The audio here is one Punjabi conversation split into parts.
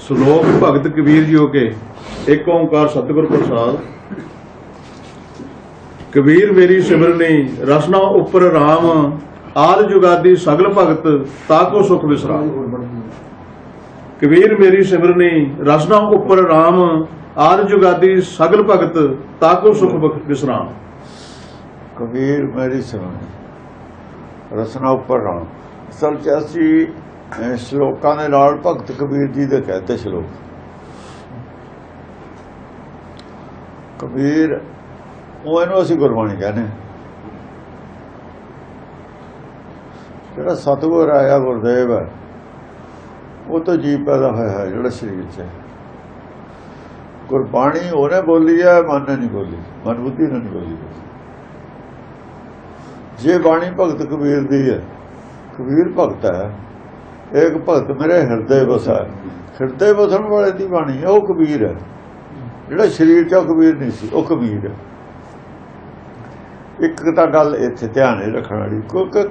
श्लोक भगत कबीर जी के एक ओंकार सतगुर प्रसाद। कबीर मेरी सिमरनी रसना उपर राम, आद जुगादी सगल भगत ताको सुख विश्राम। कबीर मेरी सिमरनी रसना उपर राम, आद जुगादी सगल भगत ताको सुख विश्राम। कबीर मेरी सिमरनी रसना उपर राम। असल च असी श्लोकां दे नाल भगत कबीर जी दे कहते श्लोक। कबीर ਉਹ ਇਹਨੂੰ ਅਸੀਂ ਗੁਰਬਾਣੀ ਕਹਿੰਦੇ। ਜਿਹੜਾ ਸਤਿਗੁਰ ਆਇਆ ਗੁਰਦੇਵ ਹੈ ਉਹ ਤੋਂ ਜੀਵ ਪੈਦਾ ਹੋਇਆ ਹੈ ਜਿਹੜਾ ਸਰੀਰ 'ਚ। ਗੁਰਬਾਣੀ ਉਹਨੇ ਬੋਲੀ ਹੈ, ਮਨ ਨੇ ਨਹੀਂ ਬੋਲੀ, ਮਨ ਬੁੱਧੀ ਨੇ ਨਹੀਂ ਬੋਲੀ। ਜੇ ਬਾਣੀ ਭਗਤ ਕਬੀਰ ਦੀ ਹੈ, ਕਬੀਰ ਭਗਤ ਹੈ, ਇੱਕ ਭਗਤ ਮੇਰੇ ਹਿਰਦੇ ਵਸਾ। ਹਿਰਦੇ ਵਸਣ ਵਾਲੇ ਦੀ ਬਾਣੀ ਹੈ, ਉਹ ਕਬੀਰ ਹੈ। ਜਿਹੜਾ ਸਰੀਰ 'ਚ ਕਬੀਰ ਨਹੀਂ ਸੀ, ਉਹ ਕਬੀਰ ਹੈ। ਇੱਕ ਤਾਂ ਗੱਲ ਇੱਥੇ ਧਿਆਨ ਰੱਖਣ ਵਾਲੀ, ਕਿਉਂਕਿ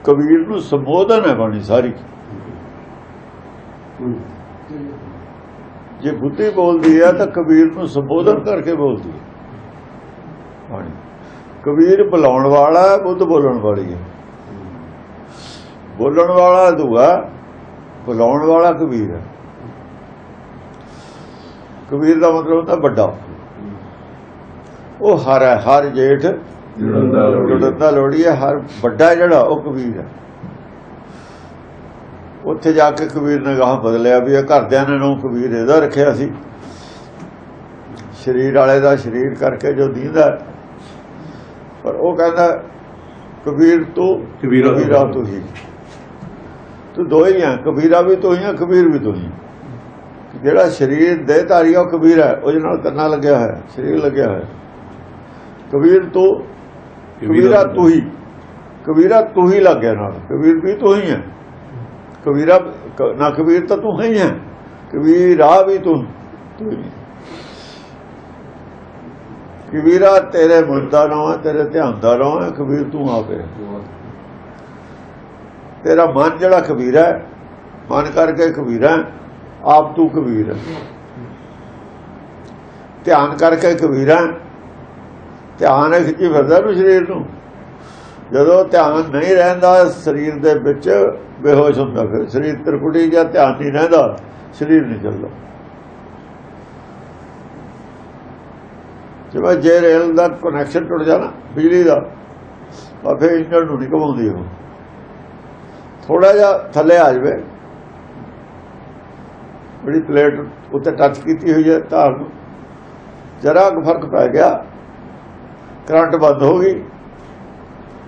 ਕਬੀਰ ਨੂੰ ਸੰਬੋਧਨ ਹੈ ਬਾਣੀ ਸਾਰੀ। ਜੇ ਬੁੱਧੀ ਬੋਲਦੀ ਹੈ ਤਾਂ ਕਬੀਰ ਨੂੰ ਸੰਬੋਧਨ ਕਰਕੇ ਬੋਲਦੀ ਹੈ ਬਾਣੀ। ਕਬੀਰ ਬੁਲਾਉਣ ਵਾਲਾ, ਬੁੱਧ ਬੋਲਣ ਵਾਲੀ ਹੈ। ਬੋਲਣ ਵਾਲਾ ਦੂਆ, ਬੁਲਾਉਣ ਵਾਲਾ ਕਬੀਰ ਹੈ। ਕਬੀਰ ਦਾ ਮਤਲਬ ਹੁੰਦਾ ਵੱਡਾ। ਉਹ ਹਰ ਹੈ, ਹਰ ਜੇਠ ਜੁੜਦਾ ਲੋੜੀ ਹੈ। ਹਰ ਵੱਡਾ ਜਿਹੜਾ ਉਹ ਕਬੀਰ ਹੈ। ਉੱਥੇ ਜਾ ਕੇ ਕਬੀਰ ਨੇ ਗਾਹ ਬਦਲਿਆ ਵੀ ਇਹ ਘਰਦਿਆਂ ਨੇ ਨੂੰ ਕਬੀਰ ਇਹਦਾ ਰੱਖਿਆ ਸੀ। ਸਰੀਰ ਵਾਲੇ ਦਾ ਸਰੀਰ ਕਰਕੇ ਜੋ ਦੀਂਦਾ, ਪਰ ਉਹ ਕਹਿੰਦਾ ਕਬੀਰ ਤੂੰ ਕਬੀਰਾ ਤੂੰ ਹੀ। ਤੂੰ ਦੋ ਹੀ ਆ, ਕਬੀਰਾ ਵੀ ਤੂੰ ਹੀ ਆ, ਕਬੀਰ ਵੀ ਤੂੰ ਹੀ। ਜਿਹੜਾ ਸਰੀਰ ਦੇ ਧਾਰੀ ਉਹ ਕਬੀਰ ਹੈ, ਉਹਦੇ ਨਾਲ ਕੰਨਾ ਲੱਗਿਆ ਹੋਇਆ, ਸਰੀਰ ਲੱਗਿਆ ਹੋਇਆ। ਕਬੀਰ ਤੂੰ ਕਬੀਰਾ ਤੂੰ ਹੀ, ਕਬੀਰਾ ਤੂੰ ਹੀ ਲੱਗ ਗਿਆ ਨਾਲ। ਕਬੀਰ ਵੀ ਤੂੰ ਹੀ ਹੈ, ਕਬੀਰਾ ਨਾ ਕਬੀਰ ਤਾਂ ਤੂੰ ਹੀ ਹੈ, ਕਬੀਰਾ ਵੀ ਤੂੰ ਹੀ। ਕਬੀਰਾ ਤੇਰੇ ਮਨ ਦਾ ਨਾਮ ਹੈ, ਤੇਰੇ ਧਿਆਨ ਦਾ ਨਾਮ ਹੈ। ਕਬੀਰ ਤੂੰ ਆਪੇ, ਤੇਰਾ ਮਨ ਜਿਹੜਾ ਕਬੀਰ ਹੈ, ਮਨ ਕਰਕੇ ਕਬੀਰ ਹੈ। ਆਪ ਤੂੰ ਕਬੀਰ ਹੈ, ਧਿਆਨ ਕਰਕੇ ਕਬੀਰ ਹੈ। ਧਿਆਨ ਖਿੱਚੀ ਫਿਰਦਾ ਨੂੰ ਸਰੀਰ ਨੂੰ। ਜਦੋਂ ਧਿਆਨ ਨਹੀਂ ਰਹਿੰਦਾ ਸਰੀਰ ਦੇ ਵਿੱਚ, ਬੇਹੋਸ਼ ਹੁੰਦਾ, ਫਿਰ ਸਰੀਰ ਤਿਰਕੁਟੀ ਜਾਂ ਧਿਆਨ ਨਹੀਂ ਰਹਿੰਦਾ, ਸਰੀਰ ਨਹੀਂ ਚੱਲਦਾ। ਜਿਵੇਂ ਜੇ ਰੇਲ ਦਾ ਕਨੈਕਸ਼ਨ ਟੁੱਟ ਜਾਣਾ ਬਿਜਲੀ ਦਾ, ਤਾਂ ਫਿਰ ਇੰਜਣ ਨੂੰ ਨਹੀਂ ਘੁਮਾਉਂਦੀ। ਉਹ ਥੋੜਾ ਜਿਹਾ ਥੱਲੇ ਆ ਜਾਵੇ, ਬੜੀ ਪਲੇਟ ਉੱਤੇ ਟੱਚ ਕੀਤੀ ਹੋਈ ਹੈ ਤਾਰ ਨੂੰ, ਜਰਾ ਕੁ ਫਰਕ ਪੈ ਗਿਆ, ਕਰੰਟ ਬੰਦ ਹੋ ਗਈ।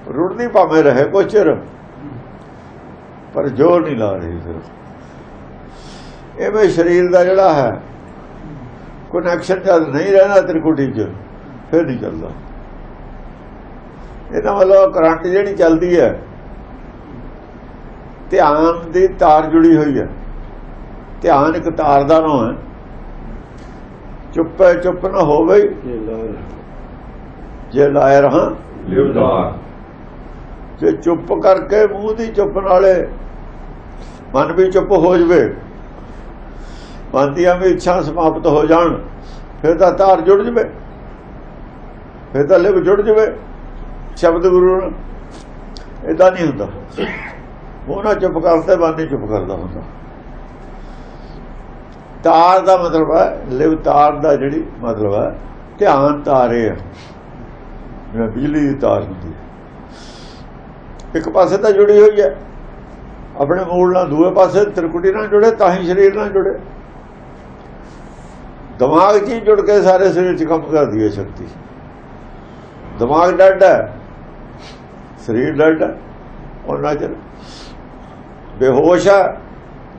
ਰੁੜਦੀ ਭਾਵੇਂ ਰਹੇ ਕੁਛ ਚਿਰ, ਪਰ ਜ਼ੋਰ ਨਹੀਂ ਲਾ ਰਹੀ। ਫਿਰ ਇਹ ਸਰੀਰ ਦਾ ਜਿਹੜਾ ਹੈ ਕਨੈਕਸ਼ਨ ਜਦ ਨਹੀਂ ਰਹਿਣਾ ਤ੍ਰਿਕੁਟੀ 'ਚ, ਫਿਰ ਨਹੀਂ ਚੱਲਦਾ। ਇਹਦਾ ਮਤਲਬ ਕਰੰਟ ਜਿਹੜੀ ਚੱਲਦੀ ਹੈ, ਧਿਆਨ ਦੀ ਤਾਰ ਜੁੜੀ ਹੋਈ ਹੈ। ਧਿਆਨ ਇੱਕ ਤਾਰ ਦਾ ਨਾਮ ਹੈ। ਚੁੱਪੇ ਚੁੱਪ ਨਾ ਹੋਵੇ, ਜੇ ਲਾਏ ਰਹਾਂ ਲਿਵਦਾਰ। ਜੇ ਚੁੱਪ ਕਰਕੇ ਮੂੰਹ ਦੀ ਚੁੱਪ ਨਾਲੇ ਮਨ ਵੀ ਚੁੱਪ ਹੋ ਜਾਵੇ, ਮਨ ਦੀਆਂ ਵੀ ਇੱਛਾ ਸਮਾਪਤ ਹੋ ਜਾਣ, ਫਿਰ ਤਾਂ ਤਾਰ ਜੁੜ ਜਾਵੇ, ਫਿਰ ਤਾਂ ਲਿਵ ਜੁੜ ਜਾਵੇ ਸ਼ਬਦ ਗੁਰੂ ਨਾਲ। ਏਦਾਂ ਨਹੀਂ ਹੁੰਦਾ। ਉਹ ਨਾ ਚੁੱਪ ਕਰਦੇ, ਮਨ ਨਹੀਂ ਚੁੱਪ ਕਰਦਾ ਹੁੰਦਾ। ਤਾਰ ਦਾ ਮਤਲਬ ਹੈ, ਲਿਵ ਤਾਰ ਦਾ ਜਿਹੜੀ ਮਤਲਬ ਹੈ ਧਿਆਨ ਤਾਰੇ ਹੈ, ਜਿਵੇਂ ਬਿਜਲੀ ਦੀ ਤਾਰ ਹੁੰਦੀ ਹੈ। ਇੱਕ ਪਾਸੇ ਤਾਂ ਜੁੜੀ ਹੋਈ ਹੈ ਆਪਣੇ ਮੂਲ ਨਾਲ, ਦੂਏ ਪਾਸੇ ਤ੍ਰਿਕੁਟੀ ਨਾਲ ਜੁੜੇ, ਤਾਂ ਹੀ ਸਰੀਰ ਨਾਲ ਜੁੜੇ। ਦਿਮਾਗ 'ਚ ਹੀ ਜੁੜ ਕੇ ਸਾਰੇ ਸਰੀਰ 'ਚ ਕੰਮ ਕਰਦੀ ਹੈ ਸ਼ਕਤੀ। ਦਿਮਾਗ ਡੱਡ ਹੈ, ਸਰੀਰ ਡੱਡ ਹੈ। ਉਹਨਾਂ ਚਿਰ ਬੇਹੋਸ਼ ਹੈ,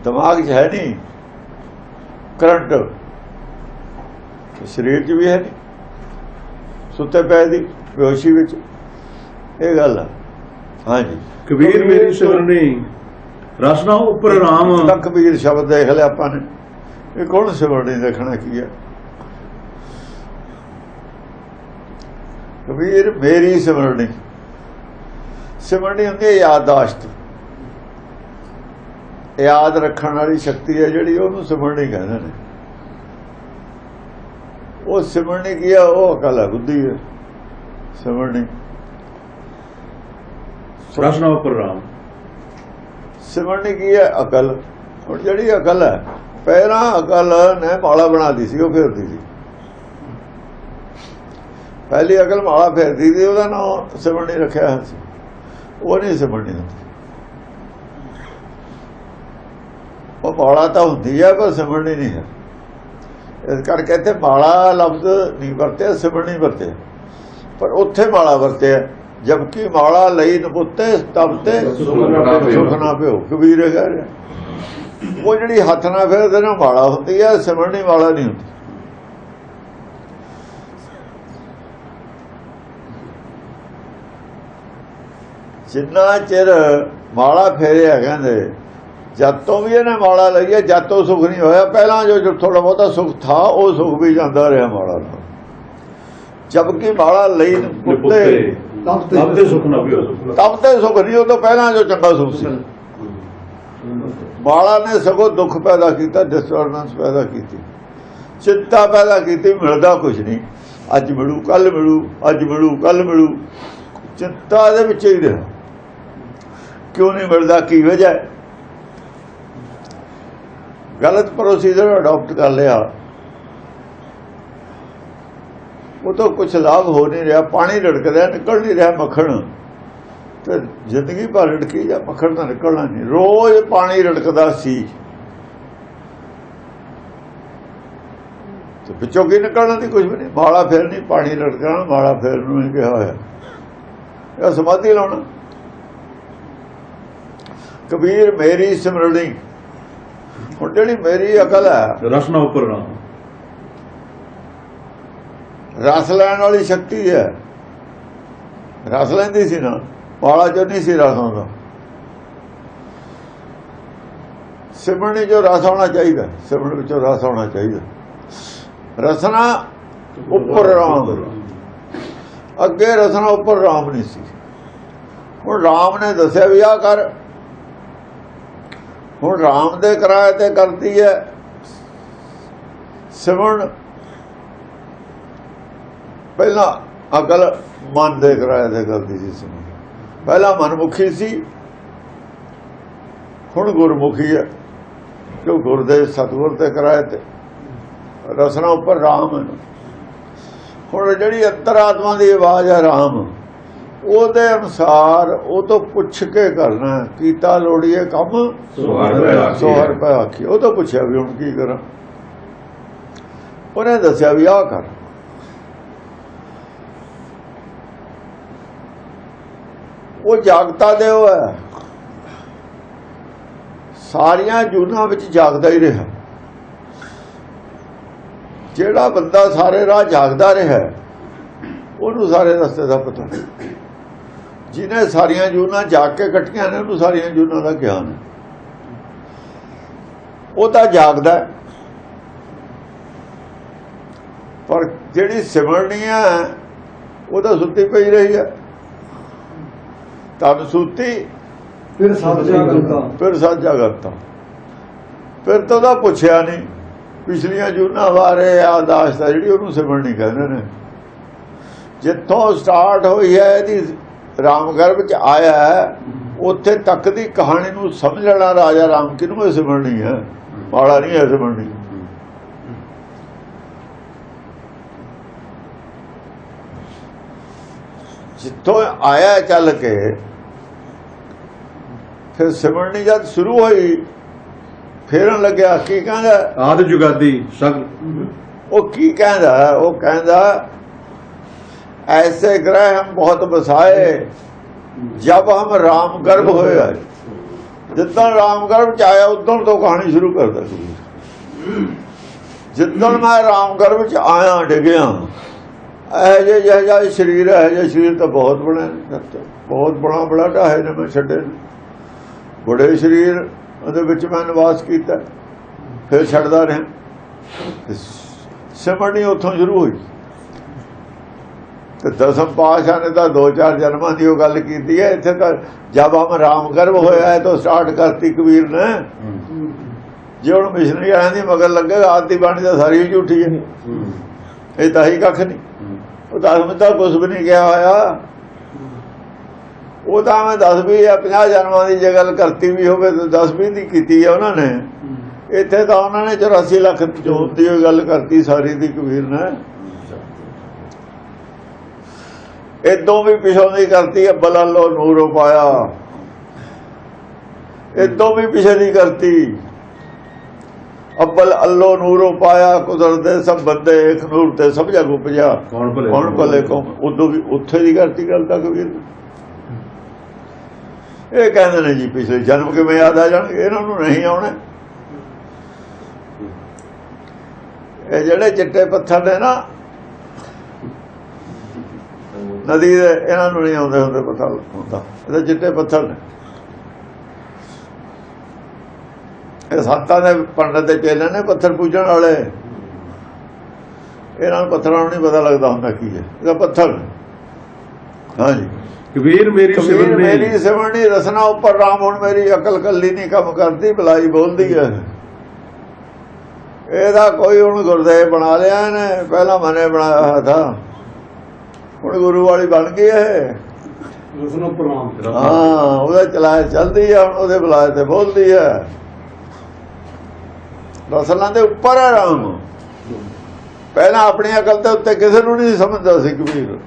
ਦਿਮਾਗ 'ਚ ਹੈ ਨਹੀਂ ਕਰੰਟ, ਸਰੀਰ 'ਚ ਵੀ ਹੈ ਨਹੀਂ, ਸੁੱਤੇ ਪਏ ਦੀ ਬੇਹੋਸ਼ੀ ਵਿੱਚ। ਇਹ ਗੱਲ ਹੈ। ਹਾਂਜੀ, ਕਬੀਰ ਮੇਰੀ ਸਿਮਰਨੀ ਰਸਨਾ ਉੱਪਰ ਰਾਮ। ਤਾਂ ਕਬੀਰ ਸ਼ਬਦ ਦੇਖ ਲਿਆ ਆਪਾਂ ਨੇ। ਇਹ ਕੌਣ ਸਿਮਰਨੀ ਦੇਖਣਾ ਕੀ ਹੈ? ਕਬੀਰ ਮੇਰੀ ਸਿਮਰਨੀ। ਸਿਮਰਨੀ ਹੁੰਦੀ ਹੈ ਯਾਦਾਸ਼ਤ। याद रखण वाली शक्ति है जिहड़ी ਉਹਨੂੰ सिमरनी कहते हैं। वो सिमरनी की है, वो अकल है, बुद्धि है सिमरनी। ਰਸਨਾ ਉੱਪਰ ਰਾਮ। सिमरनी की है अकल। ਹੁਣ ਜਿਹੜੀ अकल है, ਪਹਿਲਾਂ अकल ने माला बनाती सी, ਉਹ फेरती सी। पहली अकल माला फेरती थी, ਉਹਦਾ नाम सिमरनी रखिया है सी। वो नहीं सिमरनी होती। वो माला तो होंदी है पर सिमरनी नहीं है। इस करके इत्थे माला लफ्ज नहीं वरते, सिमरनी वरते, पर उत्थे माला वरते है। जबकि माला लई नपुत्ते तब ते सुख ना पिओ, कबीर कह रहा। वो जिहड़ी हथ ना फेरदे ने माला होंदी है, सिमरनी माला नहीं होती। जिन्ना चिर माला फेरिया कहते जद तो भी इन्हें माला लई है, जद तो सुख नहीं होया। पहला जो थोड़ा बहुता सुख था, वो सुख भी जाता रहा माला नाल। जबकि माला लई पुत्ते ਤਬ ਤੇ ਸੁਖ ਨਾ ਪਿਓ। तब ते सुख नहीं, वो तो पहला जो चंगा सुख सी। माला ने सगों दुख पैदा किया, डिस्टर्बेंस पैदा की, चिंता पैदा की, मिलता कुछ नहीं। अज मिलू कल मिलू, अज मिलू कल मिलू, चिंता दे विच ही रहा। क्यों नहीं मिलता, की वजह है? गलत प्रोसीजर अडॉप्ट कर लिया, वो तो कुछ लाभ हो नहीं रहा। पानी रड़क रहा, निकल नहीं रहा मक्खन, तो जिंदगी भर रड़की जा, मक्खन तो निकलना नहीं। रोज पानी रड़कदा सी, तो पिछों की निकलना थी, कुछ भी नहीं। माला फेर नहीं, पानी रड़कना, माला फेर नहीं कहा होया, या समाधि लाना। कबीर मेरी सिमरनी। हुण जिहड़ी मेरी अकल है, रसना ਉੱਪਰ ਰਾਮ। रस लैन वाली शक्ति है, रस लैंदी सी ना, माला चो नहीं सी रस आउंदा। सिमरनी जो रस आना चाहिए, सिमरन विचों रस आना चाहिए। रसना उपर राम, अगे रसना उपर राम नहीं सी। हुण राम ने दस्या भी आ कर, हुण राम दे किराए ते करती है सिमरन। पहला अकल मन दे किराए ते करती सी सिमरन। पहला मनमुखी सी, हुण गुरमुखी है, क्यों गुर दे सतगुर ते किराए ते। रसना उपर राम है। हुण जिहड़ी अंतरात्मा की आवाज़ है राम, ਉਹਦੇ अनुसार वो तो पुछ के करना है। कीता लोड़िए कम सोहर पे आखी, वो तो पुछया भी हुण की करा। उन्हें दस्या भी आ कर। वो जागता दे वो है, सारिया जूना विच जागदा ही रहा। जेड़ा बंदा सारे राह जागदा रहा, उन्होंने सारे रस्ते का पता। जिन्हें सारिया जूना जाग के कट्टिया ने, उन्होंने सारिया जूना का ज्ञान है। वो तो जागदा है, पर जिहड़ी सिमरनी है वो तो सुती पई रही है। तब सुती फिर सत जागता, फिर सत जागता, फिर तो ਉਹਦਾ ਪੁੱਛਿਆ नहीं। पिछलियां जूना बारे यादाश्त है जी, उन्होंने सिमरनी कहते हैं। जिथों स्टार्ट हुई है यदि रामगर्भ च आया है, उत्थे तक की कहानी नूं समझ लेना राजा राम किनू सिमरनी है, माड़ा नहीं है सिमरनी। जिथों आया चल के फिर सिमरनी जब शुरू हुई, फेरन लग्या की कहंदा आदि जुगादी सगल। वो की कहंदा, वो कहंदा ऐसे ग्रह हम बहुत बसाए जब हम राम गर्भ होए आए। जिदन राम गर्भ च आया उदन तो कहानी शुरू कर दी। जिदन मैं राम गर्भ च आया डिगया, ऐसे जहा शरीर है, शरीर तो बहुत बने, बहुत बड़ा बड़ा ढाहे ने मैं छड्डे, बड़े शरीर उहदे मैं निवास किया, फिर छड्डदा रहा। सिमरनी उत्थों शुरू हुई। ਤੇ ਦਸਮ ਪਾਤਸ਼ਾਹ ਨੇ ਤਾਂ 2-4 ਜਨਮਾਂ ਦੀ ਉਹ ਗੱਲ ਕੀਤੀ ਹੈ। ਇੱਥੇ ਤਾਂ ਜਦ ਹਮ ਰਾਮ ਗਰਭ ਹੋਇਆ ਹੈ ਤਾਂ ਸਟਾਰਟ ਕਰਤੀ ਕਬੀਰ ਨੇ। ਜੇ ਹੁਣ ਮਿਸ਼ਨਰੀ ਆਇਆਂ ਦੀ ਮਗਰ ਲੱਗੇਗਾ ਆਦਿ ਬਾਣੀ ਤਾਂ ਸਾਰੀ ਝੂਠੀ ਹੈ। ਇਹ ਤਾਂ ਹੀ ਕੱਖ ਨਹੀਂ। ਉਹ ਦਸਮ ਤਾਂ ਕੁਛ ਵੀ ਨਹੀਂ ਕਿਹਾ ਹੋਇਆ। ਉਹ ਤਾਂ ਮੈਂ 10-20 ਜਾਂ 50 ਜਨਮਾਂ ਦੀ ਜੇ ਗੱਲ ਕਰਤੀ ਵੀ ਹੋਵੇ ਤਾਂ 10-20 ਦੀ ਕੀਤੀ ਹੈ ਉਹਨਾਂ ਨੇ। ਇੱਥੇ ਤਾਂ ਉਹਨਾਂ ਨੇ 84 ਲੱਖ ਜੋਤ ਦੀ ਗੱਲ ਕਰਤੀ ਸਾਰੀ ਦੀ ਕਬੀਰ ਨੇ। ਇਦੋਂ ਵੀ ਪਿਛੋਂ ਦੀ ਕਰਤੀ ਅੱਬਲ ਅੱਲੋ ਨੂਰ ਪਾਇਆ। ਇਦੋਂ ਵੀ ਪਿਛੇ ਦੀ ਕਰਤੀ ਅੱਬਲ ਅੱਲੋ ਨੂਰ ਪਾਇਆ। ਕੁਦਰਤ ਦੇ ਸਭ ਬੰਦੇ ਇੱਕ ਨੂਰ ਤੇ ਸਭ ਜਗ ਉਪਜਿਆ ਕੌਣ ਭਲੇ ਕੌਣ। ਉਦੋਂ ਵੀ ਉੱਥੇ ਦੀ ਕਰਤੀ ਗੱਲ ਤਾਂ ਕਬੀਰ ਨੇ। ਇਹ ਕਹਿੰਦੇ ਨੇ ਜੀ ਪਿਛਲੇ ਜਨਮ ਕਿਵੇਂ ਯਾਦ ਆ ਜਾਣਗੇ, ਇਹਨਾਂ ਨੂੰ ਨਹੀਂ ਆਉਣੇ। ਇਹ ਜਿਹੜੇ ਚਿੱਟੇ ਪੱਥਰ ਨੇ ਨਾ ਨਦੀ ਦੇ, ਇਹਨਾਂ ਨੂੰ ਨਹੀਂ ਆਉਂਦੇ ਹੁੰਦੇ ਪਤਾ ਹੁੰਦਾ। ਇਹ ਚਿੱਟੇ ਪੱਥਰ ਨੇ। ਇਹ ਸੰਤਾਂ ਦੇ ਪੰਡਤ ਦੇ ਚੇਲੇ ਨੇ ਪੱਥਰ ਪੂਜਣ ਵਾਲੇ। ਇਹਨਾਂ ਨੂੰ ਪੱਥਰਾਂ ਨੂੰ ਨਹੀਂ ਪਤਾ ਲੱਗਦਾ ਹੁੰਦਾ ਕੀ ਹੈ। ਇਹਦਾ ਪੱਥਰ। ਹਾਂਜੀ ਕਬੀਰ ਮੇਰੀ ਸਿਮਰਨੀ ਰਸਨਾ ਉੱਪਰ ਰਾਮ। ਹੁਣ ਮੇਰੀ ਅਕਲ ਕੱਲੀ ਨਹੀਂ ਕੰਮ ਕਰਦੀ, ਬੁਲਾਈ ਬੋਲਦੀ ਹੈ। ਇਹਦਾ ਕੋਈ ਹੁਣ ਗੁਰਦੇਵ ਬਣਾ ਲਿਆ ਇਹਨੇ, ਪਹਿਲਾਂ ਮਨੇ ਬਣਾਇਆ ਹੋਇਆ ਥਾ, ਹੁਣ ਗੁਰੂ ਵਾਲੀ ਬਣ ਗਈ ਹੈ। ਹਾਂ ਉਹਦਾ ਚਲਾਇਆ ਚੱਲਦੀ ਹੈ, ਹੁਣ ਉਹਦੇ ਬੁਲਾਏ ਤੇ ਬੋਲਦੀ ਹੈ। ਰਸਲਾਂ ਦੇ ਉੱਪਰ ਹੈ ਰਾਮ। ਪਹਿਲਾਂ ਆਪਣੀ ਅਕਲ ਦੇ ਉੱਤੇ ਕਿਸੇ ਨੂੰ ਨਹੀਂ ਸਮਝਦਾ ਸੀ ਕਬੀਰ।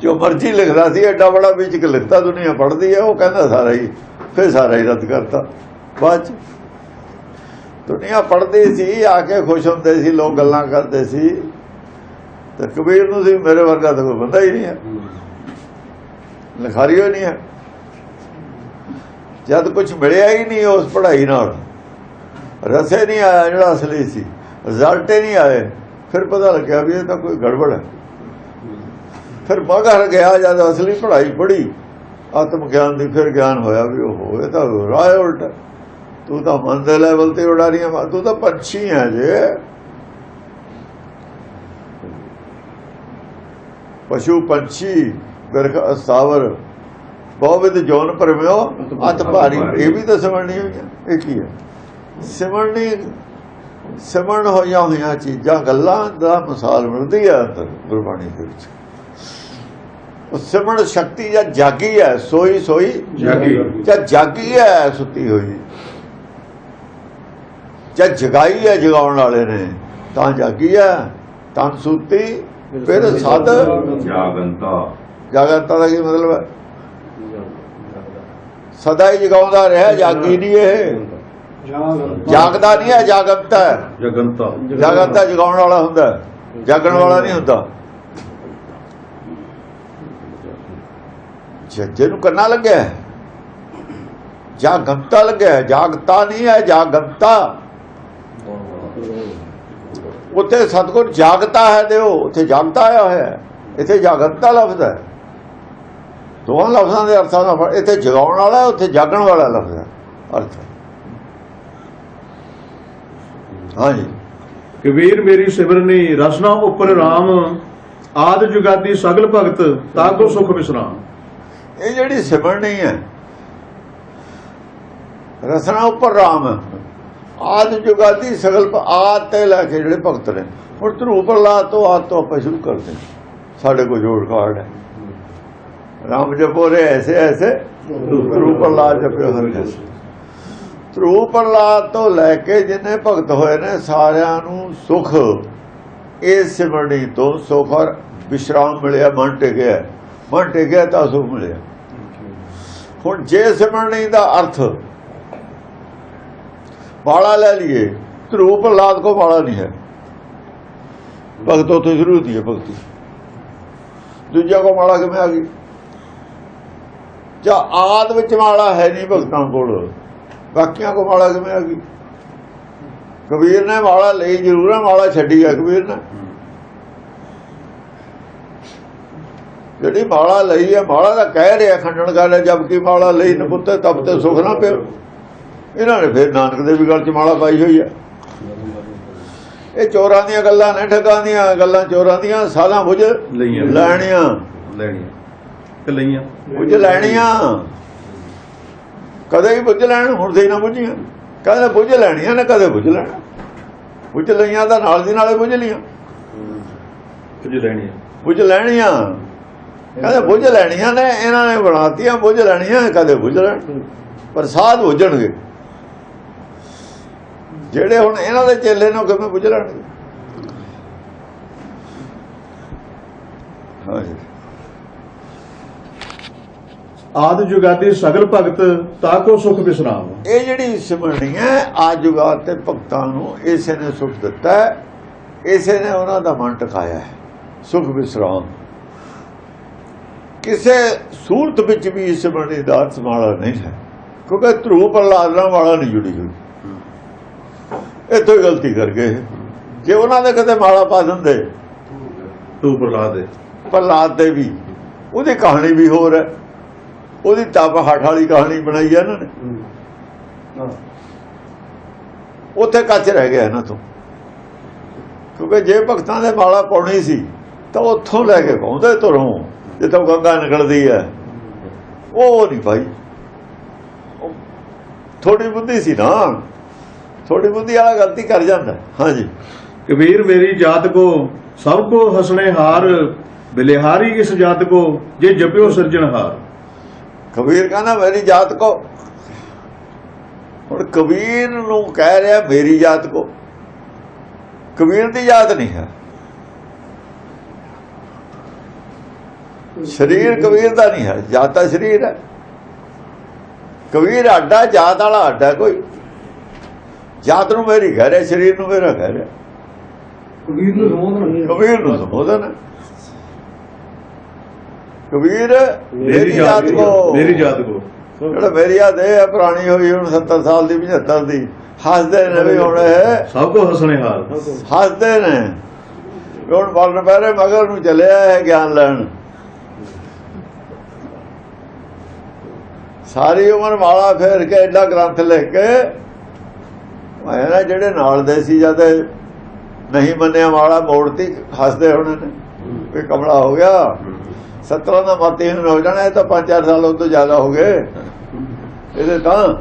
ਜੋ ਮਰਜ਼ੀ ਲਿਖਦਾ ਸੀ, ਐਡਾ ਬੜਾ ਵਿੱਚ ਲਿਖਤਾ, ਦੁਨੀਆ ਪੜ੍ਹਦੀ ਹੈ। ਉਹ ਕਹਿੰਦਾ ਸਾਰਾ ਹੀ, ਫਿਰ ਸਾਰਾ ਹੀ ਰੱਦ ਕਰਤਾ। ਬਾਅਦ ਚ ਦੁਨੀਆ ਪੜ੍ਹਦੀ ਸੀ, ਆ ਕੇ ਖੁਸ਼ ਹੁੰਦੇ ਸੀ, ਲੋਕ ਗੱਲਾਂ ਕਰਦੇ ਸੀ। ਤੇ ਕਬੀਰ ਨੂੰ ਸੀ ਮੇਰੇ ਵਰਗਾ ਤਾਂ ਕੋਈ ਬੰਦਾ ਹੀ ਨਹੀਂ ਹੈ, ਲਿਖਾਰੀ ਹੋਈ ਨਹੀਂ ਹੈ। ਜਦ ਕੁਝ ਮਿਲਿਆ ਹੀ ਨਹੀਂ ਉਸ ਪੜ੍ਹਾਈ ਨਾਲ, ਰਸੇ ਨਹੀਂ ਆਇਆ ਜਿਹੜਾ ਅਸਲੀ ਸੀ, ਰਿਜ਼ਲਟ ਹੀ ਨਹੀਂ ਆਏ, ਫਿਰ ਪਤਾ ਲੱਗਿਆ ਵੀ ਇਹ ਤਾਂ ਕੋਈ ਗੜਬੜ ਹੈ। ਫਿਰ ਮਗਰ ਗਿਆ ਜਦ ਅਸਲੀ ਪੜ੍ਹਾਈ ਪੜ੍ਹੀ ਆਤਮ ਗਿਆਨ ਦੀ, ਫਿਰ ਗਿਆਨ ਹੋਇਆ ਵੀ ਉਹ ਹੋਏ ਤਾਂ ਰਾਹ ਉਲਟਾ। ਤੂੰ ਤਾਂ ਮਨ ਦੇ ਲੈਵਲ ਤੇ ਉਡਾ ਰਹੀ ਹੈ, ਤੂੰ ਤਾਂ ਪੰਛੀ ਹੈ ਜੇ। ਪਸ਼ੂ ਪੰਛੀ ਬਿਰਖ ਅਸਤਾਵਰ ਬਹੁਵਿਧ ਜੋਨ ਭਰਮਿਓ ਅਤ ਭਾਰੀ। ਇਹ ਵੀ ਤਾਂ ਸਿਮਰਨੀ ਹੋਈ ਹੈ। ਇਹ ਕੀ ਹੈ ਸਿਮਰਨੀ? ਸਿਮਰਨ ਹੋਈਆਂ ਚੀਜ਼ਾਂ ਗੱਲਾਂ ਦਾ ਮਿਸਾਲ ਮਿਲਦੀ ਹੈ ਅੰਦਰ ਗੁਰਬਾਣੀ ਦੇ ਵਿੱਚ। ਉਹ ਸਿਮਰਨ ਸ਼ਕਤੀ ਜਾਂ ਜਾਗੀ ਹੈ, ਸੋਈ ਜਾਂ ਜਾਗੀ ਹੈ ਸੁੱਤੀ ਹੋਈ, ਜਾਂ ਜਗਾਈ ਹੈ ਜਗਾਉਣ ਵਾਲੇ ਨੇ ਤਾਂ ਜਾਗੀ ਹੈ। ਤਨ ਸੁੱਤੀ ਫਿਰ ਸਦ ਜਾਗੰਤਾ ਦਾ ਕੀ ਮਤਲਬ ਹੈ? ਸਦਾ ਹੀ ਜਗਾਉਂਦਾ ਰਿਹਾ, ਜਾਗੀ ਨਹੀਂ। ਇਹ ਜਾਗਦਾ ਨਹੀਂ ਹੈ, ਜਾਗੰਤਾ ਹੈ। ਜਾਗੰਤਾ ਜਗਾਉਣ ਵਾਲਾ ਹੁੰਦਾ, ਜਾਗਣ ਵਾਲਾ ਨਹੀਂ ਹੁੰਦਾ। ਜਿਹਨੂੰ ਕੰਨਾ ਲੱਗਿਆ ਜਾਗੰਤਾ ਲੱਗਿਆ, ਜਾਗਤਾ ਨਹੀਂ ਹੈ, ਜਾਗੰਤਾ। ਉੱਥੇ ਸਤਿਗੁਰ ਜਾਗਤਾ ਹੈ ਦਿਓ, ਉੱਥੇ ਜਾਗਤਾ ਆਇਆ ਹੋਇਆ, ਇੱਥੇ ਜਾਗੰਤਾ ਲਫ਼ਜ਼ ਹੈ। ਦੋਵਾਂ ਲਫ਼ਜ਼ਾਂ ਦੇ ਅਰਥਾਂ ਦਾ ਫਰਕ। ਇੱਥੇ ਜਗਾਉਣ ਵਾਲਾ, ਉੱਥੇ ਜਾਗਣ ਵਾਲਾ ਲਫ਼ਜ਼ ਹੈ ਅਰਥ। ਹਾਂਜੀ ਕਬੀਰ ਮੇਰੀ ਸਿਮਰਨੀ ਰਸਨਾ ਉੱਪਰ ਰਾਮ। ਆਦ ਜੁਗਾਦੀ ਸਗਲ ਭਗਤ ਤਾਂ ਕੋ ਸੁਖ ਵਿਸਰਾਮ। ਇਹ ਜਿਹੜੀ ਸਿਮਰਨੀ ਹੈ ਰਸਨਾ ਉੱਪਰ ਰਾਮ, ਆਦ ਜੁਗਾਦੀ ਸਗਲ। ਆਦ ਤੇ ਲੈ ਕੇ ਜਿਹੜੇ ਭਗਤ ਨੇ, ਹੁਣ ਧਰੂ ਪ੍ਰਹਲਾਦ ਤੋਂ ਆਦ ਤੋਂ ਆਪਾਂ ਸ਼ੁਰੂ ਕਰਦੇ। ਸਾਡੇ ਕੋਲ ਜੋੜ ਕਾਰਡ ਹੈ। ਰਾਮ ਜਪੋ ਰੇ ਐਸੇ ਐਸੇ, ਧਰੂ ਪ੍ਰਹਲਾਦ ਜਪਿਓ ਹਰਿ ਜੈਸੇ। ਧਰੂ ਪ੍ਰਹਲਾਦ ਤੋਂ ਲੈ ਕੇ ਜਿੰਨੇ ਭਗਤ ਹੋਏ ਨੇ ਸਾਰਿਆਂ ਨੂੰ ਸੁਖ ਇਸ ਸਿਮਰਨੀ ਤੋਂ, ਸੁਖ ਔਰ ਵਿਸ਼ਰਾਮ ਮਿਲਿਆ। ਮਨ ਟਿਕਿਆ ਤਾਂ ਸੁਖ ਮਿਲਿਆ। ਹੁਣ ਜੇ ਸਿਮਰਨੀ ਦਾ ਅਰਥ ਮਾਲਾ ਲੈ ਲਈਏ, ਧਰੂ ਪ੍ਰਹਲਾਦ ਕੋ ਮਾਲਾ ਨਹੀਂ ਹੈ, ਭਗਤ ਉੱਥੇ ਸ਼ੁਰੂ ਹੁੰਦੀ ਹੈ ਭਗਤੀ। ਦੂਜਾ ਕੋ ਮਾਲਾ ਕਿਵੇਂ ਆ ਗਈ? ਜਾਂ ਆਦ ਵਿੱਚ ਮਾਲਾ ਹੈ ਨਹੀਂ ਭਗਤਾਂ ਕੋਲ, ਬਾਕੀਆਂ ਕੋ ਮਾਲਾ ਕਿਵੇਂ ਆ ਗਈ? ਕਬੀਰ ਨੇ ਮਾਲਾ ਲਈ ਜ਼ਰੂਰ ਹੈ, ਮਾਲਾ ਛੱਡੀ ਹੈ ਕਬੀਰ ਨੇ। ਜਿਹੜੀ ਮਾਲਾ ਲਈ ਹੈ, ਮਾਲਾ ਦਾ ਕਹਿ ਰਿਹਾ ਖੰਡਨ ਕਰ ਰਿਹਾ, ਜਦਕਿ ਮਾਲਾ ਲਈ ਨਪੁੱਤੇ ਤਬ ਤੇ ਸੁਖ ਨਾ ਪਿਓ। ਇਹਨਾਂ ਨੇ ਫਿਰ ਨਾਨਕ ਦੇ ਵੀ ਗਲ 'ਚ ਮਾਲਾ ਪਾਈ ਹੋਈ ਹੈ। ਇਹ ਚੋਰਾਂ ਦੀਆਂ ਗੱਲਾਂ ਨੇ, ਠੱਗਾਂ ਦੀਆਂ ਗੱਲਾਂ, ਚੋਰਾਂ ਦੀਆਂ ਸਾਲਾਂ ਬੁੱਝ ਲਈਆਂ ਲੈਣੀਆਂ, ਲੈਣੀਆਂ ਤੇ ਲਈਆਂ ਬੁੱਝ ਲੈਣੀਆਂ, ਕਦੇ ਵੀ ਬੁੱਝ ਲੈਣ, ਹੁਣ ਤੇ ਨਾ ਬੁੱਝੀਆਂ, ਕਹਿੰਦੇ ਬੁੱਝ ਲੈਣੀਆਂ ਨੇ, ਕਦੇ ਬੁੱਝ ਲੈਣਾ, ਬੁੱਝ ਲਈਆਂ ਤਾਂ ਨਾਲ ਦੀ ਨਾਲੇ ਬੁੱਝ ਲੀਆਂ, ਕੁਝ ਲੈਣੀਆਂ ਬੁੱਝ ਲੈਣੀਆਂ, ਕਹਿੰਦੇ ਬੁੱਝ ਲੈਣੀਆਂ ਨੇ, ਇਹਨਾਂ ਨੇ ਬਣਾਤੀਆਂ ਬੁੱਝ ਲੈਣੀਆਂ, ਕਦੇ ਬੁੱਝ ਲੈਣ, ਪ੍ਰਸਾਦ ਬੁੱਝਣਗੇ। ਜਿਹੜੇ ਹੁਣ ਇਹਨਾਂ ਦੇ ਚੇਲੇ ਨੂੰ ਕਿਵੇਂ ਬੁੱਝ ਲੈਣਗੇ? ਹਾਂਜੀ, ਆਦਿ ਜੁਗਾਦੀ ਸਗਲ ਭਗਤ ਤਾਕੋ ਸੁਖ ਵਿਸਰਾਮ। ਇਹ ਜਿਹੜੀ ਸਿਮਰਨੀ ਹੈ ਆਦ ਜੁਗਾਦ ਤੇ ਭਗਤਾਂ ਨੂੰ ਇਸੇ ਨੇ ਸੁਖ ਦਿੱਤਾ ਹੈ, ਇਸੇ ਨੇ ਉਹਨਾਂ ਦਾ ਮਨ ਟਿਕਾਇਆ ਹੈ, ਸੁਖ ਵਿਸਰਾਮ। ਕਿਸੇ ਸੂਰਤ ਵਿੱਚ ਵੀ ਇਸ ਸਿਮਰਨੀ ਦਾ ਅਰਥ ਮਾੜਾ ਨਹੀਂ ਹੈ, ਕਿਉਂਕਿ ਧਰੂ ਪ੍ਰਹਲਾਦ ਨਾਲ ਮਾੜਾ ਨਹੀਂ ਜੁੜੀ ਹੋਈ, ਇੱਥੋਂ ਹੀ ਗਲਤੀ ਕਰ ਗਏ। ਜੇ ਉਹਨਾਂ ਦੇ ਕਦੇ ਮਾਲਾ ਪਾ ਦਿੰਦੇ ਤੂੰ ਪ੍ਰਹਲਾਦ ਦੇ ਪ੍ਰਹਲਾਦ ਦੇ ਵੀ, ਉਹਦੀ ਕਹਾਣੀ ਵੀ ਹੋਰ ਹੈ, ਉਹਦੀ ਤਪ ਹੱਠ ਵਾਲੀ ਕਹਾਣੀ ਬਣਾਈ ਹੈ ਇਹਨਾਂ ਨੇ, ਉੱਥੇ ਕੱਚ ਰਹਿ ਗਿਆ ਇਹਨਾਂ ਤੋਂ। ਕਿਉਂਕਿ ਜੇ ਭਗਤਾਂ ਦੇ ਮਾਲਾ ਪਾਉਣੀ ਸੀ ਤਾਂ ਉੱਥੋਂ ਲੈ ਕੇ ਪਾਉਂਦੇ ਧਰੋਂ, ਜਿੱਥੋਂ ਗੰਗਾ ਨਿਕਲਦੀ ਹੈ, ਉਹ ਨਹੀਂ ਭਾਈ, ਥੋੜੀ ਬੁੱਧੀ ਸੀ ਨਾ, ਥੋੜੀ ਬੁੱਧੀ ਵਾਲਾ ਗਲਤੀ ਕਰ ਜਾਂਦਾ। ਹਾਂਜੀ, कबीर मेरी जात को सबको हंसने हार, बिलिहारी इस जात को जे जपियो सिरजनहार। ਕਬੀਰ ਕਹਿੰਦਾ ਮੇਰੀ ਜਾਤ ਕੋ, ਹੁਣ ਕਬੀਰ ਨੂੰ ਕਹਿ ਰਿਹਾ ਮੇਰੀ ਜਾਤ ਕੋ, ਕਬੀਰ ਦੀ ਜਾਤ ਨਹੀਂ ਹੈ, ਸਰੀਰ ਕਬੀਰ ਦਾ ਨਹੀਂ ਹੈ, ਜਾਤ ਤਾਂ ਸਰੀਰ ਹੈ। ਕਬੀਰ ਆਡਾ, ਜਾਤ ਵਾਲਾ ਆਡਾ, ਕੋਈ ਜਾਤ ਨੂੰ ਮੇਰੀ ਕਹਿ ਰਿਹਾ, ਸਰੀਰ ਨੂੰ ਮੇਰਾ ਕਹਿ ਰਿਹਾ। ਕਬੀਰ ਨੂੰ ਸੰਬੋਧਨ, ਕਬੀਰ ਨੂੰ ਸੰਬੋਧਨ, ਕਬੀਰ ਮੇਰੀ ਜਾਤ ਕੋ, मेरी जात को ਜਿਹੜਾ ਮੇਰੀ ਆ ਦੇ ਹੈ ਪੁਰਾਣੀ ਹੋਈ, ਹੁਣ 70 ਸਾਲ ਦੀ 75 ਦੀ, ਹੱਸਦੇ ਨੇ ਵੀ ਹੁਣ ਇਹ सबको हंसने हार। ਹੱਸਦੇ ਨੇ ਵੀ ਹੁਣ ਬਲਨ ਪਹਿਰੇ ਮਗਰ ਨੂੰ ਚੱਲਿਆ ਹੈ ਗਿਆਨ ਲੈਣ। ਸਾਰੀ ਉਮਰ ਮਾਲਾ ਫੇਰ ਕੇ ਐਡਾ ਗ੍ਰੰਥ ਲਿਖ ਕੇ ਨਾ, ਜਿਹੜੇ ਨਾਲ ਦੇ ਸੀ ਜਦ ਨਹੀਂ ਮੰਨਿਆ ਮਾਲਾ ਮੋੜਤੀ, ਹੱਸਦੇ ਹੋਣੇ ਨੇ ਵੀ ਕਮਲਾ ਹੋ ਗਿਆ, 17 ਦਾ ਮਤਹੀਨ ਹੋ ਜਾਣਾ। ਇਹ ਤਾਂ 5-4 ਸਾਲ ਉਹ ਤੋਂ ਜ਼ਿਆਦਾ ਹੋ ਗਏ ਇਹਦੇ, ਤਾਂ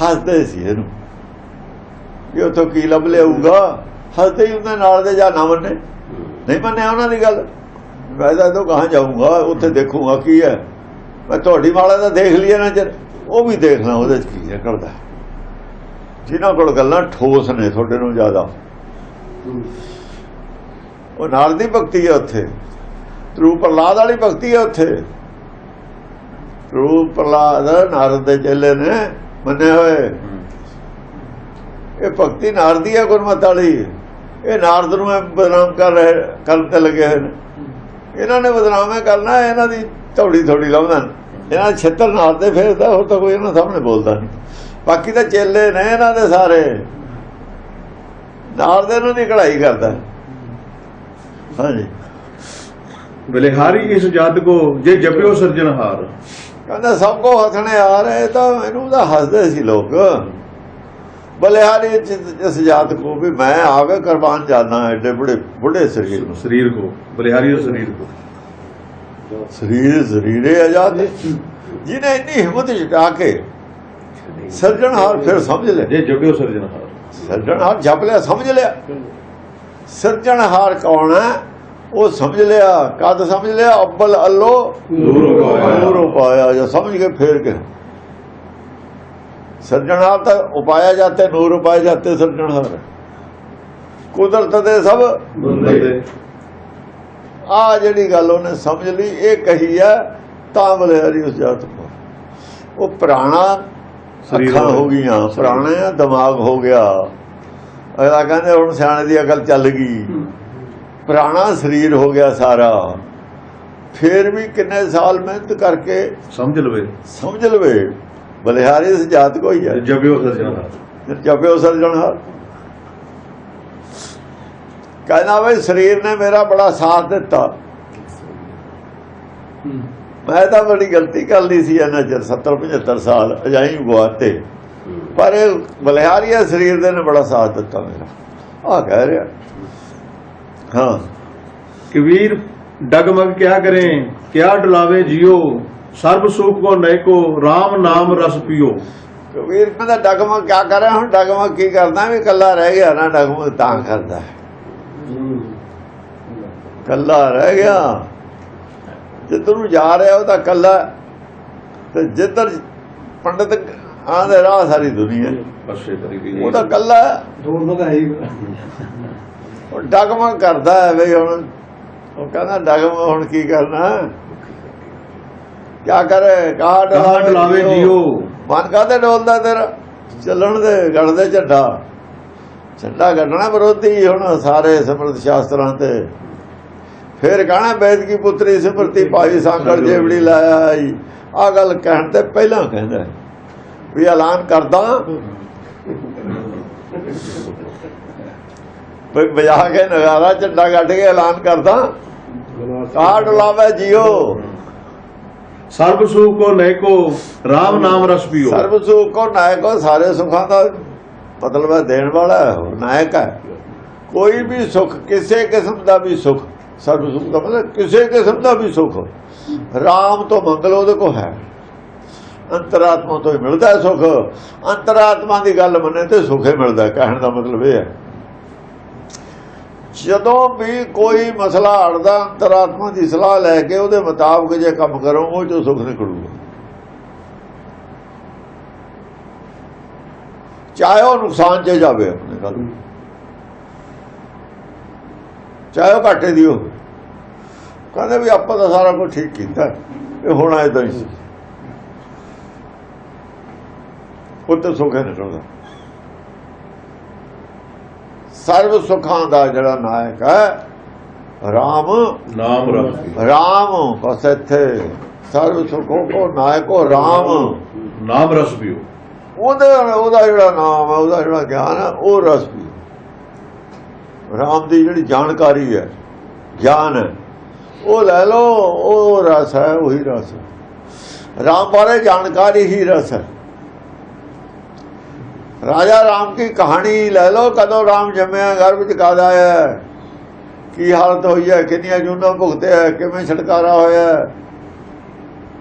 ਹੱਸਦੇ ਸੀ ਇਹਨੂੰ ਵੀ ਉੱਥੋਂ ਕੀ ਲੱਭ ਲਿਆਊਗਾ, ਹੱਸਦੇ ਹੀ ਉਹਦੇ ਨਾਲ ਦੇ, ਜਾਂ ਨਾ ਮੰਨੇ, ਨਹੀਂ ਮੰਨਿਆ ਉਹਨਾਂ ਦੀ ਗੱਲ, ਵੈਸੇ ਤੋਂ ਕਹਾਂ ਜਾਊਂਗਾ, ਉੱਥੇ ਦੇਖੂਗਾ ਕੀ ਹੈ, ਮੈਂ ਤੁਹਾਡੀ ਮਾਲਾ ਦਾ ਦੇਖ ਲਿਆ ਨਾ, ਚਿਰ ਉਹ ਵੀ ਦੇਖਣਾ ਉਹਦੇ 'ਚ ਕੀ ਨਿਕਲਦਾ। ਜਿਨ੍ਹਾਂ ਕੋਲ ਗੱਲਾਂ ਠੋਸ ਨੇ ਤੁਹਾਡੇ ਨੂੰ ਜ਼ਿਆਦਾ, ਉਹ ਨਾਲ ਦੀ ਭਗਤੀ ਹੈ ਉੱਥੇ, ਧਰੂ ਪ੍ਰਹਲਾਦ ਵਾਲੀ ਭਗਤੀ ਹੈ ਉੱਥੇ। ਧਰੂ ਪ੍ਰਹਲਾਦ ਨਾਰਦ ਦੇ ਚੇਲੇ ਨੇ ਮੰਨੇ ਹੋਏ, ਇਹ ਭਗਤੀ ਨਾਰਦ ਦੀ ਹੈ, ਗੁਰਮਤਿ ਵਾਲੀ। ਇਹ ਨਾਰਦ ਨੂੰ ਬਦਨਾਮ ਕਰਨ ਤੇ ਲੱਗੇ ਹੋਏ ਨੇ, ਇਹਨਾਂ ਨੇ ਬਦਨਾਮੇ ਕਰਨਾ, ਇਹਨਾਂ ਦੀ ਥੋੜੀ ਲਾਉਂਦਾ, ਇਹਨਾਂ ਛੇਤਰ ਨਾਰਦ ਦੇ ਫੇਰਦਾ, ਹੋਰ ਤਾਂ ਕੋਈ ਇਹਨਾਂ ਸਾਹਮਣੇ ਬੋਲਦਾ ਨਹੀਂ। ਬਾਕੀ ਤਾਂ ਚੇਲੇ ਨੇ ਇਹਨਾਂ ਦੇ ਸਾਰੇ, ਨਾਰਦ ਇਹਨਾਂ ਦੀ ਕਢਾਈ ਕਰਦਾ। ਹਾਂਜੀ, बिलिहारी इस जात को जे जपियो सिरजनहार। ਕਹਿੰਦਾ ਸਭ ਕੋ ਹੱਸਣੇ ਆ ਰਹੇ, ਤਾਂ ਇਹਨੂੰ ਤਾਂ ਹੱਸਦੇ ਸੀ ਲੋਕ। ਬਲਿਹਾਰੀ ਇਸ ਜਾਤ ਕੋ ਵੀ ਮੈਂ ਆਵੇ ਕੁਰਬਾਨ ਜਾਣਾ, ਐਡੇ ਬੁੱਢੇ ਸਰੀਰ ਨੂੰ, शरीर को बिलिहारी और शरीर को ਸਰੀਰੇ ਆਜ਼ਾਦ, ਜਿਹਨੇ ਇੰਨੀ ਹਿੰਮਤ ਜਟਾ ਕੇ ਸਿਰਜਣਹਾਰ ਫਿਰ ਸਮਝ ਲਿਆ, जे जपियो सिरजनहार। ਸਿਰਜਣਹਾਰ ਜਪ ਲਿਆ, ਸਮਝ ਲਿਆ। ਸਿਰਜਣਹਾਰ ਕੌਣ ਹੈ ਉਹ ਸਮਝ ਲਿਆ। ਕਦ ਸਮਝ ਲਿਆ? ਅੱਬਲ ਅੱਲੋ ਨੂਰ ਉਪਾਇਆ, ਜਾਂ ਸਮਝ ਕੇ ਫੇਰ ਕੇ ਸਿਰਜਣਹਾਰ ਤਾਂ ਉਪਾਇਆ ਜਾਤੇ, ਨੂਰ ਉਪਾਏ ਜਾਤੇ ਸਿਰਜਣਹਾਰ। ਕੁਦਰਤ ਦੇ ਸਭ ਬੰਦੇ ਆ ਜਿਹੜੀ ਗੱਲ ਉਹਨੇ ਸਮਝ ਲਈ, ਇਹ ਕਹੀ ਆ ਤਾਂ ਬਲਿਹਾਰੀ ਉਸ ਜਾਤ ਕੋ। ਉਹ ਪੁਰਾਣਾ ਅੱਖਾਂ ਹੋ ਗਈਆਂ, ਪੁਰਾਣਾ ਦਿਮਾਗ ਹੋ ਗਿਆ। ਅਗਲਾ ਕਹਿੰਦੇ ਹੁਣ ਸਿਆਣੇ ਦੀ ਅਕਲ ਚੱਲ ਗਈ, ਪੁਰਾਣਾ ਸਰੀਰ ਹੋ ਗਿਆ ਸਾਰਾ। ਫਿਰ ਵੀ ਕਿੰਨੇ ਸਾਲ ਮਿਹਨਤ ਕਰਕੇ ਸਮਝ ਲਵੇ ਬਲਿਹਾਰੀ ਇਸ ਜਾਤ ਕੋ ਹੀ ਹੈ, जपियो सिरजनहार। ਜਪਿਓ ਸਿਰਜਣਹਾਰ। ਕਹਿੰਦਾ ਬਈ ਸਰੀਰ ਨੇ ਮੇਰਾ ਬੜਾ ਸਾਥ ਦਿੱਤਾ, ਮੈਂ ਤਾਂ ਬੜੀ ਗਲਤੀ ਕਰ ਲਈ ਸੀ ਇਹਨਾਂ ਚਿਰ, 70-75 ਸਾਲ ਅਜਾਈ ਗਵਾਤੇ, ਪਰ ਬਲਿਹਾਰੀ ਸਰੀਰ ਦੇ ਨੇ ਬੜਾ ਸਾਥ ਦਿੱਤਾ ਮੇਰਾ। ਆ ਕਹਿ ਰਿਹਾ। ਹਾਂ कबीर डगमग क्या करें क्या डुलावे जियो सर्व सुख को नय को राम नाम रस पियो। ਕਬੀਰ ਕਹਿੰਦਾ ਡਗਮਗ ਕਿਆ ਕਰੇ, ਹੁਣ ਡਗਮਗ ਕੀ ਕਰਦਾ, ਵੀ ਕੱਲਾ ਰਹਿ ਗਿਆ ਨਾ, ਡਗਮਗ ਤਾਂ ਕਰਦਾ ਹੈ, ਕੱਲਾ ਰਹਿ ਗਿਆ। ਜਿੱਧਰ ਨੂੰ ਜਾ ਰਿਹਾ ਉਹ ਤਾਂ ਕੱਲਾ, ਤੇ ਜਿੱਧਰ ਪੰਡਤ ਆਂਦੇ ਰਾਹ ਸਾਰੀ ਦੁਨੀਆ, ਉਹ ਤਾਂ ਕੱਲਾ। ਦੋਨੋਂ ਤਾਂ ਹੈ ਹੀ। ਉਹ ਡਗਮਗ ਕਰਦਾ ਹੈ ਬਈ, ਹੁਣ ਉਹ ਕਹਿੰਦਾ ਡਗਮਗ ਹੁਣ ਕੀ ਕਰਨਾ, ਕਿਆ ਕਰੇ ਕਹਾ ਡਲਾਵੇ ਜਿਓ। ਮਨ ਕਾਹਦੇ ਡੋਲਦਾ ਤੇਰਾ, ਚੱਲਣ ਦੇ ਗੜਦੇ ਝੰਡਾ, ਝੰਡਾ ਕੱਢਣਾ ਵਿਰੋਧੀ ਹੁਣ ਸਾਰੇ ਸਮਰਥ ਸ਼ਾਸਤਰਾਂ ਤੇ। ਫਿਰ ਕਹਣਾ ਬੈਦ ਕੀ ਪੁੱਤਰੀ ਸਿਮਰਤੀ ਭਾਈ ਸਾਂਗੜ ਜੇਵੜੀ ਲਾਇਆ ਆਈ। ਆਹ ਗੱਲ ਕਹਿਣ ਤੇ ਪਹਿਲਾਂ ਕਹਿੰਦਾ ਵੀ ਐਲਾਨ ਕਰਦਾ ਵੀ ਵਜਾ ਕੇ ਨਗਾਰਾ ਝੰਡਾ ਕੱਢ ਕੇ ਐਲਾਨ ਕਰਦਾ, ਕਾਹ ਡੁਲਾਵੇ ਜਿਓ सर्व सुख को नय को राम नाम रस पियो। ਸਰਬ ਸੁਖ ਕੋ ਨਾਇਕ ਹੋ, ਸਾਰੇ ਸੁੱਖਾਂ ਦਾ ਮਤਲਬ ਹੈ ਦੇਣ ਵਾਲਾ ਹੈ, ਉਹ ਨਾਇਕ ਹੈ। ਕੋਈ ਵੀ ਸੁੱਖ, ਕਿਸੇ ਕਿਸਮ ਦਾ ਵੀ ਸੁੱਖ, ਸਰਬ ਸੁਖ ਦਾ ਮਤਲਬ ਕਿਸੇ ਕਿਸਮ ਦਾ ਵੀ ਸੁੱਖ ਰਾਮ ਤੋਂ ਮੰਗਲ ਉਹਦੇ ਕੋ ਹੈ। ਅੰਤਰਾਤਮਾ ਤੋਂ ਹੀ ਮਿਲਦਾ ਹੈ ਸੁੱਖ। ਅੰਤਰਾਤਮਾ ਦੀ ਗੱਲ ਮੰਨੇ ਤੇ ਸੁੱਖ ਹੀ ਮਿਲਦਾ। ਕਹਿਣ ਦਾ ਮਤਲਬ ਇਹ ਹੈ, ਜਦੋਂ ਵੀ ਕੋਈ ਮਸਲਾ ਅੜਦਾ, ਅੰਤਰਾਤਮਾ ਦੀ ਸਲਾਹ ਲੈ ਕੇ ਉਹਦੇ ਮੁਤਾਬਕ ਜੇ ਕੰਮ ਕਰੋ, ਉਹ ਚੋਂ ਸੁੱਖ ਨਿਕਲੂਗਾ। ਚਾਹੇ ਉਹ ਨੁਕਸਾਨ 'ਚ ਜਾਵੇ ਆਪਣੇ ਗੱਲ, ਚਾਹੇ ਉਹ ਘਾਟੇ ਦੀ ਹੋਵੇ। ਕਹਿੰਦੇ ਵੀ ਆਪਾਂ ਤਾਂ ਸਾਰਾ ਕੁਝ ਠੀਕ ਕੀਤਾ, ਇਹ ਹੋਣਾ ਏਦਾਂ ਹੀ ਸੀ, ਉਹ ਤਾਂ ਸੁੱਖ ਨਿਕਲਦਾ। ਸਰਵ ਸੁੱਖਾਂ ਦਾ ਜਿਹੜਾ ਨਾਇਕ ਹੈ ਰਾਮ नाम रस पियो। ਰਾਮ ਬਸ ਇੱਥੇ ਸਰਵ ਸੁੱਖੋਂ ਕੋ ਨਾਇਕ ਹੋ ਰਾਮ, नाम रस पियो। ਉਹਦਾ ਜਿਹੜਾ ਨਾਮ ਹੈ, ਉਹਦਾ ਜਿਹੜਾ ਗਿਆਨ ਹੈ, ਉਹ ਰਸ ਪੀਓ। ਰਾਮ ਦੀ ਜਿਹੜੀ ਜਾਣਕਾਰੀ ਹੈ, ਗਿਆਨ ਹੈ, ਉਹ ਲੈ ਲਓ, ਉਹ ਰਸ ਹੈ, ਉਹੀ ਰਸ ਹੈ। ਰਾਮ ਬਾਰੇ ਜਾਣਕਾਰੀ ਹੀ ਰਸ ਹੈ। राजा राम की कहानी ले लो, कदों राम जम्या, गर्भ च कद आया, की हालत हुई है, कितनियां जूना भुगते है, किवें छटकारा होया,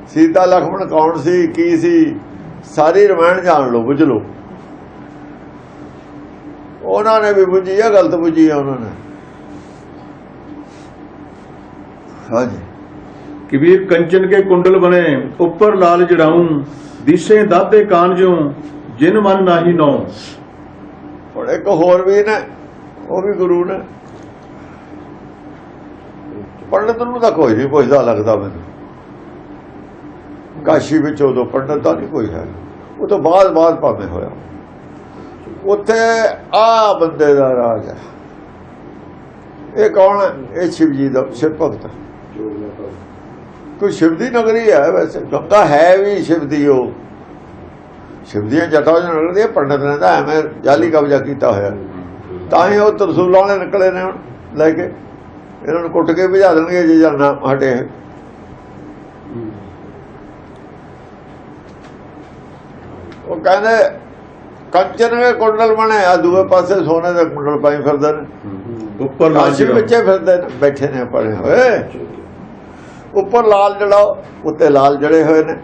सीता लक्ष्मण कौन सी, की सी, सारी रामायण जान लो, बुझ लो। उन्होंने भी बुझी है, गलत बुझी है उन्होंने। हाँ जी। कबीर कंचन के कुंडल बने ऊपर लाल जड़ाऊं दिसे दाते कानजों जिन मन नाही नौ। और एक होर भी ने, वो भी गुरु ने। पंडित नूं तां कोई नहीं पुछदा लगदा मैनूं, काशी विच उदों पंडित तां नहीं कोई है, वो तो बाद भावें होया। उत्थे आ बंदे दा राज है। ये कौन है? ये शिव जी दा शिव भगत है। कोई शिव दी नगरी है, वैसे गंगा है भी शिव दी। वो शिव ਦੀਆਂ ਜਟਾਂ ਵਿੱਚ ਨਿਕਲਦੀ ਹੈ, ਪੰਡਤ ਨੇ ਤਾਂ ਐਵੇਂ ਜਾਲੀ ਕਬਜ਼ਾ ਕੀਤਾ ਹੋਇਆ। ਤਾਂ ਹੀ ਉਹ ਤਰਸੂਲਾਂ ਵਾਲੇ ਨਿਕਲੇ ਨੇ ਹੁਣ ਲੈ ਕੇ, ਇਹਨਾਂ ਨੂੰ ਕੁੱਟ ਕੇ ਭਜਾ ਦੇਣਗੇ ਜੇ ਜਾਣਾ ਹਟੇ। ਉਹ ਕਹਿੰਦੇ ਕੰਚਨ ਦੇ ਕੁੰਡਲ ਬਣੇ, ਆ ਦੂਏ ਪਾਸੇ ਸੋਨੇ ਦੇ ਕੁੰਡਲ ਪਾਈ ਫਿਰਦੇ ਨੇ, ਉੱਪਰ ਕਾਸ਼ੀ ਵਿੱਚੇ ਫਿਰਦੇ ਨੇ, ਬੈਠੇ ਨੇ ਪੜੇ ਹੋਏ। ਉੱਪਰ ਲਾਲ ਜੜਾਓ, ਉੱਤੇ ਲਾਲ ਜੜੇ ਹੋਏ ਨੇ।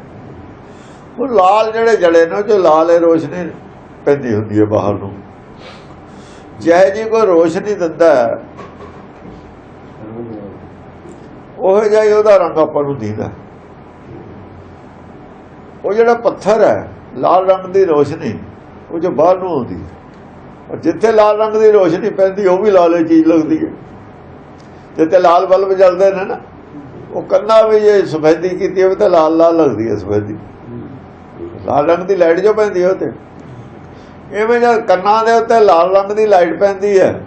ਉਹ ਲਾਲ ਜਿਹੜੇ ਜੜੇ ਨੇ, ਜੋ ਲਾਲ ਹੈ ਰੋਸ਼ਨੀ ਪੈਂਦੀ ਹੁੰਦੀ ਹੈ ਬਾਹਰ ਨੂੰ। ਜਿਹੇ ਜੀ ਕੋਈ ਰੋਸ਼ਨੀ ਦਿੰਦਾ ਉਹ ਜਿਹਾ ਹੀ ਉਹਦਾ ਰੰਗ ਆਪਾਂ ਨੂੰ ਦਿਖਦਾ। ਉਹ ਜਿਹੜਾ ਪੱਥਰ ਹੈ, ਲਾਲ ਰੰਗ ਦੀ ਰੋਸ਼ਨੀ ਉਹ ਜੋ ਬਾਹਰ ਨੂੰ ਆਉਂਦੀ ਹੈ। ਔਰ ਜਿੱਥੇ ਲਾਲ ਰੰਗ ਦੀ ਰੋਸ਼ਨੀ ਪੈਂਦੀ ਉਹ ਵੀ ਲਾਲ ਚੀਜ਼ ਲੱਗਦੀ ਹੈ। ਜਿੱਥੇ ਲਾਲ ਬਲਬ ਜਲਦੇ ਨੇ ਨਾ, ਉਹ ਕੰਨਾਂ ਵੀ ਜੇ ਸਫੈਦੀ ਕੀਤੀ ਹੋਵੇ ਤਾਂ ਲਾਲ ਲਾਲ ਲੱਗਦੀ ਹੈ ਸਫੈਦੀ। ਲਾਲ ਰੰਗ ਦੀ ਲਾਈਟ ਜੋ ਪੈਂਦੀ ਹੈ ਉੱਤੇ, ਇਵੇਂ ਜਦ ਕੰਨਾਂ ਦੇ ਉੱਤੇ ਲਾਲ ਰੰਗ ਦੀ ਲਾਈਟ ਪੈਂਦੀ ਹੈ,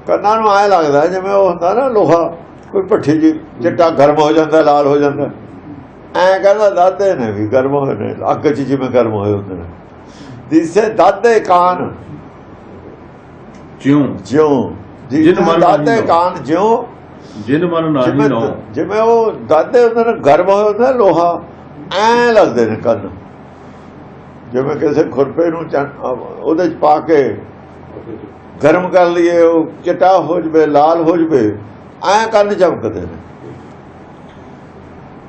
ਕੰਨਾਂ ਨੂੰ ਐਂ ਲੱਗਦਾ ਜਿਵੇਂ ਉਹ ਹੁੰਦਾ ਨਾ ਲੋਹਾ, ਕੋਈ ਭੱਠੀ ਜੀ ਚਿੱਟਾ ਗਰਮ ਹੋ ਜਾਂਦਾ, ਲਾਲ ਹੋ ਜਾਂਦਾ। ਐਂ ਕਹਿੰਦਾ ਦਾਦੇ ਨੇ ਵੀ ਗਰਮ ਹੋਏ ਨੇ, ਅੱਗ 'ਚ ਜਿਵੇਂ ਗਰਮ ਹੋਏ ਹੁੰਦੇ ਨੇ। ਦਿਸੇ ਦਾਦੇ ਕਾਨ ਜਿਉਂ ਜਿਨ ਮਨ ਦਾਦੇ ਕਾਨ ਜਿਉਂ ਜਿਨ ਮਨ ਨਾਹੀ ਨੋ। ਜਿਵੇਂ ਉਹ ਦਾਦੇ ਹੁੰਦੇ ਨੇ ਗਰਮ ਹੋਏ ਹੁੰਦਾ ਲੋਹਾ, ਐਂ ਲੱਗਦੇ ਨੇ ਕੰਨ, ਜਿਵੇਂ ਕਿਸੇ ਖੁਰਪੇ ਨੂੰ ਉਹਦੇ 'ਚ ਪਾ ਕੇ ਗਰਮ ਕਰ ਲਈਏ ਉਹ ਚਿੱਟਾ ਹੋ ਜਵੇ, ਲਾਲ ਹੋ ਜਵੇ, ਐਂ ਕੰਨ ਚਮਕਦੇ ਨੇ।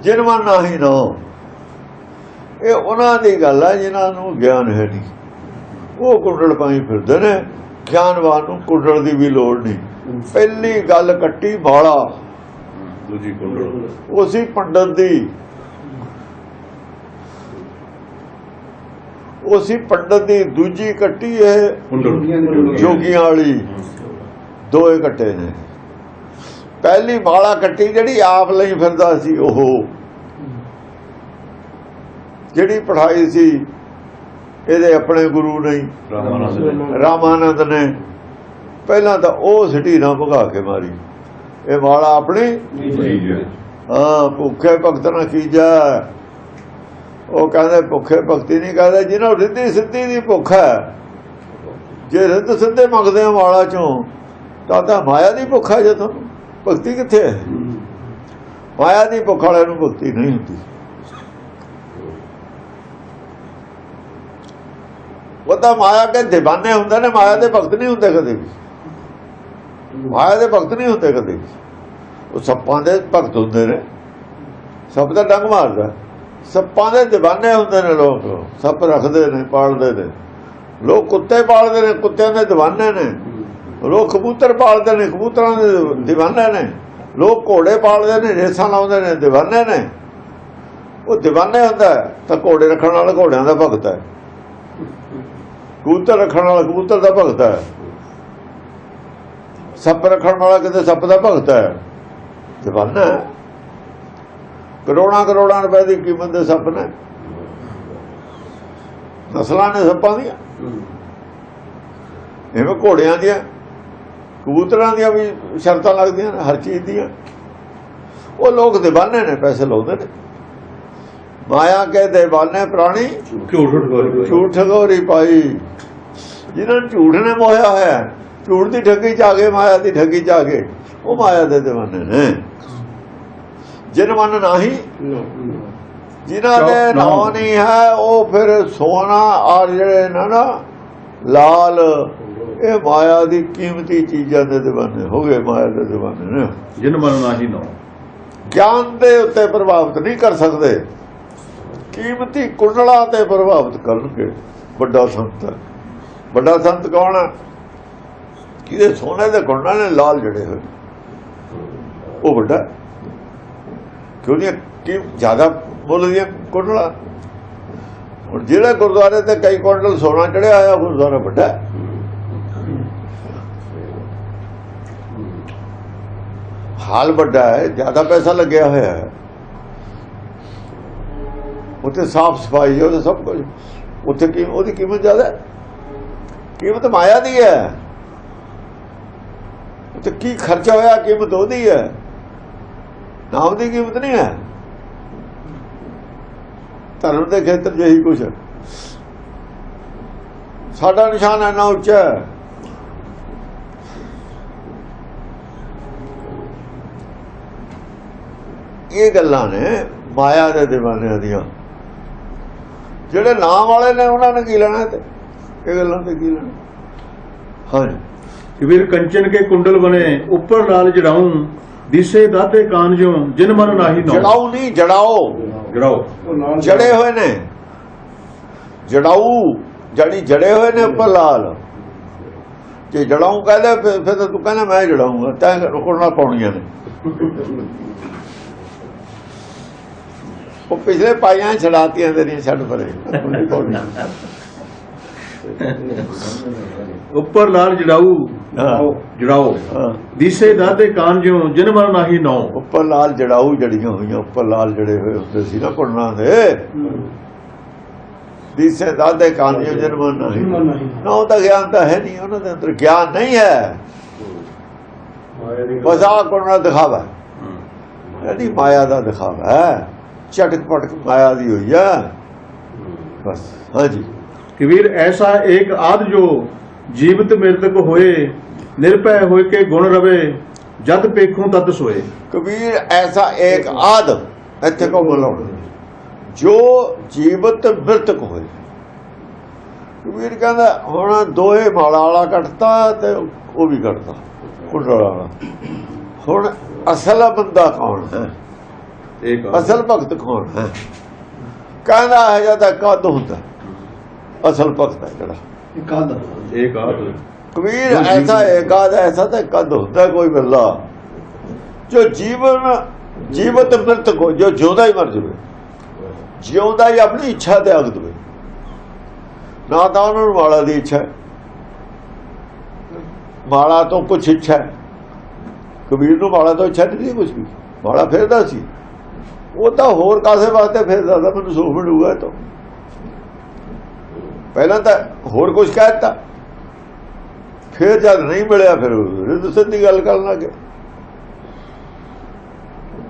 ਜਿਨ ਮਨ ਨਾਹੀ ਨੋ, ਇਹ ਉਹਨਾਂ ਦੀ ਗੱਲ ਹੈ ਜਿਨ੍ਹਾਂ ਨੂੰ ਗਿਆਨ ਹੈ ਨਹੀਂ। ਉਹ ਕੁੰਡਲ ਪਾਈ ਫਿਰਦੇ ਨੇ, ਗਿਆਨਵਾਨ ਨੂੰ ਕੁੰਡਲ ਦੀ ਵੀ ਲੋੜ ਨਹੀਂ। ਪਹਿਲੀ ਗੱਲ ਕੱਟੀ ਮਾਲਾ, ਦੂਜੀ ਕੁੰਡਲ, ਉਸੇ ਪੰਡਤ ਦੀ, ਉਸੇ ਪੰਡਤ ਦੀ ਦੂਜੀ ਕੱਟੀ ਇਹ ਕੁੰਡਲ ਜੋਗੀਆਂ ਵਾਲੀ, ਦੋਏ ਕੱਟੇ ਨੇ। ਪਹਿਲੀ ਮਾਲਾ ਕੱਟੀ ਜਿਹੜੀ ਆਪ ਲਈ ਫਿਰਦਾ ਸੀ, ਉਹ ਜਿਹੜੀ ਪੜ੍ਹਾਈ ਸੀ ਇਹਦੇ ਆਪਣੇ ਗੁਰੂ ਨੇ, ਰਾਮਾਨੰਦ ਨੇ, ਪਹਿਲਾਂ ਤਾਂ ਉਹ ਸਿੱਟੀ ਨਾ ਭਗਾ ਕੇ ਮਾਰੀ। ਇਹ ਮਾਲਾ ਆਪਣੀ, ਹਾਂ, ਭੁੱਖੇ ਭਗਤ ਨਾ ਕੀਜੈ। ਉਹ ਕਹਿੰਦੇ ਭੁੱਖੇ ਭਗਤੀ ਨਹੀਂ ਕਹਿੰਦੇ, ਜਿਹਨਾਂ ਨੂੰ ਰਿੱਧੀ ਸਿੱਧੀ ਦੀ ਭੁੱਖ ਹੈ। ਜੇ ਰਿੱਧ ਸਿੱਧੇ ਮੰਗਦੇ ਹੋ ਮਾਲਾ ਚੋਂ ਤਾਂ ਮਾਇਆ ਦੀ ਭੁੱਖ ਹੈ। ਜੇ ਤੁਹਾਨੂੰ ਭਗਤੀ ਕਿੱਥੇ ਹੈ? ਮਾਇਆ ਦੀ ਭੁੱਖ ਵਾਲਿਆਂ ਨੂੰ ਭਗਤੀ ਨਹੀਂ ਹੁੰਦੀ। ਉਹ ਤਾਂ ਮਾਇਆ ਕੇ دیਵਾਨੇ ਹੁੰਦੇ ਨੇ, ਮਾਇਆ ਦੇ ਭਗਤ ਨਹੀਂ ਹੁੰਦੇ ਕਦੇ ਵੀ। ਮਾਇਆ ਦੇ ਭਗਤ ਨਹੀਂ ਹੁੰਦੇ ਕਦੇ ਵੀ। ਉਹ ਸੱਪਾਂ ਦੇ ਭਗਤ ਹੁੰਦੇ ਨੇ। ਸੱਪ ਦਾ ਡੰਗ ਮਾਰਦਾ, ਸੱਪਾਂ ਦੇ دیਵਾਨੇ ਹੁੰਦੇ ਨੇ ਲੋਕ। ਸੱਪ ਰੱਖਦੇ ਨੇ, ਪਾਲਦੇ ਨੇ ਲੋਕ। ਕੁੱਤੇ ਪਾਲਦੇ ਨੇ, ਕੁੱਤਿਆਂ ਦੇ دیਵਾਨੇ ਨੇ ਲੋਕ। ਕਬੂਤਰ ਪਾਲਦੇ ਨੇ, ਕਬੂਤਰਾਂ ਦੇ دیਵਾਨੇ ਨੇ ਲੋਕ। ਘੋੜੇ ਪਾਲਦੇ ਨੇ, ਰੇਸਾਂ ਲਾਉਂਦੇ ਨੇ, دیਵਾਨੇ ਨੇ। ਉਹ دیਵਾਨੇ ਹੁੰਦਾ ਤਾਂ ਘੋੜੇ ਰੱਖਣ ਵਾਲਾ ਘੋੜਿਆਂ ਦਾ ਭਗਤ ਹੈ, ਕਬੂਤਰ ਰੱਖਣ ਵਾਲਾ ਕਬੂਤਰ ਦਾ ਭਗਤ ਹੈ, ਸੱਪ ਰੱਖਣ ਵਾਲਾ ਕਿਤੇ ਸੱਪ ਦਾ ਭਗਤ ਹੈ। ਦੀਵਾਨਾ ਕਰੋੜਾਂ ਕਰੋੜਾਂ ਰੁਪਏ ਦੀ ਕੀਮਤ ਦੇ ਸੱਪ ਨੇ, ਨਸਲਾਂ ਨੇ ਸੱਪਾਂ ਦੀਆਂ। ਐਵੇਂ ਘੋੜਿਆਂ ਦੀਆਂ, ਕਬੂਤਰਾਂ ਦੀਆਂ ਵੀ ਸ਼ਰਤਾਂ ਲੱਗਦੀਆਂ ਨੇ, ਹਰ ਚੀਜ਼ ਦੀਆਂ। ਉਹ ਲੋਕ ਦੀਵਾਨੇ ਨੇ, ਪੈਸੇ ਲਾਉਂਦੇ ਨੇ। ਮਾਇਆ ਕੇ ਦੀਵਾਨੇ ਪ੍ਰਾਣੀ ਝੂਠ ਠਗੋਰੀ ਪਾਈ। ਜਿਹਨਾਂ ਨੂੰ ਝੂਠ ਨੇ ਮੋਹਿਆ ਹੋਇਆ, ਝੂਠ ਦੀ ਠੱਗੀ ਚ ਆ ਗਏ, ਮਾਇਆ ਦੀ ਠੱਗੀ ਚ ਆ ਗਏ, ਉਹ ਮਾਇਆ ਦੇ ਦੀਵਾਨੇ ਨੇ। ਜਿਨ ਮਨ ਨਾਹੀ, ਜਿਨ੍ਹਾਂ ਦੇ ਨਾਮ ਨਹੀਂ ਹੈ, ਉਹ ਫਿਰ ਸੋਨਾ ਔਰ ਜਿਹੜੇ ਨਾ ਲਾਲ, ਇਹ ਮਾਇਆ ਦੀ ਕੀਮਤੀ ਚੀਜ਼ਾਂ ਦੇ ਦੀਵਾਨੇ ਹੋ ਗਏ, ਮਾਇਆ ਦੇ ਦੀਵਾਨੇ ਨੇ। ਜਿਨ ਮਨ ਨਾਹੀ ਨੋ, ਗਿਆਨ ਦੇ ਉੱਤੇ ਪ੍ਰਭਾਵਿਤ ਨਹੀਂ ਕਰ ਸਕਦੇ, ਕੀਮਤੀ ਕੁੰਡਲਾਂ ਤੇ ਪ੍ਰਭਾਵਿਤ ਕਰਨਗੇ। ਵੱਡਾ ਸੰਤ ਹੈ। ਵੱਡਾ ਸੰਤ ਕੌਣ ਹੈ? ਜਿਹਦੇ ਸੋਨੇ ਦੇ ਕੁੰਡਲਾਂ ਨੇ ਲਾਲ ਜੜੇ ਹੋਏ, ਉਹ ਵੱਡਾ। ਕਿਉਂ ਨਹੀਂ? ਕਿ ਜ਼ਿਆਦਾ ਮੁੱਲ ਦੀਆਂ ਕੁੰਡਲਾਂ। ਹੁਣ ਜਿਹੜੇ ਗੁਰਦੁਆਰੇ ਤੇ ਕਈ ਕੁੰਡਲ ਸੋਨਾ ਚੜਿਆ ਹੋਇਆ, ਗੁਰਦੁਆਰਾ ਵੱਡਾ। ਹਾਲ ਵੱਡਾ ਹੈ, ਜ਼ਿਆਦਾ ਪੈਸਾ ਲੱਗਿਆ ਹੋਇਆ ਹੈ। ਉੱਥੇ ਸਾਫ ਸਫਾਈ, ਉਹਦੇ ਸਭ ਕੁਝ ਉੱਥੇ। ਕੀ ਉਹਦੀ ਕੀਮਤ ਜ਼ਿਆਦਾ ਹੈ? ਕੀਮਤ ਮਾਇਆ ਦੀ ਹੈ। ਉੱਥੇ ਕੀ ਖਰਚਾ ਹੋਇਆ, ਕੀਮਤ ਉਹਦੀ ਹੈ, ਨਾਮ ਦੀ ਕੀਮਤ ਨਹੀਂ ਹੈ। ਧਰਮ ਦੇ ਖੇਤਰ 'ਚ ਇਹੀ ਕੁਛ ਹੈ। ਸਾਡਾ ਨਿਸ਼ਾਨ ਇੰਨਾ ਉੱਚਾ ਹੈ। ਇਹ ਗੱਲਾਂ ਨੇ ਮਾਇਆ ਦੇ ਦੀਵਾਨਿਆਂ ਦੀਆਂ। ਜਿਹੜੇ ਨਾਮ ਵਾਲੇ ਨੇ ਉਹਨਾਂ ਨੇ ਕੀ ਲੈਣਾ? ਤੇ ਇਹ ਗੱਲਾਂ ਤੇ ਕੀ ਲੈਣਾ? ਹਾਂ, ਕਬੀਰ ਕੰਚਨ ਕੇ ਕੁੰਡਲ ਬਣੇ, ਉੱਪਰ ਲਾਲ ਜੜਾਉ, ਦਿਸੇ ਦਾਤੇ ਕਾਨਜੋਂ, ਜਿਨ ਮਨ ਨਾਹੀ ਨੋ। ਜੜਾਉ ਨਹੀਂ, ਜੜਾਓ। ਜੜਾਓ ਜੜੇ ਹੋਏ ਨੇ, ਜੜਾਊ ਜੜੀ ਜੜੇ ਹੋਏ ਨੇ ਉੱਪਰ ਲਾਲ। ਜੇ ਜੜਾਊ ਕਹਿੰਦੇ ਫਿਰ ਤਾਂ ਤੂੰ ਕਹਿੰਦਾ ਮੈਂ ਜੜਾਊਂਗਾ, ਤੈਂ ਕੁੰਡਲਾਂ ਪਾਉਣੀਆਂ ਨੇ। ਉਹ ਪਿਛਲੇ ਪਾਈਆਂ ਛਡਾਤੀਆਂ ਤੇਰੀਆਂ, ਛੱਡ ਪਰੇ। ਉੱਪਰ ਲਾਲ ਜੜਾਊ, ਜੜਾਓ, ਦਿਸੇ ਦਾਤੇ ਕਾਨਜੋਂ, ਜਿਨ ਮਨ ਨਾਹੀ ਨੋ। ਉੱਪਰ ਲਾਲ ਜੜਾਊ ਜੜੀਆਂ ਹੋਈਆਂ, ਉੱਪਰ ਲਾਲ ਜੜੇ ਹੋਏ ਹੁੰਦੇ ਸੀ ਨਾ ਕੁੰਡਲਾਂ ਦੇ। ਦਿਸੇ ਦਾਤੇ ਕਾਨਜੋਂ, ਜਿਨ ਮਨ ਨਾਹੀ ਨਾ। ਉਹ ਤਾਂ ਗਿਆਨ ਤਾਂ ਹੈ ਨਹੀਂ, ਉਹਨਾਂ ਦੇ ਅੰਦਰ ਗਿਆਨ ਨਹੀਂ ਹੈ। ਬਸ ਆਹ ਕੁੰਡਲਾਂ ਦਿਖਾਵਾ, ਇਹਦੀ ਮਾਇਆ ਦਾ ਦਿਖਾਵਾ ਹੈ। ਚਟਕ ਪਟਕ ਮਾਇਆ ਦੀ ਹੋਈ ਹੈ ਬਸ। ਹਾਂਜੀ, कबीर ऐसा एक आद जो जीवित मृतक होए, निर्भय होए के गुण रवे, जद पेखों तद सोए। कबीर ऐसा एक आद इत्थे को बोलो, जो जीवित मृतक होए। ਕਬੀਰ ਕਹਿੰਦਾ ਹੁਣ ਦੋਹੇ ਮਾਲਾ ਵਾਲਾ ਕੱਟਤਾ ਤੇ ਉਹ ਵੀ ਕੱਟਤਾ ਕੁੰਡਲ ਵਾਲਾ। ਹੁਣ ਅਸਲ ਬੰਦਾ ਕੌਣ ਹੈ, ਅਸਲ ਭਗਤ ਕੌਣ ਹੈ? ਕਹਿੰਦਾ ਹੈ ਜਦ ਕੱਦ ਹੁੰਦਾ ਅਸਲ ਭਗਤ ਹੈ ਜਿਹੜਾ ਇੱਕ ਕਬੀਰ ਐਸਾ ਏਕਾਦ ਐਸਾ ਤਾਂ ਕਦ ਹੁੰਦਾ ਕੋਈ ਬੱਲਾ ਜੋ ਜੀਵਤ ਮ੍ਰਿਤ ਕੋ ਜੋ ਜਿਉਂਦਾ ਹੀ ਮਰ ਜਾਵੇ, ਜਿਉਂਦਾ ਹੀ ਆਪਣੀ ਇੱਛਾ ਤਿਆਗ ਦੇਵੇ। ਨਾ ਤਾਂ ਉਹਨਾਂ ਨੂੰ ਮਾਲਾ ਦੀ ਇੱਛਾ ਹੈ, ਮਾਲਾ ਤੋਂ ਕੁਛ ਇੱਛਾ ਹੈ। ਕਬੀਰ ਨੂੰ ਮਾਲਾ ਤੋਂ ਇੱਛਾ ਨਹੀਂ ਕੁਛ ਵੀ, ਮਾਲਾ ਫੇਰਦਾ ਸੀ ਉਹ ਤਾਂ ਹੋਰ ਕਾਸੇ ਵਾਸਤੇ ਫੇਰਦਾ ਤਾਂ ਮੈਨੂੰ ਸੁਖ ਮਿਲੂਗਾ ਇਹ ਤੋਂ। ਪਹਿਲਾਂ ਤਾਂ ਹੋਰ ਕੁਛ ਕਹਿ ਦਿੱਤਾ, ਫਿਰ ਜਦ ਨਹੀਂ ਮਿਲਿਆ ਫਿਰ ਰਿੱਧ ਸਿੱਧੀ ਗੱਲ ਕਰਨ ਲੱਗੇ।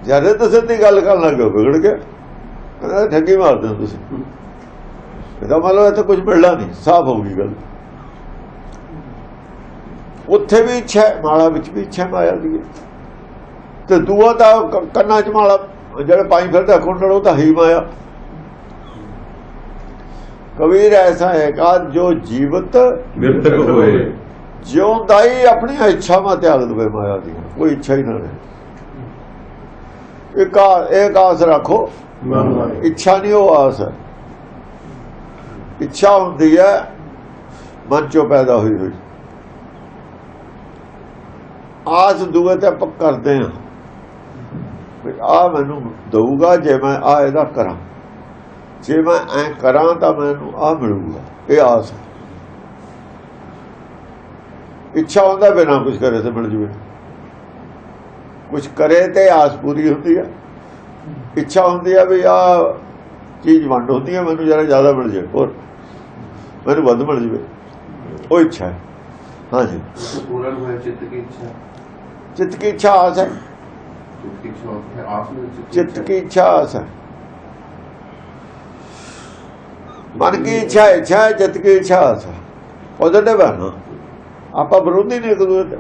ਜਦ ਰਿੱਧ ਸਿੱਧੀ ਗੱਲ ਕਰਨ ਲੱਗੇ ਵਿਗੜ ਗਿਆ, ਕਹਿੰਦਾ ਠੱਗੀ ਮਾਰਦੇ ਹੋ ਤੁਸੀਂ। ਇਹਦਾ ਮਤਲਬ ਇੱਥੇ ਕੁਝ ਮਿਲਣਾ ਨਹੀਂ, ਸਾਫ਼ ਹੋ ਗਈ ਗੱਲ। ਉੱਥੇ ਵੀ ਇੱਛਾ ਹੈ, ਮਾਲਾ ਵਿੱਚ ਵੀ ਇੱਛਾ ਮਾਇਆ ਦੀ। ਤੇ ਦੂਆ ਤਾਂ ਕੰਨਾਂ 'ਚ ਮਾਲਾ ਜਿਹੜੇ ਪਾਈ ਫਿਰਦਾ ਕੁੰਡਲ ਉਹ ਤਾਂ ਹੀ ਮਾਇਆ। ਕਬੀਰ ਐਸਾ ਹੈਗਾ ਜੋ ਜੀਵਤ ਮ੍ਰਿਤਕ ਹੋਏ, ਜਿਉਂਦਾ ਹੀ ਆਪਣੀ ਇੱਛਾਵਾਂ ਤਿਆਗ ਦੇਵੇ ਮਾਇਆ ਦੀ, ਕੋਈ ਇੱਛਾ ਹੀ ਨਾ ਰਹੇ। ਇੱਕ ਆਸ ਰੱਖੋ, ਇੱਛਾ ਨਹੀਂ ਉਹ ਆਸ ਹੈ। ਇੱਛਾ ਹੁੰਦੀ ਹੈ ਮਨ ਚੋਂ ਪੈਦਾ ਹੋਈ ਹੋਈ, ਆਸ ਦੂਏ ਤੇ ਆਪਾਂ ਕਰਦੇ ਹਾਂ ਆ ਮੈਨੂੰ ਦਊਗਾ ਜੇ ਮੈਂ ਆ ਇਹਦਾ ਕਰਾਂ, ਜੇ ਮੈਂ ਐ ਕਰਾਂ ਤਾਂ ਮੈਨੂੰ ਆ ਮਿਲੂਗਾ, ਇਹ ਆਸ ਹੈ। ਇੱਛਾ ਹੁੰਦਾ ਬਿਨਾਂ ਕੁਝ ਕਰੇ ਤੇ ਮਿਲ ਜਵੇ, ਕੁਝ ਕਰੇ ਤੇ ਆਸ ਪੂਰੀ ਹੁੰਦੀ ਹੈ। ਇੱਛਾ ਹੁੰਦੀ ਹੈ ਵੀ ਆ ਚੀਜ਼ ਵੰਡ ਹੁੰਦੀ ਹੈ, ਮੈਨੂੰ ਜਰਾ ਜ਼ਿਆਦਾ ਮਿਲ ਜਾਵੇ, ਹੋਰ ਮੈਨੂੰ ਵੱਧ ਮਿਲ ਜਾਵੇ, ਉਹ ਇੱਛਾ ਹੈ। ਹਾਂਜੀ, ਚਿੱਤ ਕੀ ਇੱਛਾ ਆਸ ਹੈ, चित्त की इच्छा आस है। मन की इच्छा इच्छा है, चित्त की इच्छा आस है। पॉजिटिव है ना, आप विरोधी नहीं एक दूसरे।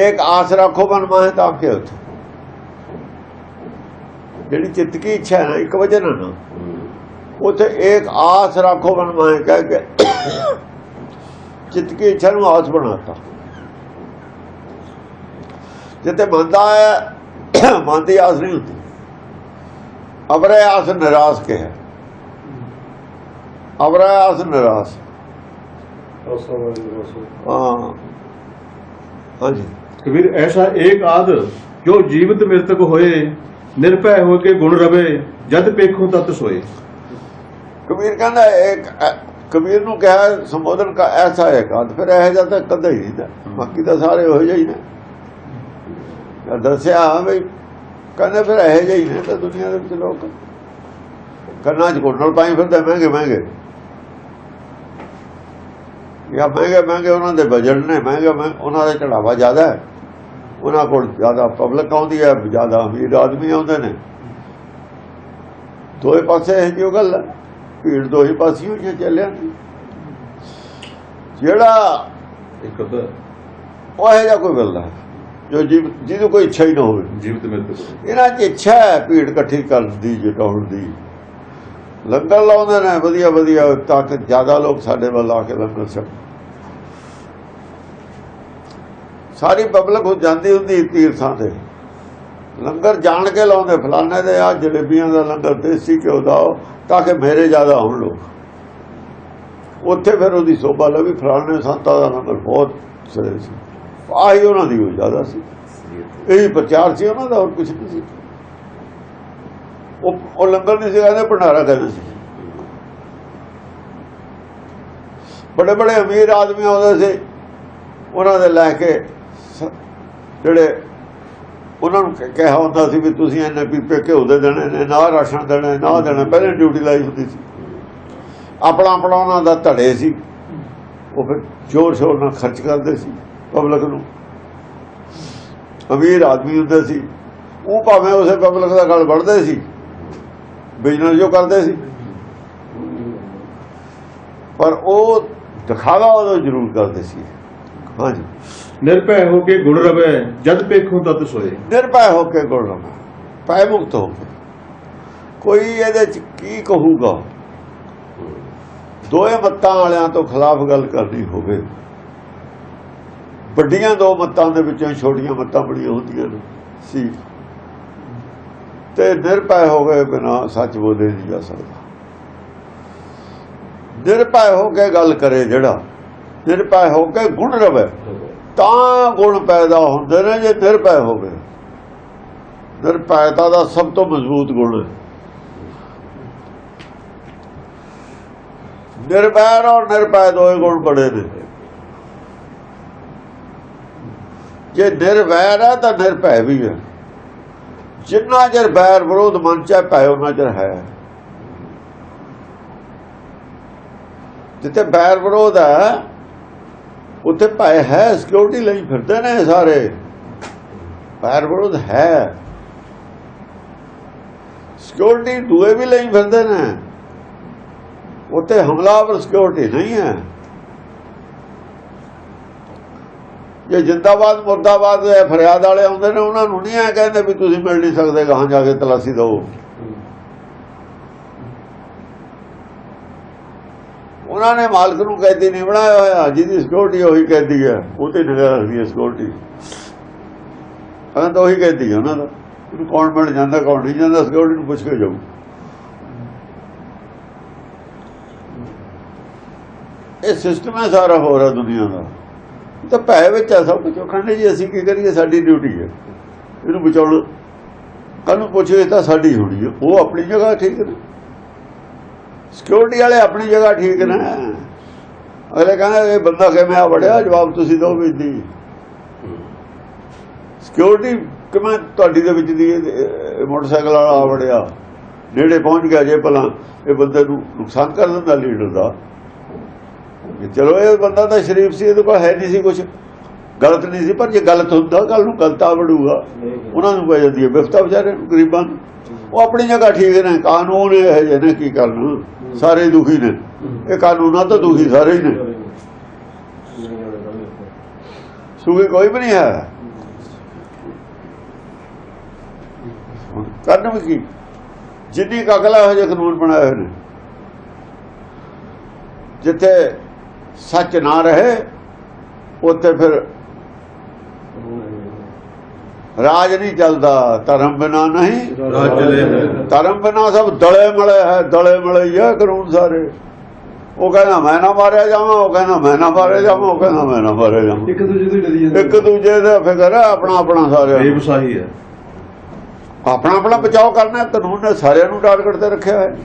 एक आस रखो मन में तो आपके होते जी चित्त की इच्छा है ना, एक वजन है ना, उसे एक आस रखो मन में कह के चित्त की इच्छा आस बनाता। जिते मनता है मन की आस नहीं होती, अवरे आस निराश के है, अवरे आस निराश। हाँ जी, कबीर ऐसा एक आद जो जीवित मृतक होए, निर्भय हो के गुण रवे, जद पेखों तत सोए। कबीर कहना एक कबीर नूं कहा संबोधन का ऐसा एक आद, फिर यह जाता कदा ही नहीं, बाकी तो सारे हो जाए ने दसिया बई कहने फिर यह जी ने तो दुनिया के लोग कन्ना च कुंडल पाई फिरते महंगे महंगे, या महंगे महंगे उन्होंने बजट ने, महंगे उन्होंने चढ़ावा ज्यादा है, उन्होंने को ज्यादा पब्लिक आती है, ज्यादा अमीर आदमी आते हैं। दो ही पासे जो गल है, भीड़ दो ही पासी हुई चलिया जेड़ा यह कोई गल है जो जिन्हों कोई इच्छा ही ना हो। जीवित मृतक इन्हां च इच्छा है भीड़ इकट्ठी करन दी, जुटाउण दी। लंगर लाउंदे ने वधिया वधिया ताकि ज्यादा लोग साडे वल आके लंगर छक। सारी पब्लिक हो जाती हुंदी तीर्थां ते, लंगर जान के लाउंदे फलाने दे आ जलेबियां दा लंगर, देसी घ्यो दा, ताकि मेरे ज्यादा होण लोग। उत्थे फिर उहदी शोभा लवी फलाने संतां दा लंगर बहुत सिरे सी, आही उन्हां दी होई ज्यादा सी, यही प्रचार सी उन्हां दा, होर कुछ नहीं सी। ਉਹ ਲੰਗਰ नहीं कहते, भंडारा कहते सी। बड़े बड़े अमीर आदमी आते थे, उन्होंने लैके जोड़े उन्होंने कहा होता सी भी तुसीं इन्ने पीपे घ्यो दे देने ने, ना राशन देने, ना देने, पहले ड्यूटी लाई होती सी। अपना अपना उन्होंने दा धड़े सी, वो फिर जोर शोर नाल खर्च करते सी पब्लिक नूं। अमीर आदमी होंदे सी, वो भावें उसे पब्लिक दा गल वढ़दे सी, बिजनेस जो करते सी, पर वो दिखावा उदों जरूर करते सी। हाँ जी, निर्भय होके गुण रवे, जद पेखों तत सोए। निर्भय होके गुण रवे, भय मुक्त होके। कोई ये की कहूगा ਦੋਏ ਮੱਤਾਂ ਵਾਲਿਆਂ ਤੋਂ ਖਿਲਾਫ ਗੱਲ ਕਰਨੀ ਹੋਵੇ, ਵੱਡੀਆਂ ਦੋ ਮੱਤਾਂ ਦੇ ਵਿੱਚੋਂ ਛੋਟੀਆਂ ਮੱਤਾਂ ਬੜੀਆਂ ਹੁੰਦੀਆਂ ਨੇ ਸੀ, ਤੇ ਨਿਰਭੈ ਹੋ ਗਏ ਬਿਨਾਂ ਸੱਚ ਬੋਲੇ ਨਹੀਂ ਜਾ ਸਕਦਾ। ਨਿਰਭੈ ਹੋ ਕੇ ਗੱਲ ਕਰੇ ਜਿਹੜਾ, ਨਿਰਭੈ ਹੋ ਕੇ ਗੁਣ ਰਵੇ, ਤਾਂ ਗੁਣ ਪੈਦਾ ਹੁੰਦੇ ਨੇ। ਜੇ ਨਿਰਭੈ ਹੋਵੇ, ਨਿਰਭੈਤਾ ਦਾ ਸਭ ਤੋਂ ਮਜ਼ਬੂਤ ਗੁਣ ਹੈ। ਨਿਰਵੈਰ ਔਰ ਨਿਰਭੈ ਦੋਏ ਗੁਣ ਬੜੇ ਨੇ। ਜੇ ਨਿਰਵੈਰ ਹੈ ਤਾਂ ਨਿਰਭੈ ਵੀ ਹੈ। ਜਿੰਨਾ ਚਿਰ ਵੈਰ ਵਿਰੋਧ ਮਨ ਚ ਪੈ ਉਹਨਾਂ ਚਿਰ ਹੈ। ਜਿੱਥੇ ਵੈਰ ਵਿਰੋਧ ਹੈ ਉੱਥੇ ਭੈ ਹੈ। ਸਿਕਿਉਰਿਟੀ ਲਈ ਫਿਰਦੇ ਨੇ ਸਾਰੇ, ਵੈਰ ਵਿਰੋਧ ਹੈ। ਸਿਕਿਉਰਿਟੀ ਦੂਏ ਵੀ ਲਈ ਫਿਰਦੇ ਨੇ, ਉੱਥੇ ਹਮਲਾਵਰ ਸਿਕਿਉਰਿਟੀ ਨਹੀਂ ਹੈ। ਜੇ ਜਿੰਦਾਬਾਦ ਮੁਰਦਾਬਾਦ ਫਰਿਆਦ ਵਾਲੇ ਆਉਂਦੇ ਨੇ, ਉਹਨਾਂ ਨੂੰ ਨਹੀਂ ਐ ਕਹਿੰਦੇ ਵੀ ਤੁਸੀਂ ਮਿਲ ਨਹੀਂ ਸਕਦੇ, ਗਾਹਾਂ ਜਾ ਕੇ ਤਲਾਸ਼ੀ ਦਿਓ। ਉਹਨਾਂ ਨੇ ਮਾਲਕ ਨੂੰ ਕੈਦੀ ਨਹੀਂ ਬਣਾਇਆ ਹੋਇਆ, ਜਿਹਦੀ ਸਿਕਿਉਰਿਟੀ ਉਹੀ ਕੈਦੀ ਹੈ, ਉਹ ਤੇ ਨਿਗਾਹ ਰੱਖਦੀ ਹੈ ਸਿਕਿਉਰਿਟੀ। ਤਾਂ ਉਹੀ ਕੈਦੀ ਹੈ ਉਹਨਾਂ ਦਾ। ਉਹਨੂੰ ਕੌਣ ਮਿਲ ਜਾਂਦਾ ਕੌਣ ਨਹੀਂ ਜਾਂਦਾ, ਸਿਕਿਉਰਿਟੀ ਨੂੰ ਪੁੱਛ ਕੇ ਜਾਊ। ਇਹ ਸਿਸਟਮ ਹੈ ਸਾਰਾ ਹੋ ਰਿਹਾ ਦੁਨੀਆ ਦਾ। ਤਾਂ ਭੈ ਵਿੱਚ ਆ ਸਭ ਕੁਝ। ਕਹਿੰਦੇ ਜੀ ਅਸੀਂ ਕੀ ਕਰੀਏ, ਸਾਡੀ ਡਿਊਟੀ ਹੈ ਇਹਨੂੰ ਬਚਾਉਣਾ। ਕੱਲ ਨੂੰ ਪੁੱਛੇ ਤਾਂ ਸਾਡੀ ਹੋਣੀ ਹੈ। ਉਹ ਆਪਣੀ ਜਗ੍ਹਾ ਠੀਕ ਨੇ, ਸਿਕਿਉਰਿਟੀ ਵਾਲੇ ਆਪਣੀ ਜਗ੍ਹਾ ਠੀਕ ਨੇ। ਅਗਲੇ ਕਹਿੰਦੇ ਇਹ ਬੰਦਾ ਕਿਵੇਂ ਆ ਵੜਿਆ, ਜਵਾਬ ਤੁਸੀਂ ਦਿਓ ਵੀ ਦੀ ਸਿਕਿਉਰਿਟੀ ਕਿਵੇਂ ਤੁਹਾਡੀ ਦੇ ਵਿੱਚ ਦੀ ਮੋਟਰਸਾਈਕਲ ਵਾਲਾ ਆ ਵੜਿਆ, ਨੇੜੇ ਪਹੁੰਚ ਗਿਆ। ਜੇ ਭਲਾ ਇਹ ਬੰਦੇ ਨੂੰ ਨੁਕਸਾਨ ਕਰ ਦਿੰਦਾ ਲੀਡਰ ਦਾ, ਚਲੋ ਇਹ ਬੰਦਾ ਤਾਂ ਸ਼ਰੀਫ ਸੀ, ਇਹਦੇ ਕੋਲ ਹੈ ਨਹੀਂ ਸੀ ਕੁਛ, ਗਲਤ ਨਹੀਂ ਸੀ। ਪਰ ਜੇ ਗਲਤ ਹੁੰਦਾ ਕੱਲ ਨੂੰ ਗਲਤ ਆ ਵੜੂਗਾ, ਉਹਨਾਂ ਨੂੰ ਪੈ ਜਾਂਦੀ ਹੈ ਵਿਫਤਾ ਵਿਚਾਰੇ ਨੂੰ, ਗਰੀਬਾਂ ਨੂੰ। ਉਹ ਆਪਣੀ ਜਗ੍ਹਾ ਠੀਕ ਨੇ। ਕਾਨੂੰਨ ਇਹ ਜਿਹੇ ਨੇ, ਕੀ ਕਰਨਾ, ਸਾਰੇ ਦੁਖੀ ਨੇ। ਇਹ ਕਾਨੂੰਨਾਂ ਤੋਂ ਦੁਖੀ ਸਾਰੇ ਹੀ ਨੇ, ਸੁਖੀ ਕੋਈ ਵੀ ਨਹੀਂ ਹੈ। ਕਰਨ ਵੀ ਕੀ, ਜਿੰਨੀ ਅਕਲ ਇਹੋ ਜਿਹੇ ਕਾਨੂੰਨ ਬਣਾਏ ਹੋਏ ਨੇ। ਜਿੱਥੇ ਸੱਚ ਨਾ ਰਹੇ ਉੱਥੇ ਫਿਰ ਰਾਜ ਨਹੀਂ ਚੱਲਦਾ। ਧਰਮ ਬਿਨਾ ਨਹੀਂ ਧਰਮ ਬਿਨਾ ਸਭ ਦਲੇ ਮਲੇ ਹੈ, ਦਲੇ ਮਲੇ ਹੀ ਹੈ ਕਾਨੂੰਨ ਸਾਰੇ। ਉਹ ਕਹਿੰਦਾ ਮੈਂ ਨਾ ਮਾਰਿਆ ਜਾਵਾਂ, ਉਹ ਕਹਿੰਦਾ ਮੈਂ ਨਾ ਮਾਰਿਆ ਜਾਵਾਂ, ਉਹ ਕਹਿੰਦਾ ਮੈਂ ਨਾ ਮਾਰਿਆ ਜਾਵਾਂ। ਇੱਕ ਦੂਜੇ ਤੋਂ ਡਰੀ ਜਾਂਦੇ, ਇੱਕ ਦੂਜੇ ਦਾ ਫਿਕਰ ਹੈ, ਆਪਣਾ ਆਪਣਾ ਸਾਰਿਆਂ ਨੂੰ। ਬੇਵਸਾਹੀ ਹੈ, ਆਪਣਾ ਆਪਣਾ ਬਚਾਓ ਕਰਨਾ। ਕਾਨੂੰਨ ਨੇ ਸਾਰਿਆਂ ਨੂੰ ਟਾਰਗੇਟ ਤੇ ਰੱਖਿਆ ਹੈ।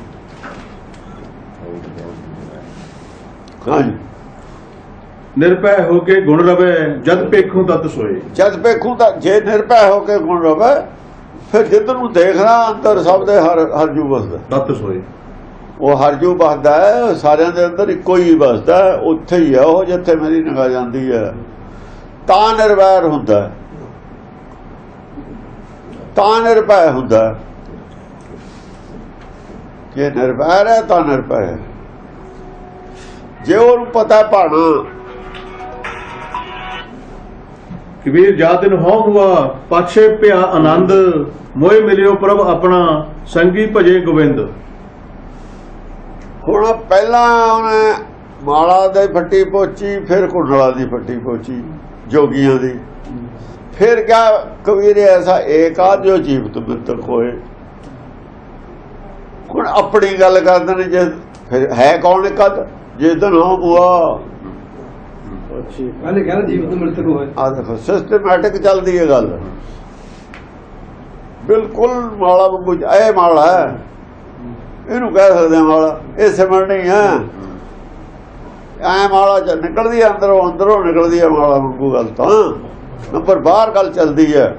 ਹਾਂਜੀ, ਨਿਰਭੈ ਹੋ ਕੇ ਗੁਣ ਰਵੇ, ਜਦ ਪੇਖੋਂ ਤਤ ਸੋਏ। ਜਦ ਪੇਖੂ ਤਾਂ ਜੇ ਨਿਰਭੈ ਹੋ ਕੇ ਗੁਣ ਰਵੇ, ਫਿਰ ਜਿੱਧਰ ਨੂੰ ਦੇਖਣਾ ਅੰਦਰ ਸਭ ਦੇ ਹਰਜੂ ਵਸਦਾ। ਤਤ ਸੋਏ, ਉਹ ਹਰਜੂ ਵਸਦਾ ਹੈ, ਸਾਰਿਆਂ ਦੇ ਅੰਦਰ ਇੱਕੋ ਹੀ ਵਸਦਾ। ਉੱਥੇ ਹੀ ਹੈ ਉਹ ਜਿੱਥੇ ਮੇਰੀ ਨਿਗਾਹ ਜਾਂਦੀ ਹੈ। ਤਾਂ ਨਿਰਵੈਰ ਹੁੰਦਾ, ਤਾਂ ਨਿਰਭੈ ਹੁੰਦਾ। ਜੇ ਨਿਰਵੈਰ ਹੈ ਤਾਂ ਨਿਰਭੈ ਹੈ। ਜੇ ਉਹਨੂੰ ਪਤਾ ਭਾਣਾ, ਕਬੀਰ ਜਾ ਦਿਨ ਹਉ ਹੁਆ, ਪਾਛੇ ਭਿਆ ਆਨੰਦ, ਮੋਹਿ ਮਿਲਿਓ ਪ੍ਰਭ ਆਪਣਾ, ਸੰਗੀ ਭਜੇ ਗੋਬਿੰਦ। ਹੁਣ ਪਹਿਲਾਂ ਉਹਨੇ ਮਾਲਾ ਦੇ ਫੱਟੀ ਪੋਚੀ, ਫਿਰ ਕੁੰਡਲਾ ਦੀ ਫੱਟੀ ਪੋਚੀ ਜੋਗੀਆਂ ਦੀ। ਫਿਰ ਕਿਆ ਕਬੀਰ ਐਸਾ ਏਕਾਦ ਜੋ ਜੀਵਤ ਮਿੱਤਰ ਹੋਏ। ਹੁਣ ਆਪਣੀ ਗੱਲ ਕਰਦੇ ਨੇ। ਜੇ ਫਿਰ ਹੈ ਕੌਣ ਏਕਾਦ, ਜਿਸ ਦਿਨ ਹਉ ਹੁਆ। ਪਹਿਲੇ ਕਹਿੰਦਾ ਜੀਵਤ ਮਿਲਤ ਕੋ ਹੈ। ਆ ਦੇਖੋ ਸਿਸਟਮੈਟਿਕ ਚੱਲਦੀ ਹੈ ਗੱਲ, ਬਿਲਕੁਲ ਮਾਲਾ ਵਾਂਗੂ। ਇਹ ਮਾਲਾ ਹੈ, ਇਹਨੂੰ ਕਹਿ ਸਕਦੇ ਹਾਂ ਮਾਲਾ। ਇਹ ਸਿਮਰਨ ਨਹੀਂ ਹੈ, ਐ ਮਾਲਾ ਚ ਨਿਕਲਦੀ ਹੈ ਅੰਦਰੋਂ, ਅੰਦਰੋਂ ਨਿਕਲਦੀ ਹੈ ਮਾਲਾ ਵਾਂਗੂ ਗੱਲ। ਤਾਂ ਨੰਬਰ ਬਾਹਰ ਗੱਲ ਚੱਲਦੀ ਹੈ।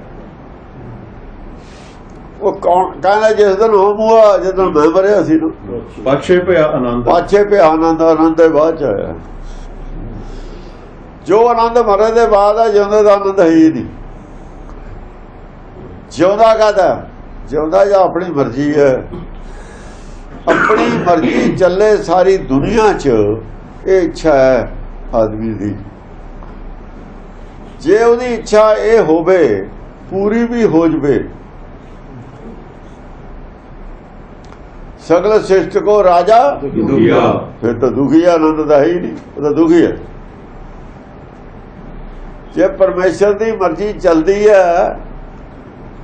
ਉਹ ਕੌਣ ਕਹਿੰਦਾ ਜਿਸ ਦਿਨ ਹੋਮੂਆ, ਜਿਸ ਦਿਨ ਮੈਂ ਮਰਿਆ ਸੀ ਨਾ। ਪਾਛੇ ਭਿਆ ਆਨੰਦ, ਪਾਛੇ ਪਿਆ ਆਨੰਦ। ਆਨੰਦ ਦੇ ਬਾਅਦ ਚ ਆਇਆ। ਜੋ ਆਨੰਦ ਮਰੇ ਦੇ ਬਾਅਦ ਆ, ਜਿਉਂਦੇ ਦਾ ਆਨੰਦ ਹੈ ਹੀ ਨਹੀਂ। ਜਿਉਂਦਾ ਕਾਹਦਾ, ਜਿਉਂਦਾ ਜਾਂ ਆਪਣੀ ਮਰਜ਼ੀ ਹੈ। ਆਪਣੀ ਮਰਜ਼ੀ ਚੱਲੇ ਸਾਰੀ ਦੁਨੀਆ 'ਚ, ਇਹ ਇੱਛਾ ਹੈ ਆਦਮੀ ਦੀ। ਜੇ ਉਹਦੀ ਇੱਛਾ ਇਹ ਹੋਵੇ, ਪੂਰੀ ਵੀ ਹੋ ਜਵੇ, ਸਗਲ ਸਿਸ਼ਟ ਕੋ ਰਾਜਾ ਦੁਖੀਆ ਫਿਰ ਤਾਂ ਦੁਖੀ ਆ, ਆਨੰਦ ਦਾ ਹੈ ਹੀ ਨਹੀਂ, ਉਹ ਤਾਂ ਦੁਖੀ ਹੈ। ਜੇ ਪਰਮੇਸ਼ਰ ਦੀ ਮਰਜ਼ੀ ਚਲਦੀ ਹੈ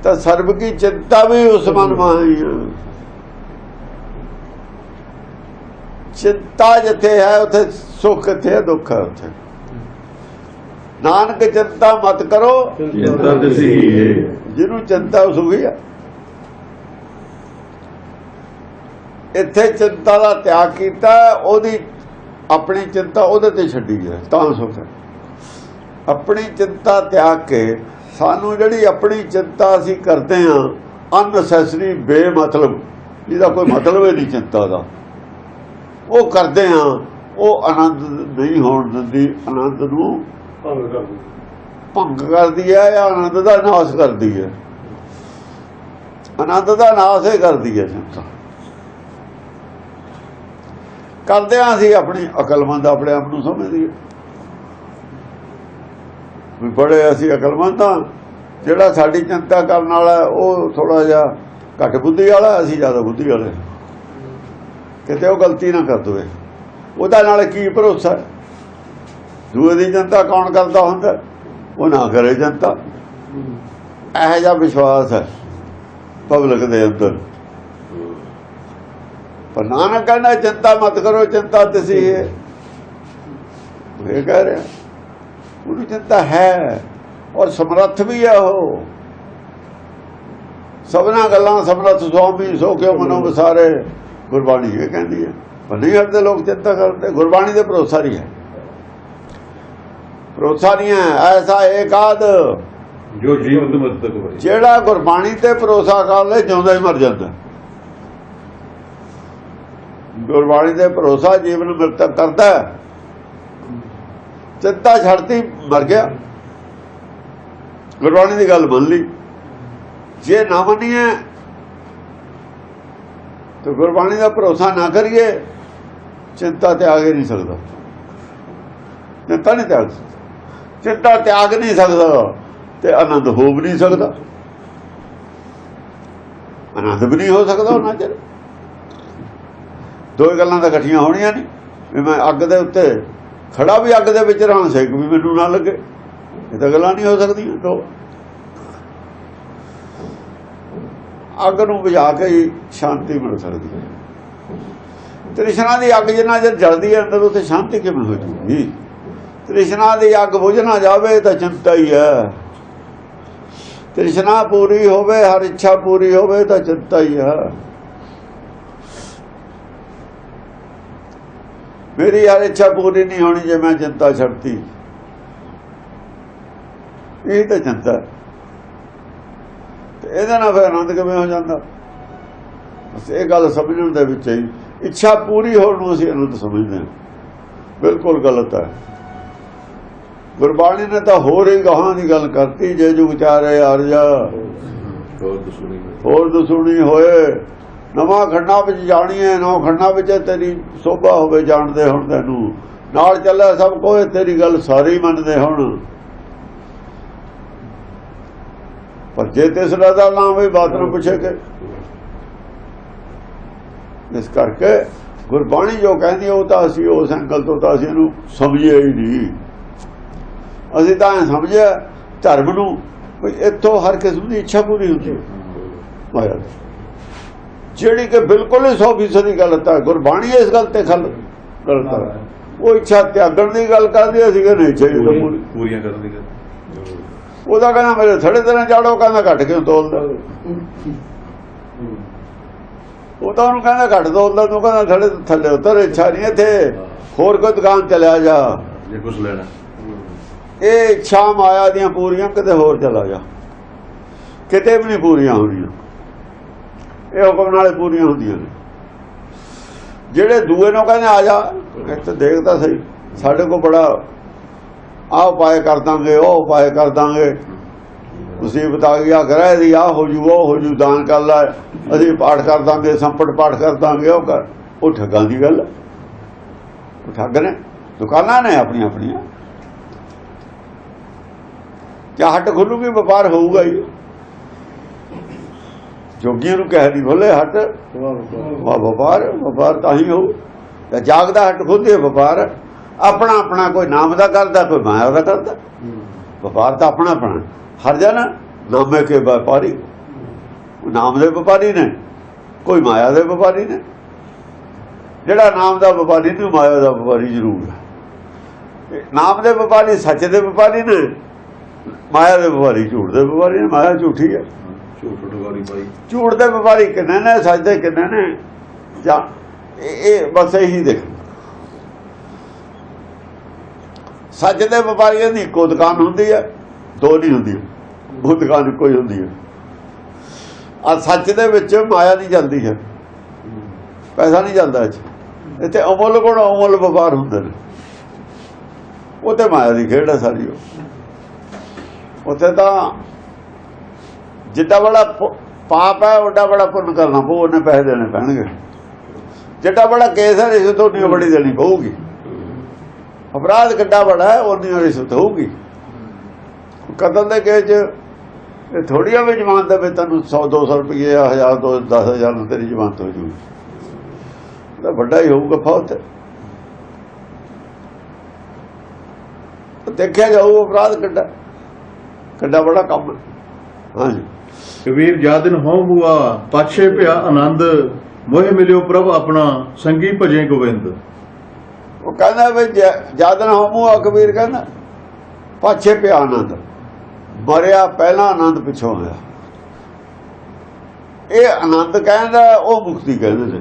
ਤਾਂ ਸਰਬ ਕੀ ਚਿੰਤਾ ਵੀ ਉਸ ਮਨ ਮਾਹੀ ਹੈ। ਚਿੰਤਾ ਜਿੱਥੇ ਹੈ ਉੱਥੇ ਸੁੱਖ, ਕਿੱਥੇ ਹੈ ਦੁੱਖ ਹੈ ਉੱਥੇ। ਨਾਨਕ ਚਿੰਤਾ ਮਤ ਕਰੋ, ਚਿੰਤਾ ਦਸੀ ਹੈ। ਜਿਹਨੂੰ ਚਿੰਤਾ ਉਹ ਸੁਖੀ ਹੈ। ਇੱਥੇ ਚਿੰਤਾ ਦਾ ਤਿਆਗ ਕੀਤਾ, ਉਹਦੀ ਆਪਣੀ ਚਿੰਤਾ ਉਹਦੇ ਤੇ ਛੱਡੀ ਹੈ ਤਾਂ ਸੁਖ ਹੈ। ਆਪਣੀ ਚਿੰਤਾ ਤਿਆਗ ਕੇ ਸਾਨੂੰ ਜਿਹੜੀ ਆਪਣੀ ਚਿੰਤਾ ਅਸੀਂ ਕਰਦੇ ਹਾਂ ਅਨਨੈਸੈਸਰੀ, ਬੇਮਤਲਬ, ਜਿਹਦਾ ਕੋਈ ਮਤਲਬ ਹੀ ਨਹੀਂ ਚਿੰਤਾ ਦਾ, ਉਹ ਕਰਦੇ ਹਾਂ, ਉਹ ਆਨੰਦ ਨਹੀਂ ਹੋਣ ਦਿੰਦੀ। ਆਨੰਦ ਨੂੰ ਭੰਗ ਕਰਦੀ ਹੈ ਜਾਂ ਆਨੰਦ ਦਾ ਨਾਸ਼ ਕਰਦੀ ਹੈ। ਆਨੰਦ ਦਾ ਨਾਸ਼ ਹੀ ਕਰਦੀ ਹੈ ਚਿੰਤਾ। ਕਰਦੇ ਹਾਂ ਅਸੀਂ ਆਪਣੀ ਅਕਲਮੰਦ, ਆਪਣੇ ਆਪ ਨੂੰ ਸਮਝਦੀ ਵੀ ਬੜੇ ਅਸੀਂ ਅਕਲਮੰਦ ਹਾਂ। ਜਿਹੜਾ ਸਾਡੀ ਚਿੰਤਾ ਕਰਨ ਵਾਲਾ ਉਹ ਥੋੜਾ ਜਿਹਾ ਘੱਟ ਬੁੱਧੀ ਵਾਲਾ, ਅਸੀਂ ਜ਼ਿਆਦਾ ਬੁੱਧੀ ਵਾਲੇ। ਕਿਤੇ ਉਹ ਗਲਤੀ ਨਾ ਕਰ ਦੇਵੇ, ਉਹਦਾ ਨਾਲ ਕੀ ਭਰੋਸਾ। ਦੂਏ ਦੀ ਚਿੰਤਾ ਕੌਣ ਕਰਦਾ ਹੁੰਦਾ, ਉਹ ਨਾ ਕਰੇ ਚਿੰਤਾ। ਇਹੋ ਜਿਹਾ ਵਿਸ਼ਵਾਸ ਹੈ ਪਬਲਿਕ ਦੇ ਅੰਦਰ। ਪਰ ਨਾਨਕ ਕਹਿੰਦਾ ਚਿੰਤਾ ਮਤ ਕਰੋ, ਚਿੰਤਾ ਤੁਸੀਂ ਹੈ। ਇਹ ਕਹਿ ਰਿਹਾ ਉਹਨੂੰ ਚਿੰਤਾ ਹੈ ਔਰ ਸਮਰੱਥ ਵੀ ਹੈ ਉਹ। ਸਭਨਾ ਗੱਲਾਂ ਸਮਰੱਥ ਸੁਆਮੀ ਸੋ ਕਿਉ ਮਨੋ ਵਿਸਾਰੇ, ਗੁਰਬਾਣੀ ਇਹ ਕਹਿੰਦੀ ਹੈ। ਪਰ ਨਹੀਂ ਹਟਦੇ ਲੋਕ ਚਿੰਤਾ ਕਰਦੇ, ਗੁਰਬਾਣੀ ਦੇ ਭਰੋਸਾ ਨਹੀਂ ਹੈ। ਭਰੋਸਾ ਨਹੀਂ ਹੈ। ਐਸਾ ਏਕਾਦ ਜੋ ਜੀਵਤ ਮਰਤਕ ਹੋਏ, ਜਿਹੜਾ ਗੁਰਬਾਣੀ ਤੇ ਭਰੋਸਾ ਕਰ ਲੈ ਜਿਉਂਦਾ ਹੀ ਮਰ ਜਾਂਦਾ। ਗੁਰਬਾਣੀ ਦੇ ਭਰੋਸਾ ਜੀਵਨ ਮਰਤਕ ਕਰਦਾ, ਚਿੰਤਾ ਛੱਡਤੀ ਮਰ ਗਿਆ। ਗੁਰਬਾਣੀ ਦੀ ਗੱਲ ਮੰਨ ਲਈ। ਜੇ ਨਾ ਮੰਨੀਏ ਤਾਂ ਗੁਰਬਾਣੀ ਦਾ ਭਰੋਸਾ ਨਾ ਕਰੀਏ, ਚਿੰਤਾ ਤਿਆਗ ਹੀ ਨਹੀਂ ਸਕਦਾ। ਚਿੰਤਾ ਨਹੀਂ ਤਿਆਗ ਸਕਦਾ, ਚਿੰਤਾ ਤਿਆਗ ਨਹੀਂ ਸਕਦਾ ਤੇ ਆਨੰਦ ਹੋ ਵੀ ਨਹੀਂ ਸਕਦਾ। ਆਨੰਦ ਵੀ ਨਹੀਂ ਹੋ ਸਕਦਾ ਉਹਨਾਂ ਚਿਰ। ਦੋ ਗੱਲਾਂ ਤਾਂ ਇਕੱਠੀਆਂ ਹੋਣੀਆਂ ਨਹੀਂ। ਵੀ ਮੈਂ ਅੱਗ ਦੇ ਉੱਤੇ ਖੜਾ ਵੀ ਅੱਗ ਦੇ ਵਿੱਚ ਰਹਾਂ, ਸੇਕ ਵੀ ਮੈਨੂੰ ਨਾ ਲੱਗੇ, ਇਹ ਤਾਂ ਗੱਲਾਂ ਨਹੀਂ ਹੋ ਸਕਦੀਆਂ। ਦੋ ਅੱਗ ਨੂੰ ਬੁਝਾ ਕੇ ਹੀ ਸ਼ਾਂਤੀ ਮਿਲ ਸਕਦੀ ਹੈ। ਤ੍ਰਿਸ਼ਨਾ ਦੀ ਅੱਗ ਜਿੰਨਾ ਚਿਰ ਜਲਦੀ ਹੈ ਅੰਦਰ, ਉੱਥੇ ਸ਼ਾਂਤੀ ਕਿਵੇਂ ਹੋ ਜੂਗੀ। ਤ੍ਰਿਸ਼ਨਾ ਦੀ ਅੱਗ ਬੁਝ ਨਾ ਜਾਵੇ ਤਾਂ ਚਿੰਤਾ ਹੀ ਹੈ। ਤ੍ਰਿਸ਼ਨਾ ਪੂਰੀ ਹੋਵੇ, ਹਰ ਇੱਛਾ ਪੂਰੀ ਹੋਵੇ ਤਾਂ ਚਿੰਤਾ ਹੀ ਹੈ। ਮੇਰੀ ਹਰ ਇੱਛਾ ਪੂਰੀ ਨਹੀਂ ਹੋਣੀ ਜੇ ਮੈਂ ਚਿੰਤਾ ਛੱਡਤੀ, ਇਹ ਤਾਂ ਚਿੰਤਾ। ਤੇ ਇਹਦੇ ਨਾਲ ਫਿਰ ਆਨੰਦ ਕਿਵੇਂ ਹੋ ਜਾਂਦਾ। ਬਸ ਇਹ ਗੱਲ ਸਮਝਣ ਦੇ ਵਿੱਚ ਹੀ ਇੱਛਾ ਪੂਰੀ ਹੋਣ ਨੂੰ ਅਸੀਂ ਆਨੰਦ ਸਮਝਦੇ ਹਾਂ, ਬਿਲਕੁਲ ਗਲਤ ਹੈ। ਗੁਰਬਾਣੀ ਨੇ ਤਾਂ ਹੋਰ ਹੀ ਗਾਹਾਂ ਦੀ ਗੱਲ ਕਰਤੀ। ਜੇ ਜੁਗ ਚਾਰੇ ਅਰਜਾ ਹੋਰ ਦਸੂਣੀ ਹੋਏ, ਨਵਾਂ ਖੰਡਾਂ ਵਿੱਚ ਜਾਣੀਏ, ਨੌ ਖੰਡਾਂ ਵਿੱਚ ਤੇਰੀ ਸੋਭਾ ਹੋਵੇ ਜਾਣਦੇ ਹੁਣ ਤੈਨੂੰ। ਨਾਲ ਚੱਲਿਆ ਸਭ ਕੋਈ, ਤੇਰੀ ਗੱਲ ਸਾਰੇ ਹੀ ਮੰਨਦੇ ਹੁਣ। ਪਰ ਜੇ ਤਿਸ ਦਾ ਨਾਮ ਵੀ ਬਾਤ ਨੂੰ ਪੁੱਛੇ ਕਿ, ਇਸ ਕਰਕੇ ਗੁਰਬਾਣੀ ਜੋ ਕਹਿੰਦੀ ਉਹ ਤਾਂ ਅਸੀਂ ਉਸ ਐਂਗਲ ਤੋਂ ਤਾਂ ਅਸੀਂ ਇਹਨੂੰ ਸਮਝਿਆ ਹੀ ਨਹੀਂ। ਅਸੀਂ ਤਾਂ ਸਮਝਿਆ ਧਰਮ ਨੂੰ ਵੀ ਇੱਥੋਂ ਹਰ ਕਿਸਮ ਦੀ ਇੱਛਾ ਪੂਰੀ ਹੁੰਦੀ ਹੈ ਮਾਇਆ ਦੀ, ਜਿਹੜੀ ਕਿ ਬਿਲਕੁਲ ਹੀ 100% ਗਲਤ ਹੈ। ਗੁਰਬਾਣੀ ਇਸ ਗੱਲ ਤੇ ਗਲਤ ਹੈ। ਉਹ ਇੱਛਾ ਤਿਆਗਣ ਦੀ ਗੱਲ ਕਰਦੀ, ਅਸੀਂ ਕਹਿੰਦੇ ਇੱਛਾ ਪੂਰੀਆਂ ਕਰਨ ਦੀ ਗੱਲ। ਉਹਦਾ ਕਹਿੰਦਾ ਮੇਰੇ ਥੜੇ ਤੇ ਨਾ ਚਾੜੋ, ਕਹਿੰਦਾ ਘੱਟ ਕਿਉਂ ਤੋਲਦਾ। ਉਹ ਤਾਂ ਉਹਨੂੰ ਕਹਿੰਦਾ ਘੱਟ ਤੋਲਦਾ, ਤੂੰ ਕਹਿੰਦਾ ਥੜੇ ਥੱਲੇ ਉਤਰ। ਇੱਛਾ ਨਹੀਂ ਇੱਥੇ, ਹੋਰ ਕੋਈ ਦੁਕਾਨ ਚਲਿਆ ਜਾ ਜੇ ਕੁਛ ਲੈਣਾ। ਇਹ ਇੱਛਾ ਮਾਇਆ ਦੀਆਂ ਪੂਰੀਆਂ, ਕਿਤੇ ਹੋਰ ਚਲਾ ਜਾ, ਕਿਤੇ ਵੀ ਨਹੀਂ ਪੂਰੀਆਂ ਹੋਣੀਆਂ। ਇਹ ਹੁਕਮ ਨਾਲੇ ਪੂਰੀਆਂ ਹੁੰਦੀਆਂ ਨੇ। ਜਿਹੜੇ ਦੂਏ ਨੂੰ ਕਹਿੰਦੇ ਆ ਜਾ, ਇੱਥੇ ਦੇਖਦਾ ਸਹੀ, ਸਾਡੇ ਕੋਲ ਬੜਾ ਆਹ ਉਪਾਏ ਕਰ ਦਾਂਗੇ, ਉਹ ਉਪਾਏ ਕਰ ਦਾਂਗੇ, ਮੁਸੀਬਤ ਆ ਗਈ, ਆ ਗ੍ਰਹਿ ਦੀ ਆਹ ਹੋ ਜੂ, ਉਹ ਹੋ ਜੂ, ਦਾਨ ਕਰ ਲੈ, ਅਸੀਂ ਪਾਠ ਕਰ ਦਾਂਗੇ, ਸੰਪਟ ਪਾਠ ਕਰ ਦਾਂਗੇ, ਉਹ ਕਰ। ਉਹ ਠੱਗਾਂ ਦੀ ਗੱਲ। ਉਹ ਠੱਗ ਨੇ, ਦੁਕਾਨਾਂ ਨੇ ਆਪਣੀਆਂ ਆਪਣੀਆਂ। ਜਾਂ ਹੱਟ ਖੁੱਲੂਗੀ, ਵਪਾਰ ਹੋਊਗਾ ਹੀ। ਜੋਗੀਆਂ ਨੂੰ ਕਹਿ ਨਹੀਂ ਖੋਲੇ ਹੱਟ ਵਪਾਰ ਤਾਂ ਹੀ ਹੋਊ। ਤੇ ਜਾਗਦਾ ਹੱਟ ਖੋਲ੍ਹੇ ਵਪਾਰ ਆਪਣਾ ਆਪਣਾ, ਕੋਈ ਨਾਮ ਦਾ ਕਰਦਾ, ਕੋਈ ਮਾਇਆ ਦਾ ਕਰਦਾ। ਵਪਾਰ ਤਾਂ ਆਪਣਾ ਆਪਣਾ। ਹਰ ਜਨ ਨਾਮੇ ਕੇ ਵਪਾਰੀ, ਨਾਮ ਦੇ ਵਪਾਰੀ ਨੇ, ਕੋਈ ਮਾਇਆ ਦੇ ਵਪਾਰੀ ਨੇ। ਜਿਹੜਾ ਨਾਮ ਦਾ ਵਪਾਰੀ ਨਹੀਂ, ਮਾਇਆ ਦਾ ਵਪਾਰੀ ਜ਼ਰੂਰ ਹੈ। ਨਾਮ ਦੇ ਵਪਾਰੀ ਸੱਚ ਦੇ ਵਪਾਰੀ ਨੇ, ਮਾਇਆ ਦੇ ਵਪਾਰੀ ਝੂਠ ਦੇ ਵਪਾਰੀ ਨੇ। ਮਾਇਆ ਝੂਠੀ ਹੈ, ਝੂਠ ਦੇ ਵਪਾਰੀ ਕਿੰਨੇ ਨੇ, ਸੱਚ ਦੇ ਕਿੰਨੇ ਨੇ। ਜਾਂ ਇਹ ਬਸ ਇਹੀ ਦੇਖ, ਸੱਚ ਦੇ ਵਪਾਰੀਆਂ ਦੀ ਇੱਕੋ ਦੁਕਾਨ ਹੁੰਦੀ ਹੈ, ਦੋ ਨਹੀਂ ਹੁੰਦੀ। ਉਹ ਦੁਕਾਨ ਇੱਕੋ ਹੀ ਹੁੰਦੀ ਹੈ। ਆ ਸੱਚ ਦੇ ਵਿੱਚ ਮਾਇਆ ਨਹੀਂ ਚੱਲਦੀ ਹੈ, ਪੈਸਾ ਨਹੀਂ ਚੱਲਦਾ। ਇੱਥੇ ਅਮੁੱਲ ਗੁਣ ਅਮੁੱਲ ਵਪਾਰ ਹੁੰਦੇ ਨੇ। ਉਹ ਤੇ ਮਾਇਆ ਦੀ ਖੇਡ ਹੈ ਸਾਰੀ। ਉੱਥੇ ਤਾਂ ਜਿੱਡਾ ਬੜਾ ਪਾਪ ਹੈ ਓਡਾ ਬੜਾ ਪੁੰਨ ਕਰਨਾ ਪਊ, ਉਹਨੇ ਪੈਸੇ ਦੇਣੇ ਪੈਣਗੇ। ਜਿੱਡਾ ਬੜਾ ਕੇਸ ਹੈ ਰਿਸ਼ਵਤ ਉਨੀ ਬੜੀ ਦੇਣੀ ਪਊਗੀ। ਅਪਰਾਧ ਕਿੱਡਾ ਬੜਾ ਹੈ ਉਨੀ ਰਿਸ਼ਵਤ ਹੋਊਗੀ। ਕਤਲ ਦੇ ਕੇਸ 'ਚ ਥੋੜੀਆਂ ਵੀ ਜ਼ਮਾਨਤ ਦੇ ਵਿੱਚ ਤੈਨੂੰ 100-200 ਰੁਪਏ 1000 ਤੋਂ 10,000 ਨੂੰ ਤੇਰੀ ਜ਼ਮਾਨਤ ਹੋ ਜੂਗੀ। ਤਾਂ ਵੱਡਾ ਹੀ ਹੋਊਗਾ ਫੌਤ। ਦੇਖਿਆ ਜਾਊ ਅਪਰਾਧ ਕਿੱਡਾ ਬੜਾ ਕੰਮ ਹੈ। ਹਾਂਜੀ ਕਬੀਰ ਜਾ ਦਿਨ ਹੋਂ ਬੁਆ ਪਾਛੇ ਭਿਆ ਆਨੰਦ, ਮੋਹਿ ਮਿਲਿਓ ਪ੍ਰਭ ਆਪਣਾ ਸੰਗੀ ਭਜੇ ਗੋਬਿੰਦ। ਉਹ ਕਹਿੰਦਾ ਵੀ ਜਾਦਨ ਹੋਮੂ ਆ। ਕਬੀਰ ਕਹਿੰਦਾ ਪਾਛੇ ਪਿਆ ਆਨੰਦ, ਮਰਿਆ ਪਹਿਲਾਂ ਆਨੰਦ ਪਿੱਛੋਂ ਹੋਇਆ। ਇਹ ਆਨੰਦ ਕਹਿੰਦਾ, ਉਹ ਮੁਕਤੀ ਕਹਿੰਦੇ ਨੇ।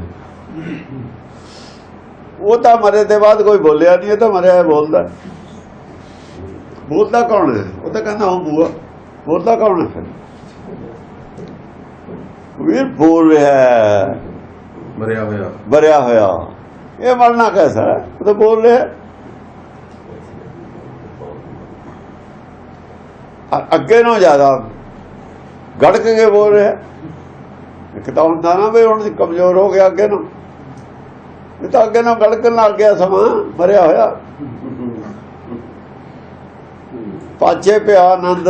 ਉਹ ਤਾਂ ਮਰੇ ਦੇ ਬਾਅਦ ਕੋਈ ਬੋਲਿਆ ਨਹੀਂ, ਇਹ ਤਾਂ ਮਰਿਆ ਬੋਲਦਾ। ਬੋਲਦਾ ਕੌਣ ਹੈ? ਉਹ ਤਾਂ ਕਹਿੰਦਾ ਹੋਮੂ ਆ। ਬੋਲਦਾ ਕੌਣ ਹੈ? ਕਬੀਰ ਬੋਲ ਰਿਹਾ, ਮਰਿਆ ਹੋਇਆ। ਇਹ ਮਰਨਾ ਕੈਸਾ ਹੈ? ਉਹ ਤਾਂ ਬੋਲ ਰਿਹਾ। ਅੱਗੇ ਨੂੰ ਜ਼ਿਆਦਾ ਗੜਕ ਕੇ ਬੋਲ ਰਿਹਾ। ਇੱਕ ਤਾਂ ਹੁੰਦਾ ਨਾ ਵੀ ਹੁਣ ਕਮਜ਼ੋਰ ਹੋ ਗਿਆ ਅੱਗੇ ਨੂੰ, ਇਹ ਤਾਂ ਅੱਗੇ ਨੂੰ ਗੜਕਣ ਲੱਗ ਗਿਆ ਸਮਾਂ, ਮਰਿਆ ਹੋਇਆ। ਪਾਛੇ ਪਿਆ ਆਨੰਦ,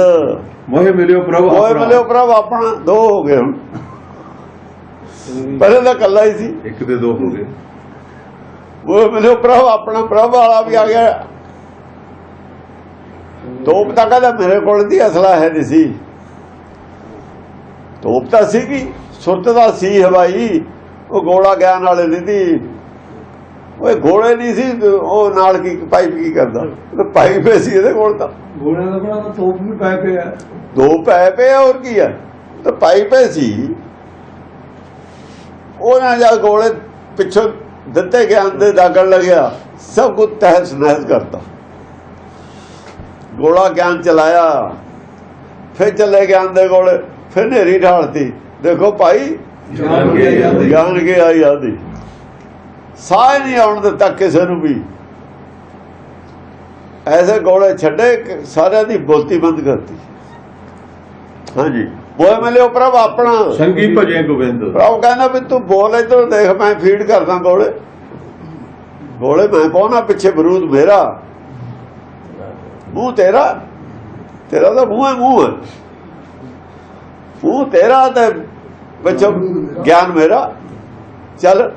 ਮੋਹਿ ਮਿਲਿਓ ਪ੍ਰਭ ਆਪਣਾ। ਦੋ ਹੋ ਗਏ ਹੁਣ, ਪਹਿਲੇ ਤਾਂ ਇਕੱਲਾ ਹੀ ਸੀ, ਇੱਕ ਤੇ ਦੋ ਹੋ ਗਏ। ਉਹ ਮਿਲਿਓ ਪ੍ਰਭ ਆਪਣਾ, ਪ੍ਰਭ ਵਾਲਾ ਵੀ ਆ ਗਿਆ। ਤੋਪ ਤਾਂ ਕਹਿੰਦਾ ਮੇਰੇ ਕੋਲ ਦੀ ਅਸਲਾ ਹੈ ਨਹੀਂ ਸੀ। ਤੋਪ ਤਾਂ ਸੀਗੀ, ਸੁਰਤ ਦਾ ਸੀ ਹਵਾਈ। ਉਹ ਗੋਲਾ ਗਿਆਨ ਵਾਲੇ ਨਹੀਂ ਸੀ। ਉਹ ਗੋਲੇ ਨਹੀਂ ਸੀ। ਉਹ ਨਾਲ ਕੀ ਪਾਈਪ ਕੀ ਕਰਦਾ? ਪਾਈਪ ਸੀ ਇਹਦੇ ਕੋਲ ਤਾਂ। ਗੋਲਿਆਂ ਦਾ ਬੜਾ ਤੋਪ ਵੀ ਪੈ ਪਿਆ, ਦੋ ਪੈ ਪਏ ਹੋਰ ਕੀ ਹੈ? ਤਾਂ ਪਾਈਪ ਸੀ। ਉਹਨਾਂ ਜਦ ਗੋਲੇ ਪਿੱਛੋਂ ਦਿੱਤੇ ਗਿਆਨ ਦੇ ਦਾਗਣ ਲੱਗਿਆ, ਸਭ ਕੁਝ ਤਹਿਸ ਨਹਿਸ ਕਰਤਾ। ਗੋਲਾ ਗਿਆਨ ਚਲਾਇਆ, ਫਿਰ ਚੱਲੇ ਗਿਆਨ ਦੇ ਕੋਲ, ਫਿਰ ਹਨੇਰੀ ਢਾਲਤੀ। ਦੇਖੋ ਭਾਈ ਗਿਆਨ ਕੇ ਆਈ ਆਦੀ, ਸਾਹ ਨਹੀਂ ਆਉਣ ਦਿੱਤਾ ਕਿਸੇ ਨੂੰ ਵੀ। ਐਸੇ ਗੋਲੇ ਛੱਡੇ, ਸਾਰਿਆਂ ਦੀ ਬੋਲਤੀ ਬੰਦ ਕਰਤੀ। ਹਾਂਜੀ ਮੋਹ ਮਿਲਿਓ ਪ੍ਰਭ ਆਪਣਾ ਸੰਗੀ ਭਜੇ ਗੋਬਿੰਦ। ਪ੍ਰਭ ਕਹਿੰਦਾ ਵੀ ਤੂੰ ਬੋਲ ਇੱਧਰ ਦੇਖ, ਮੈਂ ਫੀਡ ਕਰਦਾ ਗੋਲੇ ਮੈਂ ਪਾਉਣਾ, ਪਿੱਛੇ ਬਰੂਦ ਮੇਰਾ, ਮੂੰਹ ਤੇਰਾ ਤਾਂ ਮੂੰਹ ਹੈ ਮੂੰਹ ਤੇਰਾ, ਤੇ ਪਿੱਛੋਂ ਗਿਆਨ ਮੇਰਾ। ਚੱਲ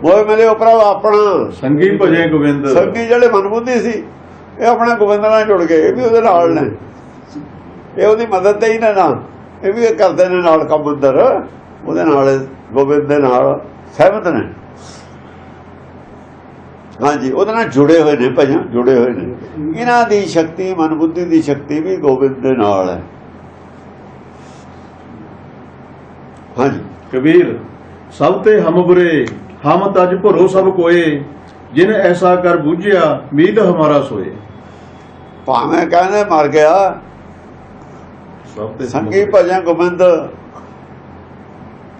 ਮੋਹ ਮਿਲਿਓ ਪ੍ਰਭ ਆਪਣਾ ਸੰਗੀ ਭਜੇ ਗੋਬਿੰਦ। ਸੰਗੀ ਜਿਹੜੇ ਮਨਬੁੱਧੀ ਸੀ, ਇਹ ਆਪਣੇ ਗੋਬਿੰਦ ਨਾਲ ਜੁੜ ਗਏ। ਇਹ ਵੀ ਉਹਦੇ ਨਾਲ ਨੇ, ਇਹ ਉਹਦੀ ਮਦਦ ਤੇ ਹੀ ਨੇ ਨਾ। ਇਹ ਵੀ ਕਰਦੇ ਨੇ ਨਾਲ ਕੰਮ ਅੰਦਰ, ਉਹਦੇ ਨਾਲ ਗੋਬਿੰਦ ਦੇ ਨਾਲ ਸਹਿਮਤ ਨੇ। ਹਾਂਜੀ ਉਹਦੇ ਨਾਲ ਜੁੜੇ ਹੋਏ ਨੇ, ਭਾਈਆਂ ਜੁੜੇ ਹੋਏ ਨੇ। ਇਹਨਾਂ ਦੀ ਸ਼ਕਤੀ, ਮਨਬੁੱਧੀ ਦੀ ਸ਼ਕਤੀ ਵੀ ਗੋਬਿੰਦ ਦੇ ਨਾਲ ਹੈ। ਹਾਂਜੀ ਕਬੀਰ ਸਭ ਤੇ ਹਮ ਬੁਰੇ, ਹਮ ਤਜ ਭਰੋ ਸਭ ਕੋਏ, ਜਿਨ ਐਸਾ ਕਰ ਬੂਝਿਆ ਮੀਤ ਹਮਾਰਾ ਸੋਏ। ਭਾਵੇਂ ਕਹਿੰਦੇ ਮਰ ਗਿਆ ਸੰਗੀ ਭਜਨ ਗੋਬਿੰਦ,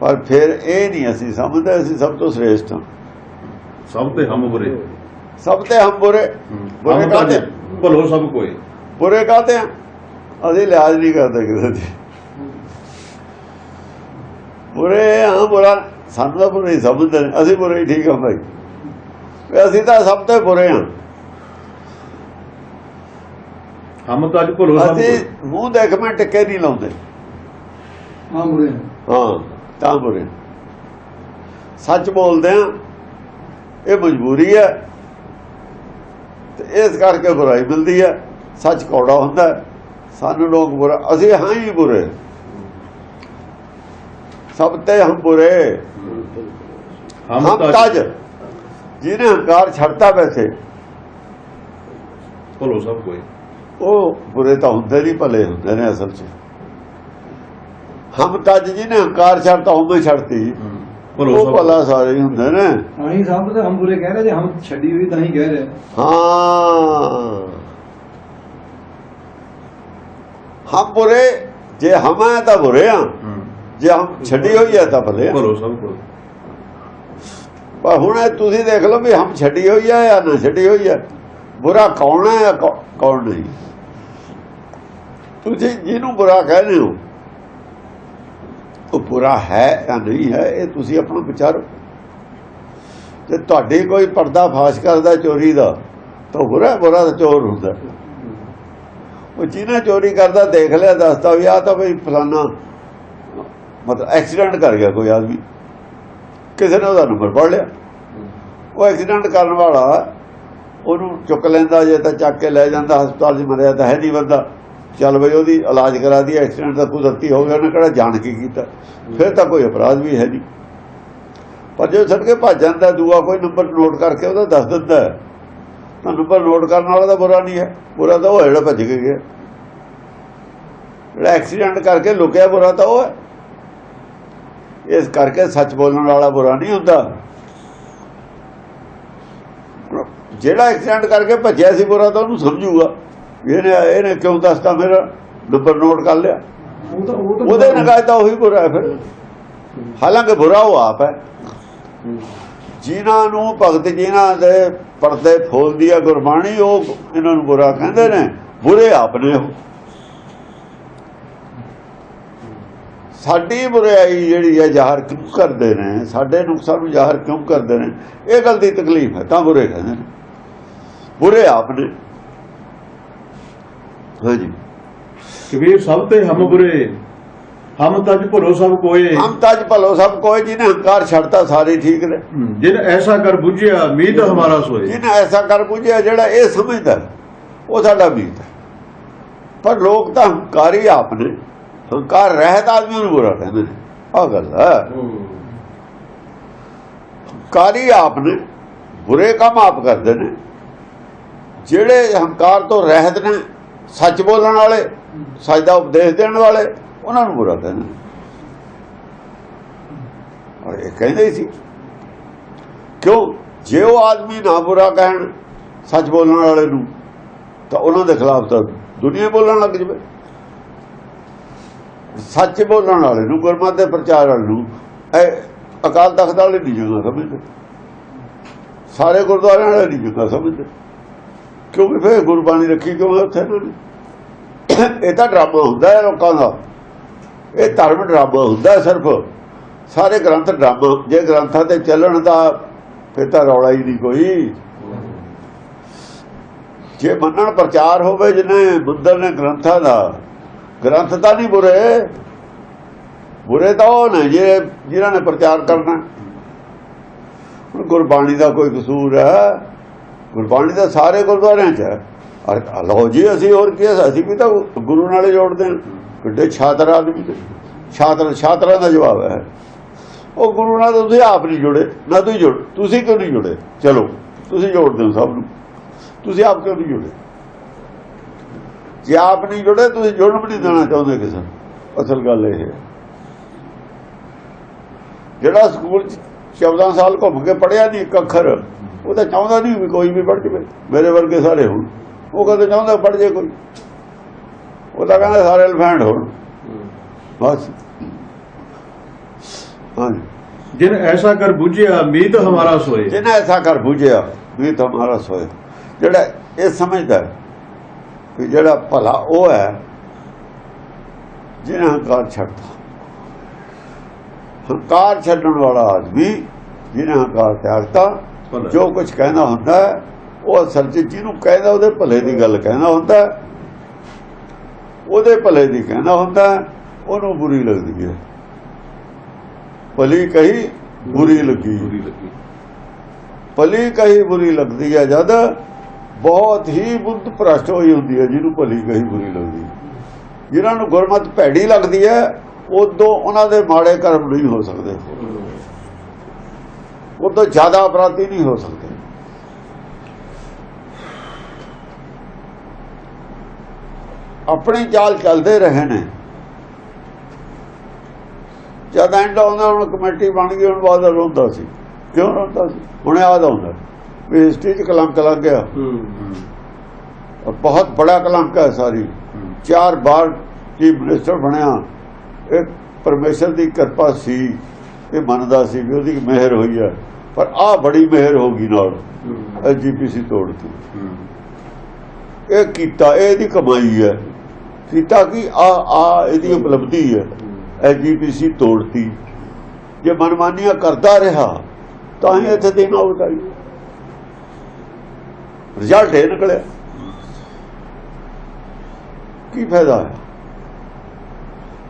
ਪਰ ਫਿਰ ਇਹ ਨਹੀਂ ਅਸੀਂ ਸਮਝਦੇ ਅਸੀਂ ਸਭ ਤੋਂ ਸ੍ਰੇਸ਼ਟ ਹਾਂ। ਸਭ ਤੇ ਹਮ ਬੁਰੇ, ਸਭ ਤੇ ਹਮ ਬੁਰੇ। ਬੁਰੇ ਕਾਹਤੇ? ਭਲੋ ਸਭ ਕੋਏ। ਬੁਰੇ ਕਾਹਤੇ ਆ? ਅਸੀਂ ਲਿਹਾਜ਼ ਨਹੀਂ ਕਰਦੇ ਕਿਸੇ ਦੀ। ਬੁਰੇ ਹਾਂ, ਬੁਰਾ ਸਾਨੂੰ ਤਾਂ ਬੁਰੇ ਹੀ ਸਮਝਦੇ ਨੇ। ਅਸੀਂ ਬੁਰੇ ਹੀ ਠੀਕ ਹਾਂ ਭਾਈ, ਅਸੀਂ ਤਾਂ ਸਭ ਤੋਂ ਬੁਰੇ ਹਾਂ। ਹਮ ਤਜ ਭਲੋ ਸਭ ਅਸੀਂ ਕੋਏ। ਮੂੰਹ ਦੇਖ ਮੈਂ ਟਿੱਕੇ ਨਹੀਂ ਲਾਉਂਦੇ। ਹਾਂ ਬੁਰੇ ਹਾਂ ਤਾਂ ਬੁਰੇ। ਸੱਚ ਬੋਲਦੇ ਆ ਇਹ ਮਜਬੂਰੀ ਹੈ, ਤੇ ਇਸ ਕਰਕੇ ਬੁਰਾਈ ਮਿਲਦੀ ਹੈ। ਸੱਚ ਕੌੜਾ ਹੁੰਦਾ, ਸਾਨੂੰ ਲੋਕ ਬੁਰਾ, ਅਸੀਂ ਹਾਂ ਹੀ ਬੁਰੇ, ਸਭ ਤੇ ਹਮ ਬੁਰੇ। ਹਮ ਤਜ ਜਿਹਨੇ ਹੰਕਾਰ ਛੱਡਤਾ, ਵੈਸੇ ਭਲੋ ਸਭ ਕੋਈ। ਉਹ ਬੁਰੇ ਤਾਂ ਹੁੰਦੇ ਨਹੀਂ, ਭਲੇ ਹੁੰਦੇ ਨੇ ਅਸਲ 'ਚ। ਹਮ ਤਜ ਜਿਹਨੇ ਹੰਕਾਰ ਛੱਡਤਾ, ਹਉਮੈ ਛੱਡਤੀ, ਉਹ ਭਲਾ ਸਾਰੇ ਹੀ ਹੁੰਦੇ ਨੇ। ਆਹੀ ਸਾਹਿਬ ਤਾਂ ਹਮ ਬੁਰੇ ਕਹਿ ਰਹੇ, ਜੇ ਹਮ ਛੱਡੀ ਹੋਈ ਤਾਂ ਹੀ ਕਹਿ ਰਹੇ। ਹਾਂ ਹਮ ਬੁਰੇ, ਜੇ ਹਮ ਹੈ ਤਾਂ ਬੁਰੇ ਆ, ਜੇ ਹਮ ਛੱਡੀ ਹੋਈ ਹੈ ਤਾਂ ਭਲੇ ਆ। ਭਲੋ ਸਭ ਕੋਈ। ਪਰ ਹੁਣ ਤੁਸੀਂ ਦੇਖ ਲਓ ਵੀ ਹਮ ਛੱਡੀ ਹੋਈ ਹੈ ਜਾਂ ਨਾ ਛੱਡੀ ਹੋਈ ਹੈ, ਬੁਰਾ ਕੌਣ ਹੈ ਜਾਂ ਕੌਣ ਨਹੀਂ। ਤੁਸੀਂ ਜਿਹਨੂੰ ਬੁਰਾ ਕਹਿੰਦੇ ਹੋ ਉਹ ਬੁਰਾ ਹੈ ਜਾਂ ਨਹੀਂ ਹੈ, ਇਹ ਤੁਸੀਂ ਆਪਣਾ ਵਿਚਾਰੋ। ਜੇ ਤੁਹਾਡੀ ਕੋਈ ਪਰਦਾ ਫਾਸ਼ ਕਰਦਾ ਚੋਰੀ ਦਾ ਤਾਂ ਬੁਰਾ, ਬੁਰਾ ਤਾਂ ਚੋਰ ਹੁੰਦਾ। ਉਹ ਜਿਹਨੇ ਚੋਰੀ ਕਰਦਾ ਦੇਖ ਲਿਆ, ਦੱਸਦਾ ਵੀ ਆਹ ਤਾਂ ਬਈ ਫਲਾਨਾ ਮਤਲਬ ਐਕਸੀਡੈਂਟ ਕਰ ਗਿਆ ਕੋਈ ਆਦਮੀ, ਕਿਸੇ ਨੇ ਉਹਦਾ ਨੰਬਰ ਪੜ੍ਹ ਲਿਆ, ਉਹ ਐਕਸੀਡੈਂਟ ਕਰਨ ਵਾਲਾ ਉਹਨੂੰ ਚੁੱਕ ਲੈਂਦਾ, ਜੇ ਤਾਂ ਚੱਕ ਕੇ ਲੈ ਜਾਂਦਾ ਹਸਪਤਾਲ 'ਚ, ਮਰਿਆ ਤਾਂ ਹੈ ਨਹੀਂ ਬੰਦਾ, ਚੱਲ ਬਈ ਉਹਦੀ ਇਲਾਜ ਕਰਾ ਦੀ, ਐਕਸੀਡੈਂਟ ਤਾਂ ਕੁਦਰਤੀ ਹੋ ਗਿਆ, ਉਹਨੇ ਕਿਹੜਾ ਜਾਣ ਕੇ ਕੀਤਾ, ਫਿਰ ਤਾਂ ਕੋਈ ਅਪਰਾਧ ਵੀ ਹੈ ਨਹੀਂ। ਪਰ ਜੇ ਛੱਡ ਕੇ ਭੱਜ ਜਾਂਦਾ, ਦੂਆ ਕੋਈ ਨੰਬਰ ਨੋਟ ਕਰਕੇ ਉਹਦਾ ਦੱਸ ਦਿੰਦਾ, ਤਾਂ ਨੰਬਰ ਨੋਟ ਕਰਨ ਵਾਲਾ ਤਾਂ ਬੁਰਾ ਨਹੀਂ ਹੈ, ਬੁਰਾ ਤਾਂ ਉਹ ਜਿਹੜਾ ਭੱਜ ਕੇ ਗਿਆ। ਜਿਹੜਾ ਐਕਸੀਡੈਂਟ ਕਰਕੇ ਲੁਕਿਆ, ਬੁਰਾ ਤਾਂ ਉਹ ਹੈ। ਇਸ ਕਰਕੇ ਸੱਚ ਬੋਲਣ ਵਾਲਾ ਬੁਰਾ ਨਹੀਂ ਹੁੰਦਾ। ਜਿਹੜਾ ਐਕਸੀਡੈਂਟ ਕਰਕੇ ਭੱਜਿਆ ਸੀ ਬੁਰਾ ਤਾਂ ਉਹਨੂੰ ਸਮਝੂਗਾ ਇਹਨੇ ਕਿਉਂ ਦੱਸਤਾ, ਮੇਰਾ ਨੰਬਰ ਨੋਟ ਕਰ ਲਿਆ, ਉਹਦੇ ਨਿਗਾਹ ਤਾਂ ਉਹੀ ਬੁਰਾ ਹੈ ਫਿਰ। ਹਾਲਾਂਕਿ ਬੁਰਾ ਉਹ ਆਪ ਹੈ। ਜਿਨ੍ਹਾਂ ਨੂੰ ਭਗਤ ਜਿਨ੍ਹਾਂ ਦੇ ਪਰਦੇ ਫੋਲਦੀ ਹੈ ਗੁਰਬਾਣੀ, ਉਹ ਇਹਨਾਂ ਨੂੰ ਬੁਰਾ ਕਹਿੰਦੇ ਨੇ, ਬੁਰੇ ਆਪ ਨੇ। ਉਹ ਸਾਡੀ ਬੁਰਾਈ ਜਿਹੜੀ ਹੈ ਜ਼ਾਹਰ ਕਿਉਂ ਕਰਦੇ ਨੇ, ਸਾਡੇ ਨੁਕਸਾਨ ਨੂੰ ਜ਼ਾਹਰ ਕਿਉਂ ਕਰਦੇ ਨੇ, ਇਹ ਗੱਲ ਦੀ ਤਕਲੀਫ ਹੈ, ਤਾਂ ਬੁਰੇ ਕਹਿੰਦੇ ਨੇ, ਬੁਰੇ ਆਪ ਨੇ। ਹਾਂਜੀ ਕਬੀਰ ਸਭ ਤੇ ਹਮ ਬੁਰੇ, ਹਮ ਤਜ ਭਲੋ ਸਭ ਕੋਏ। ਹਮ ਤਜ ਭਲੋ ਸਭ ਕੋਏ, ਜਿਹਨੇ ਹੰਕਾਰ ਛੱਡਤਾ ਸਾਰੇ ਠੀਕ ਨੇ। ਜਿਨ ਐਸਾ ਕਰ ਬੁਝਿਆ ਮੀਤ ਹਮਾਰਾ ਸੋਏ। ਜਿਹਨੇ ਐਸਾ ਕਰ ਬੁਝਿਆ, ਜਿਹੜਾ ਇਹ ਸਮਝਦਾ ਉਹ ਸਾਡਾ ਮੀਤ ਹੈ। ਪਰ ਲੋਕ ਤਾਂ ਹੰਕਾਰੀ ਆਪ ਨੇ, ਹੰਕਾਰ ਰਹਿਤ ਆਦਮੀ ਨੂੰ ਬੁਰਾ ਕਹਿੰਦੇ ਨੇ। ਆਹ ਗੱਲ ਹੈ, ਹੰਕਾਰੀ ਆਪ ਨੇ, ਬੁਰੇ ਕੰਮ ਆਪ ਕਰਦੇ ਨੇ। ਜਿਹੜੇ ਹੰਕਾਰ ਤੋਂ ਰਹਿਤ ਨੇ, ਸੱਚ ਬੋਲਣ ਵਾਲੇ, ਸੱਚ ਦਾ ਉਪਦੇਸ਼ ਦੇਣ ਵਾਲੇ, ਉਹਨਾਂ ਨੂੰ ਬੁਰਾ ਕਹਿੰਦੇ ਨੇ। ਔਰ ਇਹ ਕਹਿੰਦੇ ਹੀ ਸੀ, ਕਿਉਂ? ਜੇ ਉਹ ਆਦਮੀ ਨਾ ਬੁਰਾ ਕਹਿਣ ਸੱਚ ਬੋਲਣ ਵਾਲੇ ਨੂੰ, ਤਾਂ ਉਹਨਾਂ ਦੇ ਖਿਲਾਫ ਤਾਂ ਦੁਨੀਆ ਬੋਲਣ ਲੱਗ ਜਾਵੇ। ਸੱਚ ਬੋਲਣ ਵਾਲੇ ਨੂੰ, ਗੁਰਮਤਿ ਦੇ ਪ੍ਰਚਾਰ ਵਾਲੇ ਨੂੰ ਅਕਾਲ ਤਖਤ ਵਾਲੇ ਨਹੀਂ ਜਗ੍ਹਾ ਸਮਝਦੇ, ਸਾਰੇ ਗੁਰਦੁਆਰਿਆਂ ਵਾਲੇ ਨਹੀਂ ਜਗ੍ਹਾ ਸਮਝਦੇ। ਕਿਉਂਕਿ ਫਿਰ ਗੁਰਬਾਣੀ ਰੱਖੀ ਕਿਉਂ ਉੱਥੇ ਇਹਨਾਂ ਨੇ? ਇਹ ਤਾਂ ਡਰਾਮਾ ਹੁੰਦਾ ਹੈ ਲੋਕਾਂ ਦਾ, ਇਹ ਧਰਮ ਡਰਾਮਾ ਹੁੰਦਾ ਸਿਰਫ। ਸਾਰੇ ਗ੍ਰੰਥ ਡਰਾਮਾ। ਜੇ ਗ੍ਰੰਥਾਂ ਤੇ ਚੱਲਣ ਦਾ ਫਿਰ ਤਾਂ ਰੌਲਾ ਹੀ ਨਹੀਂ ਕੋਈ। ਜੇ ਮੰਨਣ ਪ੍ਰਚਾਰ ਹੋਵੇ, ਜਿਹਨੇ ਮੰਦਰ ਨੇ ਗ੍ਰੰਥਾਂ ਦਾ, ਗ੍ਰੰਥ ਤਾਂ ਨਹੀਂ ਬੁਰੇ, ਬੁਰੇ ਤਾਂ ਉਹ ਨੇ ਜਿਹਨਾਂ ਨੇ ਪ੍ਰਚਾਰ ਕਰਨਾ। ਹੁਣ ਗੁਰਬਾਣੀ ਦਾ ਕੋਈ ਕਸੂਰ ਹੈ? ਗੁਰਬਾਣੀ ਦਾ ਸਾਰੇ ਗੁਰਦੁਆਰਿਆਂ 'ਚ ਹੈ। ਲਓ ਜੀ, ਅਸੀਂ ਹੋਰ ਕੀ, ਅਸੀਂ ਵੀ ਤਾਂ ਗੁਰੂ ਨਾਲ ਜੋੜਦੇ ਹਾਂ। ਕਿੱਡੇ ਛਾਤਰ ਆਦਮੀ, ਛਾਤਰਾਂ ਦਾ ਜਵਾਬ ਹੈ। ਉਹ ਗੁਰੂ ਨਾਲ ਤੁਸੀਂ ਆਪ ਨਹੀਂ ਜੁੜੇ, ਨਾ ਤੁਸੀਂ ਜੁੜ, ਤੁਸੀਂ ਕਿਉਂ ਨਹੀਂ ਜੁੜੇ? ਚਲੋ ਤੁਸੀਂ ਜੋੜਦੇ ਹੋ ਸਭ ਨੂੰ, ਤੁਸੀਂ ਆਪ ਕਿਉਂ ਨਹੀਂ ਜੁੜੇ? ਜੇ ਆਪ ਨਹੀਂ ਜੁੜੇ, ਤੁਸੀਂ ਜੁੜਨ ਵੀ ਨਹੀਂ ਦੇਣਾ ਚਾਹੁੰਦੇ ਕਿਸੇ ਨੂੰ। ਅਸਲ ਗੱਲ ਇਹ ਹੈ, ਜਿਹੜਾ ਸਕੂਲ 'ਚ 14 ਸਾਲ ਘੁੰਮ ਕੇ ਪੜ੍ਹਿਆ ਨਹੀਂ ਇੱਕ ਅੱਖਰ, ਉਹ ਤਾਂ ਚਾਹੁੰਦਾ ਨਹੀਂ ਵੀ ਕੋਈ ਵੀ ਪੜ੍ਹ ਜਾਵੇ, ਮੇਰੇ ਵਰਗੇ ਸਾਰੇ ਹੋਣ। ਉਹ ਕਦੇ ਚਾਹੁੰਦਾ ਪੜ੍ਹ ਜੇ ਕੋਈ, ਉਹ ਤਾਂ ਕਹਿੰਦਾ ਸਾਰੇ ਅਲਫੈਂਡ ਹੋਣ ਬਸ। ਹਾਂਜੀ, ਜਿਨ ਐਸਾ ਕਰ ਬੁਝਿਆ ਮੀਤ ਹਮਾਰਾ ਸੋਏ। ਜਿਹਨੇ ਐਸਾ ਕਰ ਬੁਝਿਆ ਮੀਤ ਹਮਾਰਾ ਸੋਏ, ਜਿਹੜਾ ਇਹ ਸਮਝਦਾ ਵੀ ਜਿਹੜਾ ਭਲਾ ਉਹ ਹੈ ਜਿਹਨੇ ਹੰਕਾਰ ਛੱਡਦਾ। ਹੰਕਾਰ ਛੱਡਣ ਵਾਲਾ ਆਦਮੀ ਜਿਹਨੇ ਹੰਕਾਰ ਤਿਆਗਤਾ, ਜੋ ਕੁਝ ਕਹਿੰਦਾ ਹੁੰਦਾ ਉਹ ਅਸਲ 'ਚ ਜਿਹਨੂੰ ਕਹਿੰਦਾ ਉਹਦੇ ਭਲੇ ਦੀ ਗੱਲ ਕਹਿੰਦਾ ਹੁੰਦਾ, ਉਹਦੇ ਭਲੇ ਦੀ ਕਹਿੰਦਾ ਹੁੰਦਾ। ਉਹਨੂੰ ਬੁਰੀ ਲੱਗਦੀ ਹੈ। ਭਲੀ ਕਹੀ ਬੁਰੀ ਲੱਗੀ, ਬੁਰੀ ਲੱਗੀ। ਭਲੀ ਕਹੀ ਬੁਰੀ ਲੱਗਦੀ ਹੈ। ਜਦ ਬਹੁਤ ਹੀ ਬੁੱਧ ਭ੍ਰਸ਼ਟ ਹੋਈ ਹੁੰਦੀ ਹੈ ਜਿਹਨੂੰ ਭਲੀ ਕਹੀ ਬੁਰੀ ਲੱਗਦੀ ਹੈ। ਜਿਨ੍ਹਾਂ ਨੂੰ ਗੁਰਮਤਿ ਭੈੜੀ ਲੱਗਦੀ ਹੈ ਉਦੋਂ ਉਹਨਾਂ ਦੇ ਮਾੜੇ ਕਰਮ ਨਹੀਂ ਹੋ ਸਕਦੇ, ਉਦੋਂ ਜ਼ਿਆਦਾ ਅਪਰਾਧੀ ਨਹੀਂ ਹੋ ਸਕਦੇ। ਆਪਣੀ ਚਾਲ ਚੱਲਦੇ ਰਹੇ ਨੇ। ਜਦ ਐਂਡ ਆਉਂਦਾ ਹੁਣ ਕਮੇਟੀ ਬਣ ਗਈ, ਹੁਣ ਬਾਦਲ ਰੋਂਦਾ ਸੀ। ਕਿਉਂ ਰੋਂਦਾ ਸੀ? ਹੁਣ ਯਾਦ ਆਉਂਦਾ ਵੀ ਹਿਸਟਰੀ 'ਚ ਕਲੰਕ ਲੱਗ ਗਿਆ, ਔਰ ਬਹੁਤ ਬੜਾ ਕਲੰਕ ਹੈ। ਸਾਰੀ 4 ਬਾਰ ਚੀਫ ਮਿਨਿਸਟਰ ਬਣਿਆ। ਇਹ ਪਰਮੇਸ਼ਰ ਦੀ ਕਿਰਪਾ ਸੀ, ਇਹ ਮੰਨਦਾ ਸੀ ਵੀ ਉਹਦੀ ਮਿਹਰ ਹੋਈ ਹੈ, ਪਰ ਆਹ ਬੜੀ ਮਿਹਰ ਹੋ ਗਈ ਨਾਲ ਐਸਜੀਪੀਸੀ ਤੋੜਤੀ। ਇਹ ਕੀਤਾ, ਇਹ ਇਹਦੀ ਕਮਾਈ ਹੈ। ਕੀਤਾ ਕਿ ਆ ਇਹਦੀ ਉਪਲਬਧੀ ਹੈ। ਐਸਜੀਪੀਸੀ ਤੋੜਤੀ। ਜੇ ਮਨਮਾਨੀਆਂ ਕਰਦਾ ਰਿਹਾ ਤਾਂ ਹੀ ਇੱਥੇ ਦਿਨ ਆਊਟ ਆਈ, ਰਿਜ਼ਲਟ ਇਹ ਨਿਕਲਿਆ। ਕੀ ਫਾਇਦਾ ਹੈ?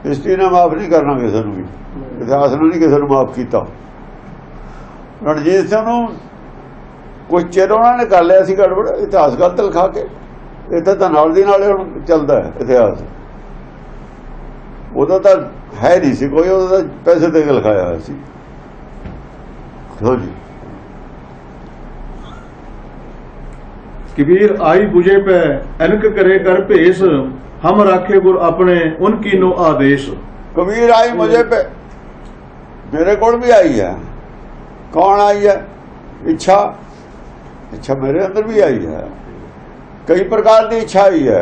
ਹਿਸਟਰੀ ਨੇ ਮਾਫ ਨਹੀਂ ਕਰਨਾ ਕਿਸੇ ਨੂੰ ਵੀ, ਇਤਿਹਾਸ ਨੇ ਨਹੀਂ ਕਿਸੇ ਨੂੰ ਮਾਫ ਕੀਤਾ। ਰਣਜੀਤ ਸਿੰਘ ਨੂੰ ਕੁਝ ਚਿਰ ਉਹਨਾਂ ਨੇ ਕਰ ਲਿਆ ਸੀ ਗੜਬੜ, ਇਤਿਹਾਸ ਗਲਤ ਲਿਖਾ ਕੇ। ਇੱਥੇ ਤਾਂ ਨਾਲ ਦੀ ਨਾਲ ਹੁਣ ਚੱਲਦਾ ਹੈ ਇਤਿਹਾਸ। ਉਦੋਂ ਤਾਂ ਹੈ ਨਹੀਂ ਸੀ ਕੋਈ, ਉਦੋਂ ਤਾਂ ਪੈਸੇ ਤੇ ਲਿਖਾਇਆ ਹੋਇਆ ਸੀ। ਹਾਂਜੀ। कबीर आई बुझे पे अनक करे कर भेष, हम राखे गुर अपने उनकी नो आदेश। कबीर आई मुझे पे, मेरे को भी आई है। कौन आई है? इच्छा। इच्छा मेरे अंदर भी आई है। कई प्रकार की इच्छा आई है।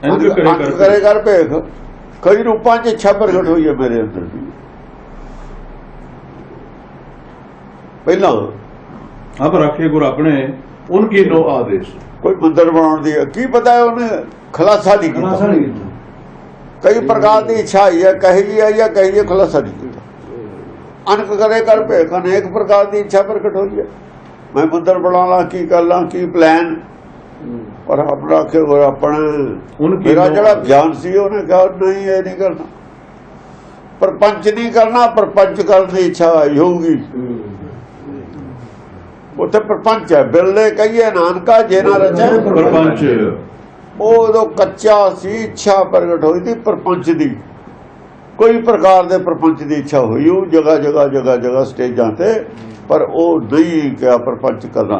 अंक करे कर भेख, कई रूपों च इच्छा प्रगट हुई है मेरे अंदर भी। पहला हम राखे गुर अपने उनकी नो आदेश। कोई मंदिर बनाने दी की पता है उन्हें खुलासा नहीं किया। कई प्रकार की इच्छा आई है, कही जी आई है, कही जी खुलासा नहीं किया। अनक करे कर भेख, अनेक प्रकार की इच्छा प्रकट हुई है। मैं मंदिर बना ला, की कर ला, की प्लान, और अपना आखे और अपने मेरा जरा ज्ञान सी उन्हें कहा नहीं ये नहीं करना, प्रपंच नहीं करना, प्रपंच करने की इच्छा आई होगी। उत्थे प्रपंच है, बिरले कहिए नानका जे ना रचे प्रपंच। उदों कच्चा सी, इच्छा प्रगट हुई थी प्रपंच दी। कोई प्रकार दे प्रपंच की इच्छा हुई जगह जगह जगह जगह स्टेजां ते, पर वो नहीं क्या प्रपंच करना।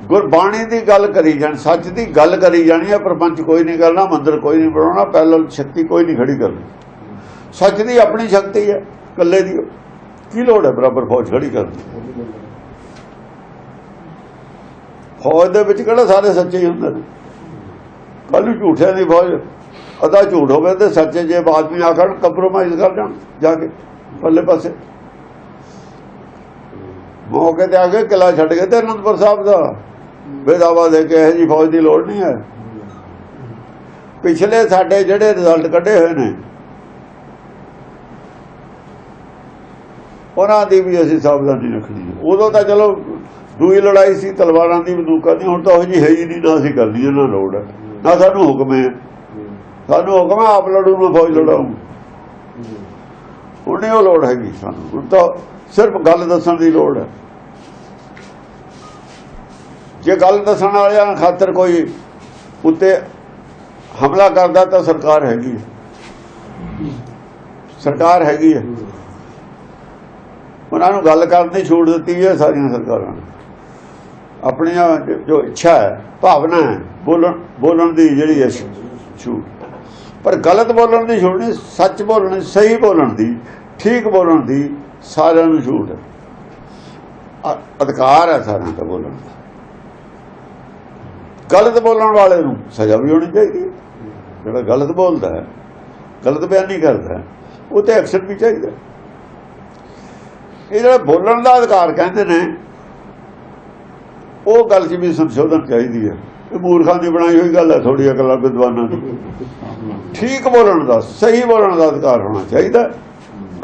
गुरबाणी की गल करी जानी, सच की गल करी जानी है। प्रपंच कोई नहीं करना, मंदिर कोई नहीं बनाना, पैदल शक्ति कोई नहीं खड़ी करनी। सच की अपनी शक्ति है कल्ले दी, की लोड़ है बराबर फौज खड़ी करनी। फौज दे विच किहड़ा सारे सच्चे ही हुंदे ने? कल झूठियां दी फौज अदा झूठ होवे ते सच्चे जे आदमी आखण कंप्रोमाइज कर जाण जाके पल्ले पासे। मौके ते आके किला छड्ड के ते अनंदपुर साहब दा बेदावा दे के जी फौज की लोड़ नहीं है। पिछले साडे जिहड़े रिजल्ट कढे होए ने उन्हां दी भी असीं सावधानी रखनी है। उदों तां चलो दूई लड़ाई सी तलवारां दी बंदूकां दी, हुण तां ओह जी है ही नहीं, ना असीं करनी है ना लोड़ है, ना सानूं हुक्म है। सानूं हुक्म है आप लड़ू मैं फौज लड़ाऊं, हुण नहीं ओह लोड़ हैगी सानूं। हुण तां सिर्फ गल दस्सण दी लोड़ है। जे गल दस्सण वालियां खातर कोई उत्ते हमला करदा तां सरकार हैगी है, सरकार हैगी है। उन्हां नूं गल करन दी छूट दित्ती है सारियां सरकारां ने। अपनी जो इच्छा है, भावना है, बोलन की जिहड़ी है छूट, पर गलत बोलन की छूट नहीं। सच बोलने, सही बोलन की, ठीक बोलन की सारिਆਂ ਨੂੰ छूट है। अधिकार है सारिਆਂ का बोलन का। गलत बोलन वाले ਨੂੰ सजा भी होनी चाहिए। ਜਿਹੜਾ गलत बोलता है, गलत बयानी करता है, वो तो एक्शन भी चाहिए। ये ਜਿਹੜਾ बोलन का अधिकार कहते हैं, ਉਹ ਗੱਲ 'ਚ ਵੀ ਸੰਸ਼ੋਧਨ ਚਾਹੀਦੀ ਹੈ। ਇਹ ਮੂਰਖਾਂ ਦੀ ਬਣਾਈ ਹੋਈ ਗੱਲ ਹੈ, ਥੋੜੀ ਅਕਲ ਵਿਦਵਾਨਾਂ ਦੀ। ਠੀਕ ਬੋਲਣ ਦਾ, ਸਹੀ ਬੋਲਣ ਦਾ ਅਧਿਕਾਰ ਹੋਣਾ ਚਾਹੀਦਾ,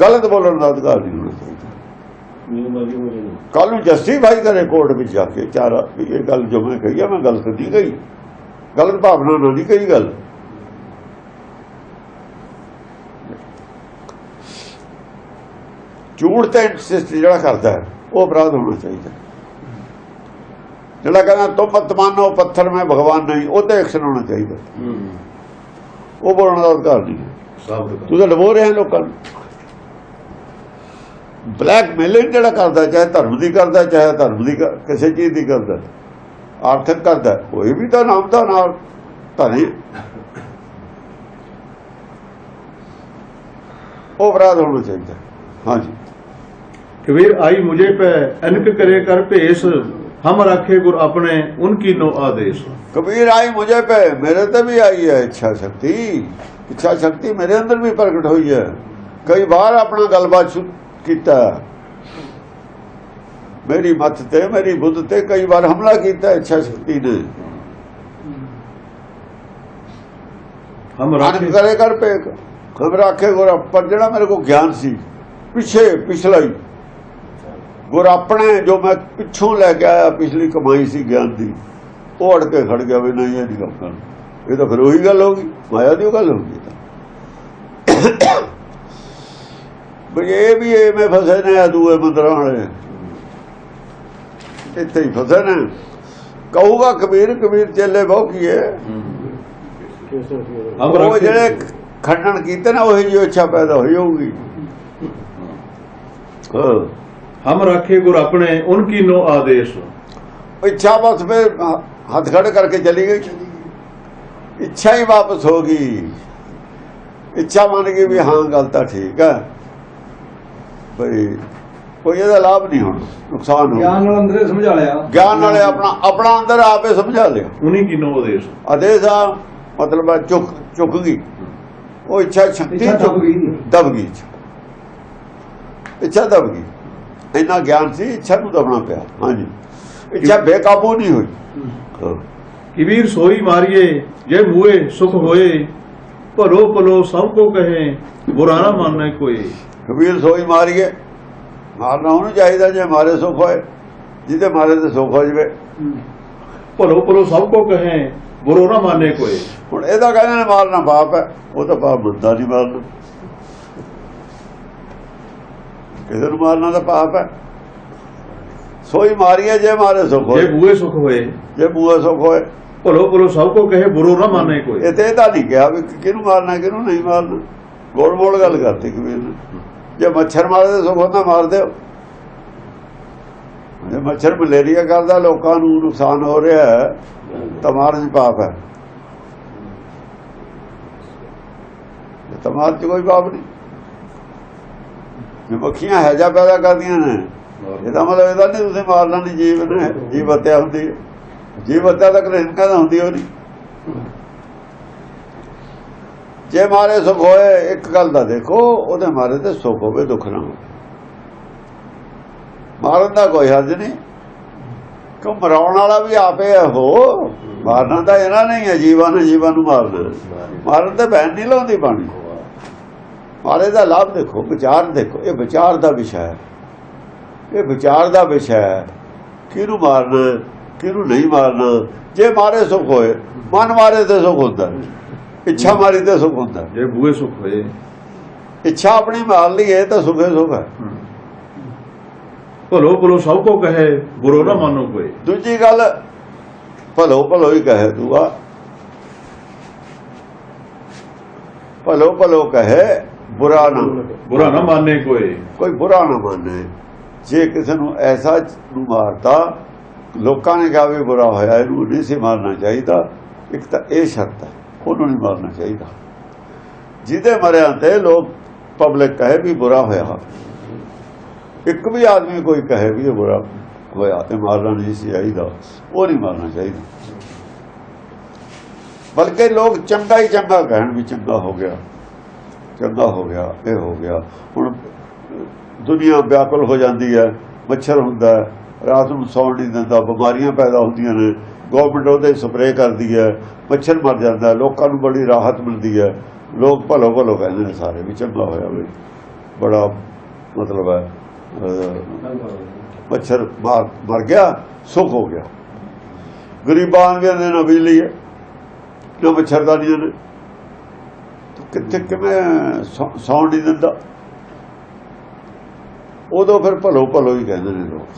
ਗਲਤ ਬੋਲਣ ਦਾ ਅਧਿਕਾਰ ਨਹੀਂ ਹੋਣਾ ਚਾਹੀਦਾ। ਕੱਲ ਨੂੰ ਜਸਟੀਫਾਈ ਕਰੇ ਕੋਰਟ ਵਿੱਚ ਜਾ ਕੇ ਚਾਰਾ ਵੀ ਇਹ ਗੱਲ ਜੋ ਮੈਂ ਕਹੀ ਆ ਮੈਂ ਗਲਤ ਨਹੀਂ ਕਹੀ, ਗਲਤ ਭਾਵਨਾ ਨਾਲ ਨਹੀਂ ਕਹੀ ਗੱਲ। ਝੂਠ ਤੇ ਇੰਟਰਸਟ ਜਿਹੜਾ ਕਰਦਾ ਹੈ ਉਹ ਅਪਰਾਧ ਹੋਣਾ ਚਾਹੀਦਾ। ਜਿਹੜਾ ਕਹਿੰਦਾ ਤੁਮ ਮਤ ਮਾਨੋ ਪੱਥਰ ਮੈਂ ਭਗਵਾਨ ਨਹੀਂ, ਉਹ ਤੇ ਐਕਸ਼ਨ ਹੋਣਾ ਚਾਹੀਦਾ। ਉਹ ਬੋਲਣ ਦਾ ਅਧਿਕਾਰ ਨਹੀਂ ਹੈ। ਤੂੰ ਤਾਂ ਡਬੋ ਰਿਹਾ ਲੋਕਾਂ ਨੂੰ। ਬਲੈਕਮੇਲਿੰਗ ਜਿਹੜਾ ਕਰਦਾ, ਚਾਹੇ ਧਰਮ ਦੀ ਕਰਦਾ, ਚਾਹੇ ਧਰਮ ਦੀ ਕਿਸੇ ਚੀਜ਼ ਦੀ ਕਰਦਾ, ਆਰਥਿਕ ਕਰਦਾ, ਕੋਈ ਵੀ ਤਾਂ ਨਾਮ ਦਾ ਨਾਲ ਧਰੇ, ਉਹ ਅਪਰਾਧ ਹੋਣਾ ਚਾਹੀਦਾ। ਹਾਂਜੀ। कबीर आई मुझे पे अनक करे कर भेष, हम रखे गुर अपने उनकी नो आदेश। कबीर आई मुझे पे, मेरे ते भी आई है इच्छा शक्ति। इच्छा शक्ति मेरे अंदर भी प्रकट हुई है। कई बार अपना गलबात किया, मेरी मत ते मेरी बुद्ध ते कई बार हमला किया इच्छा शक्ति ने। हम अनक करे कर पे, हम रखे गुर पर जड़ा मेरे को ज्ञान सी पिछे पिछला ही गुर अपने जो मैं पिछों लैके आया, पिछली कमाई सी ज्ञान की, वो अड़ के खड़ गया भी नहीं ये नहीं काम करना। ये तो फिर वही गल होगी, माया की गल होगी। ये भी में फसे ने दूए मंदिर वाले, इतने ही फसे ने। कहूगा कबीर, कबीर चेले बहु किए, वो जेडे खंडन किए ना वही जो इच्छा पैदा हुई होगी। हम रखे गुर अपने उनकी नो आदेश। इच्छा बस में हथखड़ करके चली गई, इच्छा ही वापस होगी। इच्छा मान गई भी हाँ गल तो ठीक है भाई, कोई ਇਹਦਾ ਲਾਭ नहीं होना, नुकसान हो। ਗਿਆਨ ਨਾਲ ਅੰਦਰੇ ਸਮਝਾ ਲਿਆ, ज्ञान नाले अपना अंदर आपे समझा लिया। उन्हीं की नो आदेश। आदेश आ मतलब चुक गई, वो इच्छा शक्ति दब गई, इच्छा दब गई। इन्ना ज्ञान सी, इच्छा नूं दबना पिया। हाँ जी, इच्छा बेकाबू नहीं हुई। कबीर सोई मारिए जे मुए सुख होए, भलो भलो सबको कहे बुरा ना मानना कोई। कबीर सोई मारिए, मारना ਉਹਨੂੰ ਚਾਹੀਦਾ ਜੇ ਮਾਰੇ ਸੁਖ ਹੋਏ, ਜਿਹਦੇ ਮਾਰੇ ਤੇ ਸੁਖ ਹੋ ਜਵੇ। ਭਲੋ ਭਲੋ ਸਭ ਕੋ ਕਹੇ ਬੁਰਾ ਨਾ ਮਾਨੇ ਕੋਈ। ਹੁਣ ਇਹਦਾ ਕਹਿੰਦੇ ਨੇ ਮਾਰਨਾ ਪਾਪ ਹੈ, ਉਹ ਤਾਂ ਪਾਪ ਬੰਦਾ ਨਹੀਂ ਮਾਰਨਾ। ਕਿਸੇ ਨੂੰ ਮਾਰਨਾ ਤਾਂ ਪਾਪ ਹੈ। ਸੋਈ ਮਾਰੀਏ ਜੇ ਮਾਰੇ ਸੁਖ ਹੋਏ, ਜੇ ਬੂਏ ਸੁਖ ਹੋਏ, ਜੇ ਬੂਏ ਸੁਖ ਹੋਏ। ਭਲੋ ਭਲੋ ਸਭ ਕੋ ਕਹੇ ਬੁਰਾ ਨਾ ਮਾਨੇ ਕੋਈ। ਇਹ ਤੇ ਇਹਦਾ ਨਹੀਂ ਕਿਹਾ ਵੀ ਕਿਹਨੂੰ ਮਾਰਨਾ ਕਿਹਨੂੰ ਨਹੀਂ ਮਾਰਨਾ, ਗੋਲ ਮੋਲ ਗੱਲ ਕਰਤੀ ਕਬੀਰ ਨੇ। ਜੇ ਮੱਛਰ ਮਾਰੇ ਤਾਂ ਸੁਖ ਹੁੰਦਾ, ਮਾਰ ਦਿਓ। ਜੇ ਮੱਛਰ ਮਲੇਰੀਆ ਕਰਦਾ, ਲੋਕਾਂ ਨੂੰ ਨੁਕਸਾਨ ਹੋ ਰਿਹਾ ਹੈ, ਤਾਂ ਮਾਰਨ 'ਚ ਪਾਪ ਹੈ। ਤਾਂ ਮਾਰਨ 'ਚ ਕੋਈ ਪਾਪ ਨਹੀਂ। ਜੇ ਮੱਖੀਆਂ ਹੈਜਾ ਪੈਦਾ ਕਰਦੀਆਂ ਨੇ, ਇਹਦਾ ਮਤਲਬ ਇਹਦਾ ਨਹੀਂ ਤੁਸੀਂ ਮਾਰਨਾ ਨਹੀਂ ਜੀਵ ਨੇ। ਜੀਵ ਹੱਤਿਆ ਹੁੰਦੀ ਹੈ, ਜੀਵ ਹੱਤਿਆ ਤਾਂ ਕ੍ਰਿਸ਼ਨ ਕਹਿੰਦਾ ਹੁੰਦੀ ਉਹ ਨਹੀਂ। ਜੇ ਮਾਰੇ ਸੁਖ ਹੋਏ, ਇੱਕ ਗੱਲ ਦਾ ਦੇਖੋ, ਉਹਦੇ ਮਾਰੇ ਤੇ ਸੁਖ ਹੋਵੇ, ਦੁੱਖ ਨਾ ਹੋਵੇ। ਮਾਰਨ ਦਾ ਕੋਈ ਹਰਜ ਨਹੀਂ, ਕਿਉਂ ਮਰਾਉਣ ਵਾਲਾ ਵੀ ਆਪੇ ਹੋ। ਮਾਰਨਾ ਤਾਂ ਇਹਨਾਂ ਨਹੀਂ ਹੈ, ਜੀਵਾਂ ਨੇ ਜੀਵਾਂ ਨੂੰ ਮਾਰਨਾ। ਮਾਰਨ ਤੇ ਬੈਨ ਨਹੀਂ ਲਾਉਂਦੀ ਬਾਣੀ। ਮਾਰੇ ਦਾ ਲਾਭ ਦੇਖੋ, ਵਿਚਾਰ ਦੇਖੋ। ਇਹ ਵਿਚਾਰ ਦਾ ਵਿਸ਼ਾ ਹੈ, ਇਹ ਵਿਚਾਰ ਦਾ ਵਿਸ਼ਾ ਹੈ। ਕਿਹਨੂੰ ਮਾਰਨਾ, ਕਿਹਨੂੰ ਨਹੀਂ ਮਾਰਨਾ। ਜੇ ਮਾਰੇ ਸੁਖ ਹੋਏ, ਮਨ ਮਾਰੇ ਤੇ ਸੁਖ ਹੁੰਦਾ, ਇੱਛਾ ਮਾਰੀ ਤੇ ਸੁਖ ਹੁੰਦਾ। ਜੇ ਬੂਏ ਸੁਖ ਹੋਏ, ਇੱਛਾ ਆਪਣੀ ਮਾਰ ਲਈਏ ਤਾਂ ਸੁਖੇ ਸੁਖ ਹੈ। ਭਲੋ ਭਲੋ ਸਭ ਕੋ ਕਹੇ ਬੁਰਾ ਨਾ ਮਾਨੋ ਕੋਈ। ਦੂਜੀ ਗੱਲ, ਭਲੋ ਭਲੋ ਹੀ ਕਹੇ ਦੂਆ, ਭਲੋ ਭਲੋ ਕਹੇ ਬੁਰਾ ਨਾ ਮਾਨੇ ਕੋਈ। ਕੋਈ ਬੁਰਾ ਨਾ ਮਾਨੇ। ਜੇ ਕਿਸੇ ਨੂੰ ਐਸਾ ਨੂੰ ਮਾਰਤਾ, ਲੋਕਾਂ ਨੇ ਕਿਹਾ ਵੀ ਬੁਰਾ ਹੋਇਆ, ਇਹਨੂੰ ਨਹੀਂ ਸੀ ਮਾਰਨਾ ਚਾਹੀਦਾ, ਇੱਕ ਤਾਂ ਇਹ ਸ਼ਰਤ ਹੈ, ਉਹਨੂੰ ਨਹੀਂ ਮਾਰਨਾ ਚਾਹੀਦਾ। ਜਿਹਦੇ ਮਰਿਆਂ ਤੇ ਲੋਕ ਪਬਲਿਕ ਕਹੇ ਵੀ ਬੁਰਾ ਹੋਇਆ, ਇੱਕ ਵੀ ਆਦਮੀ ਕੋਈ ਕਹੇ ਵੀ ਇਹ ਬੁਰਾ ਹੋਇਆ ਤੇ ਮਾਰਨਾ ਨਹੀਂ ਸੀ ਚਾਹੀਦਾ, ਉਹ ਨਹੀਂ ਮਾਰਨਾ ਚਾਹੀਦਾ। ਬਲਕਿ ਲੋਕ ਚੰਗਾ ਹੀ ਚੰਗਾ ਕਹਿਣ ਵੀ ਚੰਗਾ ਹੋ ਗਿਆ, ਚੰਗਾ ਹੋ ਗਿਆ, ਇਹ ਹੋ ਗਿਆ। ਹੁਣ ਦੁਨੀਆ ਵਿਆਕੁਲ ਹੋ ਜਾਂਦੀ ਹੈ, ਮੱਛਰ ਹੁੰਦਾ, ਰਾਤ ਨੂੰ ਸੌਣ ਨਹੀਂ ਦਿੰਦਾ, ਬਿਮਾਰੀਆਂ ਪੈਦਾ ਹੁੰਦੀਆਂ ਨੇ, ਗੌਰਮੈਂਟ ਉਹਦੇ ਸਪਰੇਅ ਕਰਦੀ ਹੈ, ਮੱਛਰ ਮਰ ਜਾਂਦਾ, ਲੋਕਾਂ ਨੂੰ ਬੜੀ ਰਾਹਤ ਮਿਲਦੀ ਹੈ। ਲੋਕ ਭਲੋ ਭਲੋ ਕਹਿੰਦੇ ਨੇ ਸਾਰੇ ਵੀ ਚੰਗਾ ਹੋਇਆ ਵੀ, ਬੜਾ ਮਤਲਬ ਹੈ ਮੱਛਰ ਮਰ ਗਿਆ, ਸੁੱਖ ਹੋ ਗਿਆ। ਗਰੀਬਾਂ ਦੇ ਨਾ ਬਿਜਲੀ ਹੈ, ਨਾ ਮੱਛਰਦਾਨੀਆਂ ਨੇ, ਕਿੱਥੇ ਕਿਵੇਂ ਸੌਣ ਨਹੀਂ ਦਿੰਦਾ। ਉਦੋਂ ਫਿਰ ਭਲੋ ਭਲੋ ਹੀ ਕਹਿੰਦੇ ਨੇ ਲੋਕ।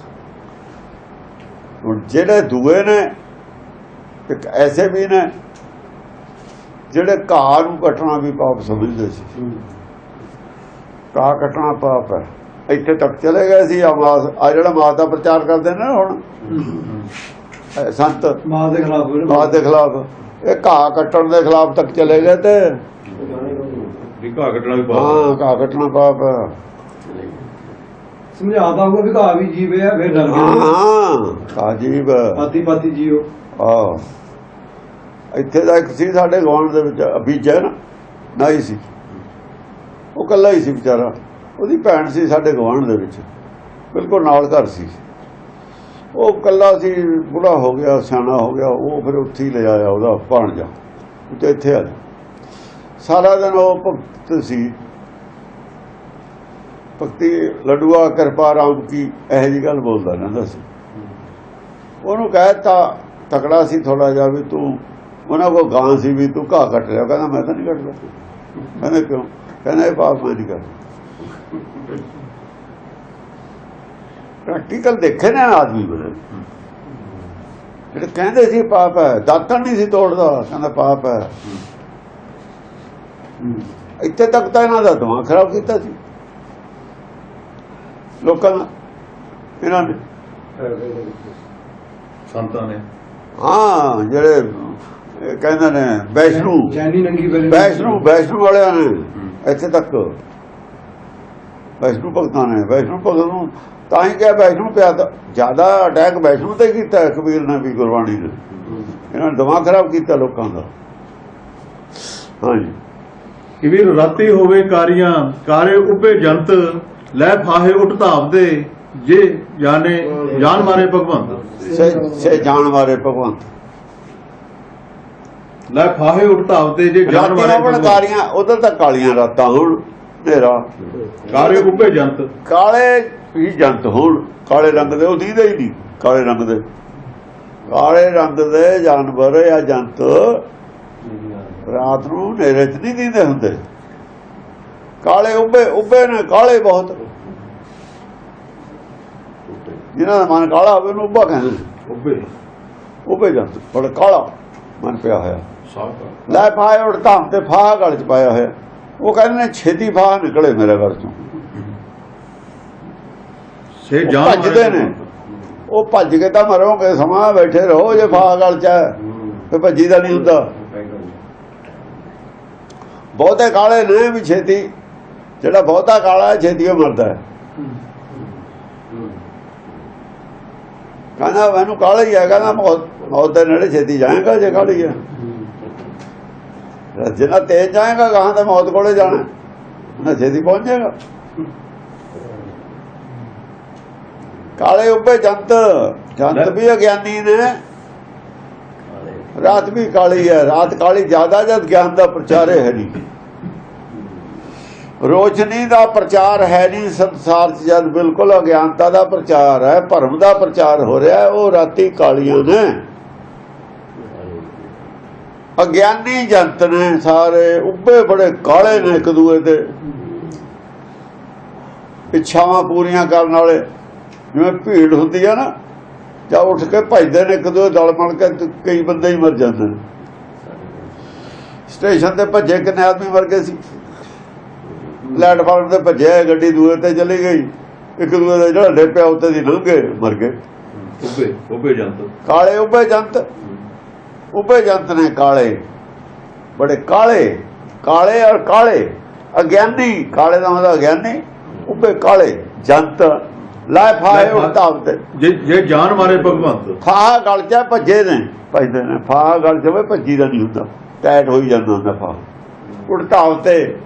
ਹੁਣ ਜਿਹੜੇ ਦੂਏ ਨੇ ਇੱਕ ਐਸੇ ਵੀ ਨੇ ਜਿਹੜੇ ਘਾਹ ਨੂੰ ਕੱਟਣਾ ਵੀ ਪਾਪ ਸਮਝਦੇ ਸੀ। ਘਾਹ ਕੱਟਣਾ ਪਾਪ ਹੈ। ਇੱਥੇ ਤੱਕ ਚਲੇ ਗਏ ਸੀ। ਆ ਜਿਹੜਾ ਮਾਸ ਦਾ ਪ੍ਰਚਾਰ ਕਰਦੇ ਨੇ ਹੁਣ ਸੰਤ, ਮਾਂ ਦੇ ਖਿਲਾਫ ਮਾਸ ਦੇ ਖਿਲਾਫ, ਇਹ ਘਾਹ ਕੱਟਣ ਦੇ ਖਿਲਾਫ ਤੱਕ ਚਲੇ ਗਏ। ਤੇ ਘਾਹ ਕੱਟਣਾ ਵੀ ਹਾਂ, ਘਾਹ ਕੱਟਣਾ ਪਾਪ ਹੈ। ਸਮਝਾਤਾ ਹੋਊਗਾ ਵੀ ਘਾਹ ਵੀ ਜੀਵ ਹੈ, ਫਿਰ ਡਰ ਗਏ। ਹਾਂ, ਘਾਹ ਜੀਵ ਪਾਤੀ ਪਾਤੀ ਜੀਓ। ਆਹ ਇੱਥੇ ਦਾ ਇੱਕ ਸੀ ਸਾਡੇ ਗੁਆਂਢ ਦੇ ਵਿੱਚ ਬੀਜਾ ਨਾ ਹੀ ਸੀ, ਉਹ ਇਕੱਲਾ ਹੀ ਸੀ ਵਿਚਾਰਾ। ਉਹਦੀ ਭੈਣ ਸੀ ਸਾਡੇ ਗੁਆਂਢ ਦੇ ਵਿੱਚ, ਬਿਲਕੁਲ ਨਾਲ ਘਰ ਸੀ। ਉਹ ਇਕੱਲਾ ਸੀ, ਬੁੜਾ ਹੋ ਗਿਆ, ਸਿਆਣਾ ਹੋ ਗਿਆ। ਉਹ ਫਿਰ ਉੱਥੇ ਹੀ ਲੈ ਆਇਆ ਉਹਦਾ ਭਾਣਜਾ, ਤੇ ਇੱਥੇ ਆ ਜਾ। ਸਾਰਾ ਦਿਨ ਉਹ ਭਗਤ ਸੀ, ਭਗਤੀ ਲੱਡੂਆ ਕਿਰਪਾ ਰਾਮ ਕੀ ਇਹੋ ਜਿਹੀ ਗੱਲ ਬੋਲਦਾ ਰਹਿੰਦਾ ਸੀ। ਉਹਨੂੰ ਕਹਿਤਾ, ਤਕੜਾ ਸੀ ਥੋੜਾ ਜਿਹਾ, ਵੀ ਤੂੰ, ਉਹਨਾਂ ਕੋਲ ਗਾਂ ਸੀ, ਵੀ ਤੂੰ ਘਾਹ ਕੱਟ ਲਿਆ। ਕਹਿੰਦਾ ਮੈਂ ਤਾਂ ਨਹੀਂ ਕੱਟਦਾ। ਕਹਿੰਦਾ ਕਿਉਂ? ਕਹਿੰਦਾ ਇਹ ਪਾਪ ਮੈਂ ਨਹੀਂ ਕਰਦਾ। ਪ੍ਰੈਕਟੀਕਲ ਦੇਖੇ ਨੇ ਆਦਮੀ ਬੜੇ, ਜਿਹੜੇ ਕਹਿੰਦੇ ਸੀ ਪਾਪ ਹੈ। ਦਾਤਣ ਨਹੀਂ ਸੀ ਤੋੜਦਾ, ਕਹਿੰਦਾ ਪਾਪ ਹੈ। ਇੱਥੇ ਤੱਕ ਤਾਂ ਇਹਨਾਂ ਦਾ ਦਿਮਾਗ ਖਰਾਬ ਕੀਤਾ ਸੀ ਲੋਕਾਂ ਦਾ, ਇਹਨਾਂ ਨੇ, ਸੰਤਾਂ ਨੇ। ਹਾਂ, ਜਿਹੜੇ ਕਹਿੰਦੇ ਨੇ ਵੈਸ਼ਨੂ, ਚੈਨੀ ਨੰਗੀ ਵੈਸ਼ਨੂ ਵਾਲਿਆਂ ਨੇ ਇੱਥੇ ਤੱਕ, ਵੈਸ਼ਨੂ ਭਗਤਾਂ ਨੇ, ਵੈਸ਼ਨੂ ਭਗਤ ਨੂੰ ਤਾਂ ਹੀ ਕਿਹਾ ਵੈਸ਼ਨੂ ਪਿਆ। ਤਾਂ ਜ਼ਿਆਦਾ ਅਟੈਕ ਵੈਸ਼ਨੂ ਤੇ ਕੀਤਾ ਕਬੀਰ ਨੇ ਵੀ, ਗੁਰਬਾਣੀ ਨੇ। ਇਹਨਾਂ ਨੇ ਦਿਮਾਗ ਖਰਾਬ ਕੀਤਾ ਲੋਕਾਂ ਦਾ। ਹਾਂਜੀ, ਕਬੀਰ ਰਾਤੀ ਹੋਵੇ ਕਾਰੀਆਂ ਕਾਰੇ ਉੱਭੇ ਜੰਤ, ਲੈ ਫਾਹੇ ਉੱਠ ਧਾਵਦੇ, ਜੇ ਜਾਣੇ ਜਾਨ ਮਾਰੇ ਭਗਵੰਤ। ਸੇ ਜਾਣ ਵਾਲੇ ਭਗਵੰਤ, ਲੈ ਫਾਹੇ ਉੱਠ ਧਾਵਦੇ, ਜੇ ਜਾਨ ਮਾਰੇ ਭਗਵੰਤ। ਕਾਲੀਆਂ ਉਧਰ ਤਾਂ ਕਾਲੀਆਂ ਰਾਤਾਂ ਹੁਣ, ਹਨੇਰਾ, ਕਾਰੇ ਉੱਭੇ ਜੰਤ, ਕਾਲੇ ਹੀ ਜੰਤ ਹੋਣ, ਕਾਲੇ ਰੰਗ ਦੇ। ਉਹ ਦੀਦੇ ਹੀ ਨਹੀਂ ਕਾਲੇ ਰੰਗ ਦੇ, ਕਾਲੇ ਰੰਗ ਦੇ ਜਾਨਵਰ ਜਾਂ ਜੰਤ ਰਾਤ ਨੂੰ ਹਨੇਰੇ 'ਚ ਨਹੀਂ ਦੀਦੇ ਹੁੰਦੇ। ਕਾਲੇ ਉੱਭੇ ਨੇ, ਕਾਲੇ ਬਹੁਤ। ਜਿਹਨਾਂ ਦਾ ਮਨ ਕਾਲਾ ਹੋਵੇ ਉਹਨੂੰ ਉੱਭਾ ਕਹਿੰਦੇ। ਉੱਭੇ ਜੰਤ, ਬੜਾ ਕਾਲਾ ਮਨ ਪਿਆ ਹੋਇਆ। ਲੈ ਫਾਹੇ ਉੜਤਾ, ਤੇ ਫਾਹ ਗਲ 'ਚ ਪਾਇਆ ਹੋਇਆ। ਉਹ ਕਹਿੰਦੇ ਨੇ ਛੇਤੀ ਫਾਹ ਨਿਕਲੇ ਮੇਰੇ ਘਰ 'ਚੋਂ। ਭੱਜਦੇ ਨੇ, ਉਹ ਭੱਜ ਕੇ ਤਾਂ ਮਰੋਗੇ, ਸਮਾਂ ਬੈਠੇ ਰਹੋ। ਜੇ ਫਾਹ ਗਲ 'ਚ ਹੈ ਤੇ ਭੱਜੀ ਦਾ ਨਹੀਂ ਹੁੰਦਾ। ਬਹੁਤੇ ਕਾਲੇ ਨੇ ਵੀ ਛੇਤੀ, ਜਿਹੜਾ ਬਹੁਤਾ ਕਾਲਾ ਹੈ ਛੇਤੀ ਉਹ ਮਰਦਾ ਹੈ। ਕਹਿੰਦਾ ਮੈਨੂੰ ਕਾਲਾ ਹੀ ਹੈ, ਕਹਿੰਦਾ ਮੌਤ ਦੇ ਨੇੜੇ ਛੇਤੀ ਜਾਏਗਾ ਜੇ ਕਾਲੀ ਹੈ। ਜਿੰਨਾ ਤੇਜ਼ ਜਾਏਗਾ ਗਾਹਾਂ ਤੇ ਮੌਤ ਕੋਲੇ ਜਾਣਾ, ਉਹਨਾਂ ਛੇਤੀ ਪਹੁੰਚ ਜਾਏਗਾ। ਕਾਲੇ ਉੱਭੇ ਜੰਤ, ਜੰਤ ਵੀ ਅਗਿਆਨੀ ਨੇ। ਰਾਤ ਵੀ ਕਾਲੀ ਹੈ, ਰਾਤ ਕਾਲੀ ਜ਼ਿਆਦਾ ਜਦ ਗਿਆਨ ਦਾ ਪ੍ਰਚਾਰ ਹੈ ਨਹੀਂ, ਰੋਸ਼ਨੀ ਦਾ ਪ੍ਰਚਾਰ ਹੈ ਨਹੀਂ ਸੰਸਾਰ 'ਚ। ਜਦ ਬਿਲਕੁਲ ਅਗਿਆਨਤਾ ਦਾ ਪ੍ਰਚਾਰ ਹੈ, ਭਰਮ ਦਾ ਪ੍ਰਚਾਰ ਹੋ ਰਿਹਾ, ਉਹ ਰਾਤੀ ਕਾਲੀਆਂ ਨੇ। ਅਗਿਆਨੀ ਜੰਤ ਨੇ ਸਾਰੇ, ਉੱਭੇ ਬੜੇ ਕਾਲੇ ਨੇ ਇੱਕ ਦੂਏ ਦੇ, ਇੱਛਾਵਾਂ ਪੂਰੀਆਂ ਕਰਨ ਵਾਲੇ। ਜਿਵੇਂ ਭੀੜ ਹੁੰਦੀ ਹੈ ਨਾ, ਜਾਂ ਉੱਠ ਕੇ ਭੱਜਦੇ ਨੇ ਇੱਕ ਦੂਏ ਦਲ ਬਣ ਕੇ, ਕਈ ਬੰਦੇ ਹੀ ਮਰ ਜਾਂਦੇ ਨੇ। ਸਟੇਸ਼ਨ ਤੇ ਭੱਜੇ ਕਿੰਨੇ ਆਦਮੀ ਮਰ ਗਏ ਸੀ। ਪਲੇਟਫਾਰਮ ਤੇ ਭੱਜਿਆ, ਗੱਡੀ ਦੂਏ ਤੇ ਚਲੀ ਗਈ, ਇੱਕ ਦੂਏ ਦਾ ਜਿਹੜਾ ਡੇਪਿਆ ਉੱਤੇ ਦੀ ਲੰਘ ਗਏ, ਮਰ ਗਏ। ਉੱਭੇ ਜੰਤ, ਕਾਲੇ ਉੱਭੇ ਜੰਤ, ਉੱਭੇ ਜੰਤ ਨੇ ਕਾਲੇ, ਬੜੇ ਕਾਲੇ। ਕਾਲੇ ਔਰ ਕਾਲੇ, ਅਗਿਆਨੀ, ਕਾਲੇ ਦਾ ਮਤਲਬ ਅਗਿਆਨੀ, ਉੱਭੇ ਕਾਲੇ ਜੰਤ। ਲੈ ਫਾਹੇ ਉੜਤਾ ਉੱਤੇ, ਜੇ ਜਾਨ ਮਾਰੇ ਭਗਵੰਤ। ਫਾਹ ਗਲ 'ਚ ਭੱਜੇ ਨੇ, ਭੱਜਦੇ ਨੇ। ਫਾਹ ਗਲ 'ਚ ਹੋਵੇ ਭੱਜੀ ਦਾ ਨਹੀਂ ਹੁੰਦਾ, ਟੈਟ ਹੋਈ ਜਾਂਦਾ ਹੁੰਦਾ ਫਾਹ। ਉੜਤਾ ਉੱਤੇ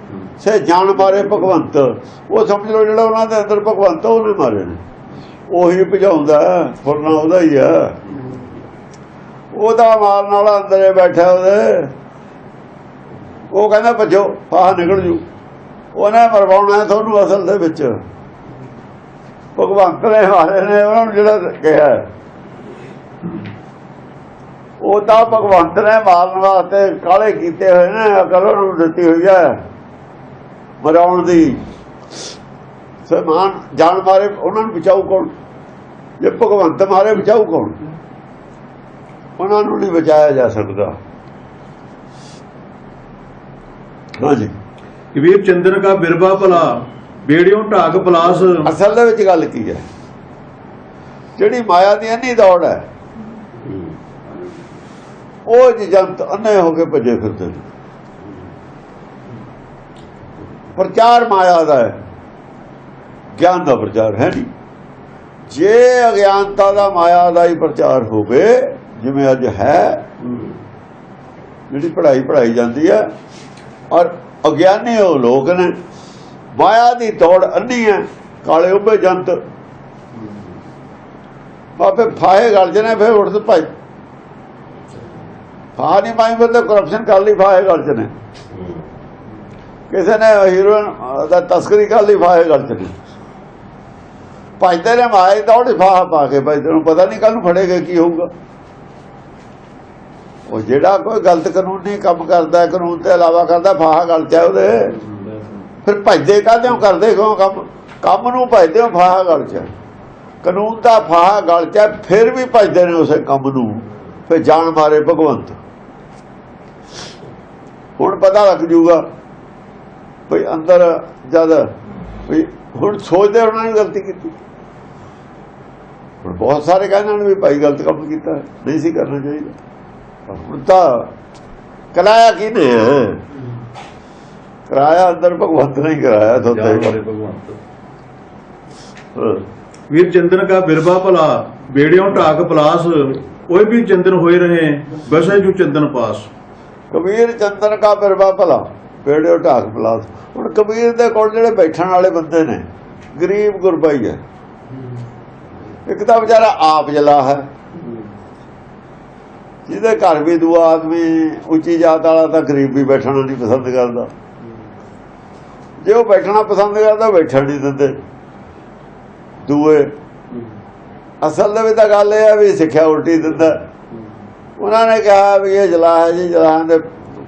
ਸੇ ਜਾਨ ਮਾਰੇ ਭਗਵੰਤ। ਉਹ ਸਮਝ ਲਓ ਜਿਹੜਾ ਉਹਨਾਂ ਦੇ ਅੰਦਰ ਭਗਵੰਤ, ਉਹਨੇ ਮਾਰੇ ਨੇ। ਉਹੀ ਭਜਾਉਂਦਾ, ਫੁਰਨਾ ਉਹਦਾ ਹੀ ਆ। ਉਹਦਾ ਮਾਰਨ ਵਾਲਾ ਅੰਦਰੇ ਬੈਠਾ ਉਹਦੇ। ਉਹ ਕਹਿੰਦਾ ਭੱਜੋ, ਫਾਹ ਨਿਕਲ ਜੂ। ਉਹਨੇ ਮਰਵਾਉਣਾ ਤੁਹਾਨੂੰ ਅਸਲ ਦੇ ਵਿੱਚ। ਭਗਵੰਤ ਨੇ ਮਾਰੇ ਨੇ ਉਹਨਾਂ ਨੂੰ, ਜਿਹੜਾ ਕਿਹਾ। ਉਹ ਤਾਂ ਭਗਵੰਤ ਨੇ ਮਾਰਨ ਵਾਸਤੇ ਕਾਲੇ ਕੀਤੇ ਹੋਏ ਨੇ, ਅਕਲ ਉਹਨੂੰ ਦਿੱਤੀ ਹੋਈ ਹੈ ਮਰਾਉਣ ਦੀ। ਸਮਾਨ ਜਾਣ ਮਾਰੇ ਉਹਨਾਂ ਨੂੰ ਬਚਾਊ ਕੌਣ? ਜੇ ਭਗਵੰਤ ਮਾਰੇ ਬਚਾਊ ਕੌਣ? ਉਹਨਾਂ ਨੂੰ ਨਹੀਂ ਬਚਾਇਆ ਜਾ ਸਕਦਾ। ਹਾਂਜੀ, ਕਬੀਰ ਚੰਦਨ ਕਾ ਬਿਰਬਾ ਭਲਾ ਬੇੜਿਓਂ ਢਾਕ ਪਲਾਸ। ਅਸਲ ਦੇ ਵਿੱਚ ਗੱਲ ਕੀ ਹੈ? ਜਿਹੜੀ ਮਾਇਆ ਦੀ ਇੰਨੀ ਦੌੜ ਹੈ, ਉਹ ਜੰਤ ਅੰਨੇ ਹੋ ਕੇ ਭੱਜੇ ਫਿਰਦੇ ਨੇ। ਪ੍ਰਚਾਰ ਮਾਇਆ ਦਾ ਹੈ, ਗਿਆਨ ਦਾ ਪ੍ਰਚਾਰ ਹੈ ਨਹੀਂ। ਜੇ ਅਗਿਆਨਤਾ ਦਾ ਮਾਇਆ ਦਾ ਹੀ ਪ੍ਰਚਾਰ ਹੋਵੇ, ਜਿਵੇਂ ਅੱਜ ਹੈ, ਜਿਹੜੀ ਪੜ੍ਹਾਈ ਜਾਂਦੀ ਹੈ, ਔਰ ਅਗਿਆਨੀ ਉਹ ਲੋਕ ਨੇ, ਮਾਇਆ ਦੀ ਦੌੜ ਅੰਨੀ ਹੈ, ਕਾਲੇ ਉੱਭੇ ਜੰਤ ਬਾਪੇ ਫਾਹੇ ਗਲ ਜਨੇ, ਫਿਰ ਉੱਠਦੇ ਭਾਈ ਫਾਹ ਨਹੀਂ ਪਾਈ ਬੰਦੇ ਕਰਪਸ਼ਨ ਕਰ ਲਈ, ਫਾਹੇ ਗਲ ਜਨੇ। ਕਿਸੇ ਨੇ ਹੀਰੋਇਨ ਦਾ ਤਸਕਰੀ ਕਰ ਲਈ, ਫਾਹੇ ਗਲ ਜਨੇ। ਭਜਦੇ ਨੇ ਮਾਇਆ ਦੌੜ ਫਾਹ ਪਾ ਕੇ, ਭਾਈ ਤੈਨੂੰ ਪਤਾ ਨਹੀਂ ਕੱਲ ਨੂੰ ਫੜੇਗਾ ਕੀ ਹੋਊਗਾ। ਉਹ ਜਿਹੜਾ ਕੋਈ ਗਲਤ ਕਾਨੂੰਨੀ ਕੰਮ ਕਰਦਾ, ਕਾਨੂੰਨ ਤੇ ਇਲਾਵਾ ਕਰਦਾ, ਫਾਹਾ ਗਲ ਚ ਉਹਦੇ। ਫਿਰ ਭਜਦੇ ਕਾਹਦੇ ਹੋ, ਕਰਦੇ ਕਿਉਂ ਕੰਮ ਨੂੰ ਭਜਦੇ ਹੋ, ਫਾਹਾ ਗਲ ਚ। ਕਾਨੂੰਨ ਦਾ ਫਾਹਾ ਗਲ ਚ, ਫਿਰ ਵੀ ਭਜਦੇ ਨੇ ਉਸੇ ਕੰਮ ਨੂੰ। ਫਿਰ ਜਾਣ ਮਾਰੇ ਭਗਵੰਤ। ਹੁਣ ਪਤਾ ਲੱਗ ਜੂਗਾ ਭਈ ਅੰਦਰ ਜਦ ਵੀ ਹੁਣ ਸੋਚਦੇ ਉਹਨਾਂ ਨੇ ਗਲਤੀ ਕੀਤੀ। ਹੁਣ ਬਹੁਤ ਸਾਰੇ ਕਹਿੰਦੇ ਨੇ ਵੀ ਭਾਈ ਗਲਤ ਕੰਮ ਕੀਤਾ, ਨਹੀਂ ਸੀ ਕਰਨਾ ਚਾਹੀਦਾ। ਹੁਣ ਤਾਂ ਕਰਾਇਆ ਕਿਹਨੇ? ਕਰਾਇਆ ਅੰਦਰ ਭਗਵੰਤ ਨੇ ਕਰਾਇਆ। ਵੀਰ ਚੰਦਨ ਕਾ ਬਿਰਬਾ ਭਲਾ ਬੇੜਿਓਂ ਢਾਕ ਪਲਾਸ। ਕੋਈ ਵੀ ਚੰਦਨ ਹੋਏ ਰਹੇ ਵੈਸੇ ਜੂ ਚੰਦਨ ਪਾਸ। ਕਬੀਰ ਚੰਦਨ ਕਾ ਬਿਰਬਾ ਭਲਾ ਬੇੜਿਓਂ ਢਾਕ ਪਲਾਸ। ਹੁਣ ਕਬੀਰ ਦੇ ਕੋਲ ਜਿਹੜੇ ਬੈਠਣ ਵਾਲੇ ਬੰਦੇ ਨੇ, ਗਰੀਬ ਗੁਰਬਾਈ ਹੈ। ਇੱਕ ਤਾਂ ਵਿਚਾਰਾ ਆਪ ਜਲਾ ਹੈ, ਜਿਹਦੇ ਘਰ ਵੀ ਦੂਆ ਆਦਮੀ ਉੱਚੀ ਜਾਤ ਵਾਲਾ, ਤਾਂ ਗਰੀਬ ਵੀ ਬੈਠਣਾ ਨਹੀਂ ਪਸੰਦ ਕਰਦਾ। ਜੇ ਉਹ ਬੈਠਣਾ ਪਸੰਦ ਕਰਦਾ, ਬੈਠਣ ਨਹੀਂ ਦਿੰਦੇ ਦੂਏ। ਅਸਲ ਦੇ ਵਿੱਚ ਤਾਂ ਗੱਲ ਇਹ ਹੈ ਵੀ ਸਿੱਖਿਆ ਉਲਟੀ ਦਿੰਦਾ। ਉਹਨਾਂ ਨੇ ਕਿਹਾ ਵੀ ਇਹ ਜਲਾ ਹੈ ਜੀ, ਜਲਾ ਦੇ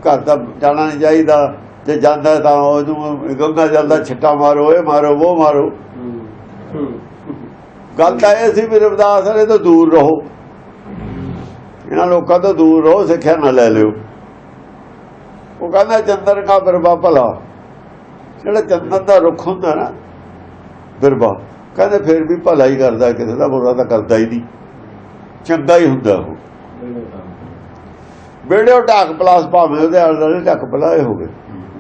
ਘਰ ਦਾ ਜਾਣਾ ਨਹੀਂ ਚਾਹੀਦਾ। ਜੇ ਜਾਂਦਾ ਤਾਂ ਉਹਨੂੰ ਗੰਗਾ ਜਲ ਦਾ ਛਿੱਟਾ ਮਾਰੋ, ਇਹ ਮਾਰੋ, ਉਹ ਮਾਰੋ। ਗੱਲ ਤਾਂ ਇਹ ਸੀ ਵੀ ਰਵਿਦਾਸ ਵਾਲੇ ਤੋਂ ਦੂਰ ਰਹੋ, ਇਹਨਾਂ ਲੋਕਾਂ ਤੋਂ ਦੂਰ ਰਹੋ, ਸਿੱਖਿਆ ਨਾ ਲੈ ਲਿਓ। ਉਹ ਕਹਿੰਦਾ ਚੰਦਨ ਕਾ ਬਿਰਬਾ ਭਲਾ। ਜਿਹੜਾ ਚੰਦਨ ਦਾ ਰੁੱਖ ਹੁੰਦਾ ਨਾ, ਬਿਰਬਾ, ਕਹਿੰਦੇ ਫਿਰ ਵੀ ਭਲਾ ਹੀ ਕਰਦਾ, ਕਿਸੇ ਦਾ ਬੁਰਾ ਤਾਂ ਕਰਦਾ ਹੀ ਨਹੀਂ, ਚੰਗਾ ਹੀ ਹੁੰਦਾ ਉਹ। ਬੇੜਿਓ ਢਾਕ ਪਲਾਸ, ਭਾਵੇਂ ਉਹਦੇ ਆਲੇ ਢੱਕ ਪਲਾਏ ਹੋ ਗਏ।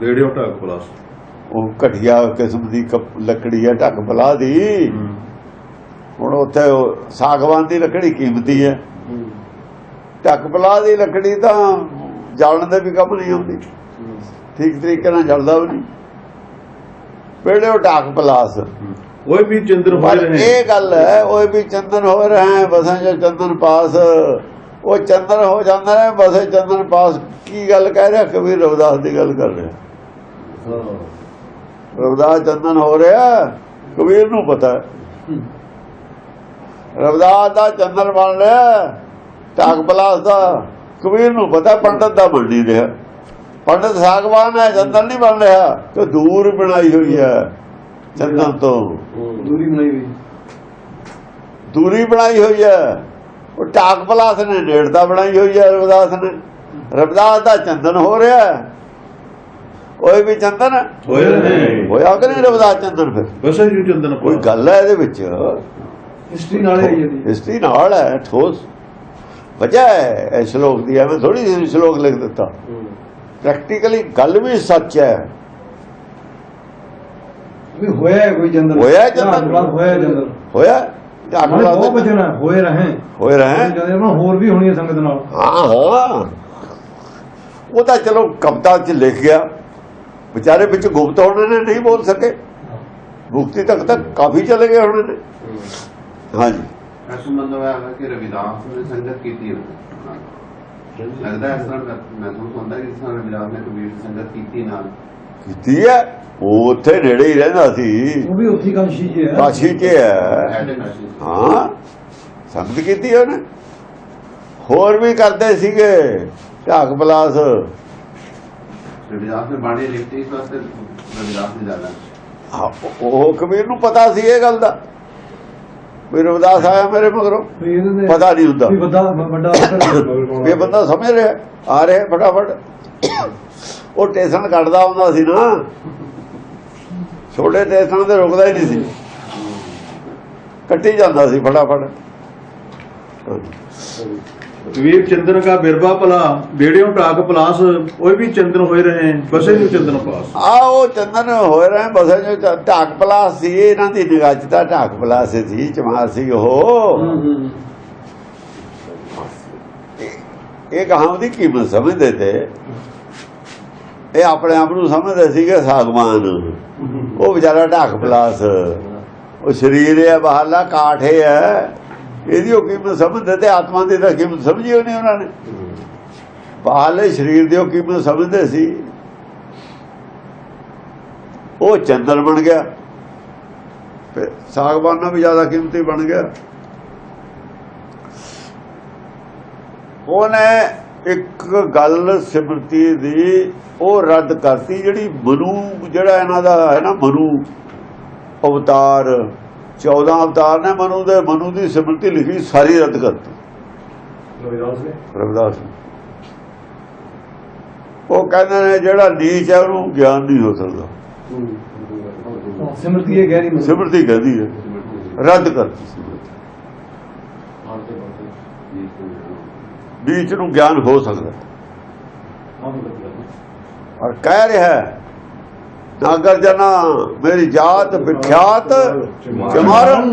ਬੇੜਿਓਂ ਢਾਕ ਪਲਾਸ, ਉਹ ਘਟੀਆ ਕਿਸਮ ਦੀ ਲੱਕੜੀ ਹੈ ਢੱਕ ਪਲਾਹ ਦੀ। ਹੁਣ ਉੱਥੇ ਸਾਗਵਾਨ ਦੀ ਲੱਕੜੀ ਕੀਮਤੀ ਹੈ, ਢੱਕ ਪਲਾਹ ਦੀ ਲੱਕੜੀ ਤਾਂ ਜਾਲਣ ਦੇ ਵੀ ਕੰਮ ਨਹੀਂ ਆਉਂਦੀ, ਠੀਕ ਤਰੀਕੇ ਨਾਲ ਜਲਦਾ ਵੀ ਨਹੀਂ। ਬੇੜਿਓ ਢਾਕ ਪਲਾਸ। ਉਹ ਵੀ ਚੰਦਨ ਹੋ ਰਹੇ। ਇਹ ਗੱਲ ਹੈ, ਉਹ ਵੀ ਚੰਦਨ ਹੋ ਰਹੇ ਬਸਾਂ ਜੋ ਚੰਦਨ ਪਾਸ। ਉਹ ਚੰਦਨ ਹੋ ਜਾਂਦਾ ਹੈ ਬਸੇ ਚੰਦਨ ਪਾਸ। ਕੀ ਗੱਲ ਕਹਿ ਰਿਹਾ ਕਬੀਰ? ਰਵਿਦਾਸ ਦੀ ਗੱਲ ਕਰ ਰਿਹਾ। ਰਵਿਦਾਸ ਚੰਦਨ ਹੋ ਰਿਹਾ, ਕਬੀਰ ਨੂੰ ਪਤਾ ਹੈ ਰਵਿਦਾਸ ਦਾ ਚੰਦਨ ਬਣ ਰਿਹਾ, ਢਾਕ ਪਲਾਸ ਦਾ ਕਬੀਰ ਨੂੰ ਪਤਾ। ਪੰਡਤ ਦਾ ਬਣ ਨਹੀਂ ਰਿਹਾ। ਪੰਡਤ ਸਾਗਵਾਨ ਹੈ, ਚੰਦਨ ਨਹੀਂ ਬਣ ਰਿਹਾ। ਤੇ ਦੂਰ ਬਣਾਈ ਹੋਈ ਹੈ ਚੰਦਨ ਤੋਂ, ਦੂਰੀ ਬਣਾਈ ਹੋਈ ਹੈ। ਉਹ ਢਾਕ ਪਲਾਸ ਨੇ ਨੇੜਤਾ ਬਣਾਈ ਹੋਈ ਹੈ ਰਵਿਦਾਸ ਨੇ। ਰਵਿਦਾਸ ਦਾ ਚੰਦਨ ਹੋ ਰਿਹਾ, ਉਹ ਵੀ ਚੰਦਨ ਹੋਇਆ ਕਿ ਨਹੀਂ ਰਵਿਦਾਸ ਚੰਦਨ? ਫਿਰ ਵੈਸੇ ਜੂ ਚੰਦਨ ਕੋਈ ਗੱਲ ਹੈ ਇਹਦੇ ਵਿੱਚ, ਹਿਸਟਰੀ ਨਾਲ ਹੈ, ਹਿਸਟਰੀ ਨਾਲ ਹੈ, ਠੋਸ ਵਜ੍ਹਾ ਹੈ ਇਹ ਸ਼ਲੋਕ ਦੀ। ਐਵੇਂ ਥੋੜੀ ਜਿਹੀ ਸ਼ਲੋਕ ਲਿਖ ਦਿੱਤਾ, ਪ੍ਰੈਕਟੀਕਲੀ ਗੱਲ ਵੀ ਸੱਚ ਹੈ। ਹੋਇਆ ਕੋਈ ਚੰਦਨ, ਹੋਇਆ ਚੰਦਨ, ਹੋਇਆ ਬਹੁਤ ਬਚਣਾ ਹੋਏ ਰਹੇ। ਹੋਰ ਵੀ ਹੋਣੀ ਹੈ ਸੰਗਤ ਨਾਲ। ਹਾਂ, ਉਹ ਤਾਂ ਚਲੋ ਕਵਿਤਾ 'ਚ ਲਿਖ ਗਿਆ, ਵਿਚਾਰੇ ਵਿੱਚ ਗੁਪਤ ਹੋਣੇ ਨੇ, ਨਹੀਂ ਬੋਲ ਸਕੇ। ਮੁਕਤੀ ਤੱਕ ਤਾਂ ਕਾਫੀ ਚਲੇ ਗਏ ਹੋਣੇ ਨੇ। ਹਾਂਜੀ, ਐਸਾ ਮਤਲਬ ਹੈ ਕਿ ਰਵਿਦਾਸ ਨੇ ਸੰਗਤ ਕੀਤੀ ਲੱਗਦਾ ਇਸ ਤਰ੍ਹਾਂ ਮਹਿਸੂਸ ਹੁੰਦਾ ਕਿ ਜਿਸ ਤਰ੍ਹਾਂ ਰਵਿਦਾਸ ਨੇ ਕਬੀਰ ਦੀ ਸੰਗਤ ਕੀਤੀ ਨਾਲ ਕੀਤੀ ਹੈ। ਉਹ ਉੱਥੇ ਨੇੜੇ ਹੀ ਰਹਿੰਦਾ ਸੀ, ਉਹ ਵੀ ਉੱਥੇ ਕਾਸ਼ੀ 'ਚ ਹੈ, ਕਾਸ਼ੀ 'ਚ ਹੈ। ਹਾਂ, ਸੰਗਤ ਕੀਤੀ ਉਹਨੇ। ਹੋਰ ਵੀ ਕਰਦੇ ਸੀਗੇ ਢਾਕ ਪਲਾਸ। ਰਵਿਦਾਸ ਨੇ ਬਾਣੀ ਲਿਖਤੀ ਇਸ ਵਾਸਤੇ ਰਵਿਦਾਸ ਦੀ ਜ਼ਿਆਦਾ ਉਹ ਕਬੀਰ ਨੂੰ ਪਤਾ ਸੀ ਇਹ ਗੱਲ ਦਾ ਵੀ ਰਵਿਦਾਸ ਆਇਆ ਮੇਰੇ ਮਗਰੋਂ, ਪਤਾ ਨਹੀਂ ਹੁੰਦਾ ਇਹ ਬੰਦਾ ਸਮਝ ਰਿਹਾ ਆ ਰਿਹਾ ਫਟਾਫਟ। ਉਹ ਟੇਸ਼ਨ ਕੱਢਦਾ ਹੁੰਦਾ ਸੀ ਨਾ, ਛੋਟੇ ਟੇਸ਼ਨ ਤੇ ਰੁਕਦਾ ਹੀ ਨਹੀਂ ਸੀ, ਕੱਟੀ ਜਾਂਦਾ ਸੀ ਫਟਾਫਟ। कबीर चंदन का बिरबा भला बेड़ियों टाक पलास वो भी चंदन होए रहे बसे जो चंदन पास ਉਹ ਚੰਦਨ ਹੋਏ ਰਹੇ ਬਸੇ ਜੋ ਢਾਕ ਪਲਾਸ ਸੀ ਇਹਨਾਂ ਦੀ ਨਿਗਾਹ 'ਚ ਤਾਂ ਢਾਕ ਪਲਾਸ ਸੀ, ਚਮਾਰ ਸੀ ਉਹ। ਇਹ ਕਹਾਣੀ ਦੀ ਕੀਮਤ ਸਮਝਦੇ ਤੇ ਇਹ ਆਪਣੇ ਆਪ ਨੂੰ ਸਮਝਦੇ ਸੀਗੇ ਸਾਗਵਾਨ, ਉਹ ਵਿਚਾਰਾ ਢਾਕ ਪਲਾਸ, ਉਹ ਸਰੀਰ ਹੈ ਬਾਹਰਲਾ ਕਾਠ ਹੈ, ਇਹਦੀ ਉਹ ਕੀਮਤ ਸਮਝਦੇ ਤੇ ਆਤਮਾ ਦੀ ਤਾਂ ਕੀਮਤ ਸਮਝੀ ਹੋਣੀ ਉਹਨਾਂ ਨੇ। ਬਾਹਰਲੇ ਸਰੀਰ ਦੀ ਉਹ ਕੀਮਤ ਸਮਝਦੇ ਸੀ, ਉਹ ਚੰਦਨ ਬਣ ਗਿਆ, ਫਿਰ ਸਾਗਵਾਨ ਨਾਲ ਵੀ ਜ਼ਿਆਦਾ ਕੀਮਤੀ ਬਣ ਗਿਆ। ਉਹਨੇ ਇੱਕ ਗੱਲ ਸਿਮਰਤੀ ਦੀ ਉਹ ਰੱਦ ਕਰਤੀ, ਜਿਹੜੀ ਮਨੂ ਜਿਹੜਾ ਇਹਨਾਂ ਦਾ ਹੈ ਨਾ, ਮਨੂ ਅਵਤਾਰ 14 ਅਵਤਾਰ ਨੇ ਮਨੂ ਦੇ, ਮਨੂ ਦੀ ਸਿਮਰਤੀ ਲਿਖੀ ਸਾਰੀ ਰੱਦ ਕਰਤੀ ਰਵਿਦਾਸ ਨੇ। ਉਹ ਕਹਿੰਦੇ ਨੇ ਜਿਹੜਾ ਨੀਚ ਹੈ ਉਹਨੂੰ ਗਿਆਨ ਨਹੀਂ ਹੋ ਸਕਦਾ, ਸਿਮਰਤੀ ਇਹ ਗਹਿਰੀ ਸਿਮਰਤੀ ਕਹਿੰਦੀ ਹੈ, ਰੱਦ ਕਰਤੀ ਸਿਮਰਤੀ। ਨੀਚ ਨੂੰ ਗਿਆਨ ਹੋ ਸਕਦਾ, ਔਰ ਕਹਿ ਰਿਹਾ ਹੈ ਨਾਗਰ ਜਨਾ ਮੇਰੀ ਜਾਤ ਵਿਖਿਆਤ ਚਮਾਰਨ।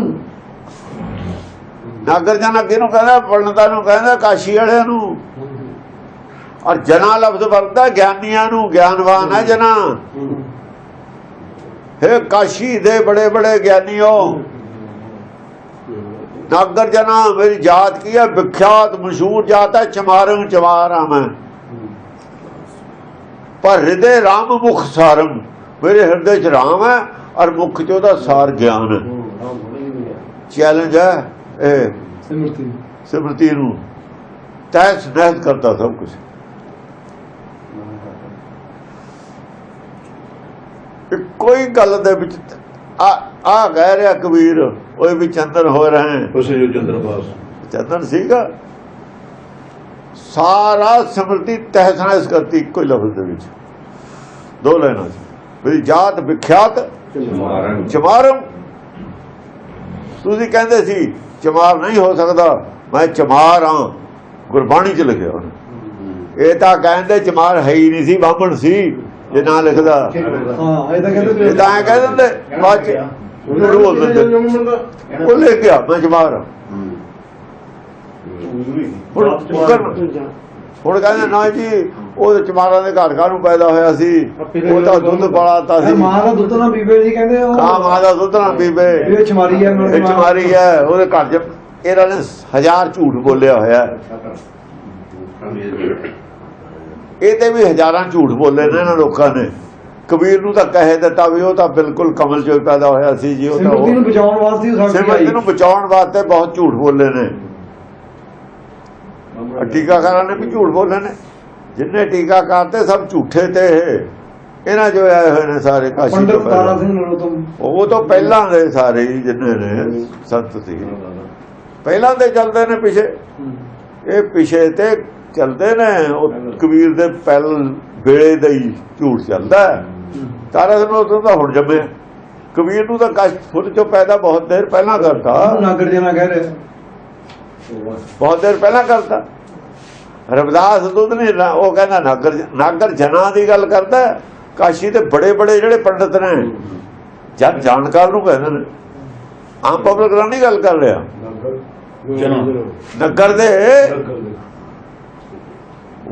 ਨਾਗਰ ਜਨਾ ਕਿਹਨੂੰ ਕਹਿੰਦਾ? ਪੰਡਤਾਂ ਨੂੰ ਕਹਿੰਦਾ, ਕਾਸ਼ੀ ਵਾਲਿਆਂ ਨੂੰ। ਔਰ ਜਨਾ ਲਫ਼ਜ਼ ਵਰਤਦਾ ਗਿਆਨੀਆਂ ਨੂੰ, ਗਿਆਨਵਾਨ ਹੈ ਜਨਾ। हे ਕਾਸ਼ੀ ਦੇ ਬੜੇ ਬੜੇ ਗਿਆਨੀਓ, ਨਾਗਰ ਜਨਾ ਮੇਰੀ ਜਾਤ ਕੀ ਹੈ? ਵਿਖਿਆਤ ਮਸ਼ਹੂਰ ਜਾਤ ਹੈ, ਚਮਾਰੰ ਚਮਾਰ ਹਾਂ ਮੈਂ। ਪਰ ਹਿਰਦੇ ਰਾਮ ਮੁਖ ਸਾਰਮ, ਮੇਰੇ ਹਿਰਦੇ ਚ ਰਾਮ ਹੈ ਔਰ ਮੁਖ ਚ ਉਹਦਾ ਸਾਰ ਗਿਆਨ ਹੈ। ਚੈਲੰਜ ਹੈ ਇਹ ਸਿਮਰਤੀ ਨੂੰ, ਤਹਿਸ ਨਹਿਸ ਕਰਦਾ ਸਭ ਕੁਝ। ਕੋਈ ਗੱਲ ਦੇ ਵਿੱਚ ਆ ਕਹਿ ਰਿਹਾ ਕਬੀਰ, ਉਹ ਵੀ ਚੰਦਨ ਹੋ ਰਹੇ बसे जो चंदन पास ਚੰਦਨ ਸੀਗਾ। ਸਾਰਾ ਸਿਮਰਤੀ ਤਹਿਸ ਨਹਿਸ ਕਰਤੀ ਇੱਕੋ ਹੀ ਲਫ਼ਜ਼ ਦੇ ਵਿੱਚ, ਦੋ ਲਾਈਨਾਂ ਚ। ਮੇਰੀ ਜਾਤ ਵਿਖਿਆਤ ਚਮਾਰਮ। ਤੁਸੀਂ ਕਹਿੰਦੇ ਸੀ ਚਮਾਰ ਨਹੀਂ ਹੋ ਸਕਦਾ, ਮੈਂ ਚਮਾਰ ਹਾਂ, ਗੁਰਬਾਣੀ ਚ ਲਿਖਿਆ ਉਹਨੇ। ਇਹ ਤਾਂ ਕਹਿੰਦੇ ਚਮਾਰ ਹੈ ਹੀ ਨਹੀਂ ਸੀ, ਬਾਹਮਣ ਸੀ ਜੇ ਨਾ ਲਿਖਦਾ। ਹਾਂ ਇਹ ਤਾਂ ਕਹਿੰਦੇ, ਇਹ ਤਾਂ ਐਂ ਕਹਿ ਦਿੰਦੇ ਬਾਅਦ ਚ ਝੂਠ ਬੋਲ ਦਿੰਦੇ। ਉਹ ਲਿਖ ਗਿਆ ਮੈਂ ਚਮਾਰ ਹਾਂ। ਹੁਣ ਕਹਿੰਦੇ ਨਾ ਜੀ ਉਹ ਚਮਾਰਾਂ ਦੇ ਘਰ ਘਰ ਨੂੰ ਪੈਦਾ ਹੋਇਆ ਸੀ, ਉਹ ਤਾਂ ਦੁੱਧ ਪਲਾਤਾ ਸੀ। ਮਾਂ ਦਾ ਦੁੱਧ ਨਾ ਪੀਵੇ ਜੀ ਕਹਿੰਦੇ, ਉਹ ਹਾਂ ਮਾਂ ਦਾ ਦੁੱਧ ਨਾ ਪੀਵੇ, ਇਹ ਚਮਾਰੀ ਹੈ, ਇਹ ਚਮਾਰੀ ਹੈ। ਉਹਦੇ ਘਰ ਚ ਇਹਨਾਂ ਨੇ 1000 ਝੂਠ ਬੋਲਿਆ ਹੋਇਆ, ਇਹ ਤੇ ਵੀ ਹਜ਼ਾਰਾਂ ਝੂਠ ਬੋਲੇ ਨੇ ਇਹਨਾਂ ਲੋਕਾਂ ਨੇ। ਕਬੀਰ ਨੂੰ ਤਾਂ ਕਹਿ ਦਿੱਤਾ ਵੀ ਉਹ ਤਾਂ ਬਿਲਕੁਲ ਕਮਲ ਚੋਂ ਪੈਦਾ ਹੋਇਆ ਸੀ ਜੀ, ਉਹ ਤਾਂ ਸਿਮਰਤੀ ਨੂੰ ਬਚਾਉਣ ਵਾਸਤੇ, ਸਿਮਰਤੀ ਨੂੰ ਬਚਾਉਣ ਵਾਸਤੇ ਬਹੁਤ ਝੂਠ ਬੋਲੇ ਨੇ। ਟੀਕਾਕਾਰਾਂ ਨੇ ਵੀ ਝੂਠ ਬੋਲੇ ਨੇ, ਜਿੰਨੇ ਟੀਕਾਕਾਰ ਤੇ ਸਭ ਝੂਠੇ ਤੇ ਇਹਨਾਂ ਜੋ ਆਏ ਹੋਏ ਨੇ ਸਾਰੇ ਕਾਸ਼ੀ ਤੋਂ ਪਹਿਲਾਂ, ਉਹ ਤੋਂ ਪਹਿਲਾਂ ਦੇ ਸਾਰੇ ਜਿੰਨੇ ਨੇ ਸੰਤ ਸੀ ਪਹਿਲਾਂ ਦੇ ਚੱਲਦੇ ਨੇ ਪਿਛੇ, ਇਹ ਪਿਛੇ ਤੇ ਚੱਲਦੇ ਨੇ। ਉਹ ਕਬੀਰ ਦੇ ਪਹਿਲ ਵੇਲੇ ਦਾ ਹੀ ਝੂਠ ਚੱਲਦਾ। ਤਾਰਾ ਸਿੰਘ ਉਦੋਂ ਤਾਂ ਹੁਣ ਜੰਮੇ, ਕਬੀਰ ਨੂੰ ਤਾਂ ਕਾਸ਼ ਫੁੱਲ ਚੋਂ ਪੈਦਾ ਬਹੁਤ ਦੇਰ ਪਹਿਲਾਂ ਕਰਤਾ। ਨਾਗਰ ਜਨਾ ਕਹਿ ਰਹੇ, ਬਹੁਤ ਦੇਰ ਪਹਿਲਾਂ ਕਰਤਾ। ਰਵਿਦਾਸ ਦੁੱਧ ਨਹੀਂ, ਉਹ ਕਹਿੰਦਾ ਨਾਗਰ ਜਨਾ ਦੀ ਗੱਲ ਕਰਦਾ। ਕਾਸ਼ੀ ਦੇ ਬੜੇ ਬੜੇ ਜਿਹੜੇ ਪੰਡਤ ਨੇ, ਜਦ ਜਾਣਕਾਰ ਨੂੰ ਕਹਿੰਦੇ ਨੇ, ਆਮ ਪਬਲਿਕ ਨਾਲ ਨਹੀਂ ਗੱਲ ਕਰ ਰਿਹਾ। ਨਗਰ ਦੇ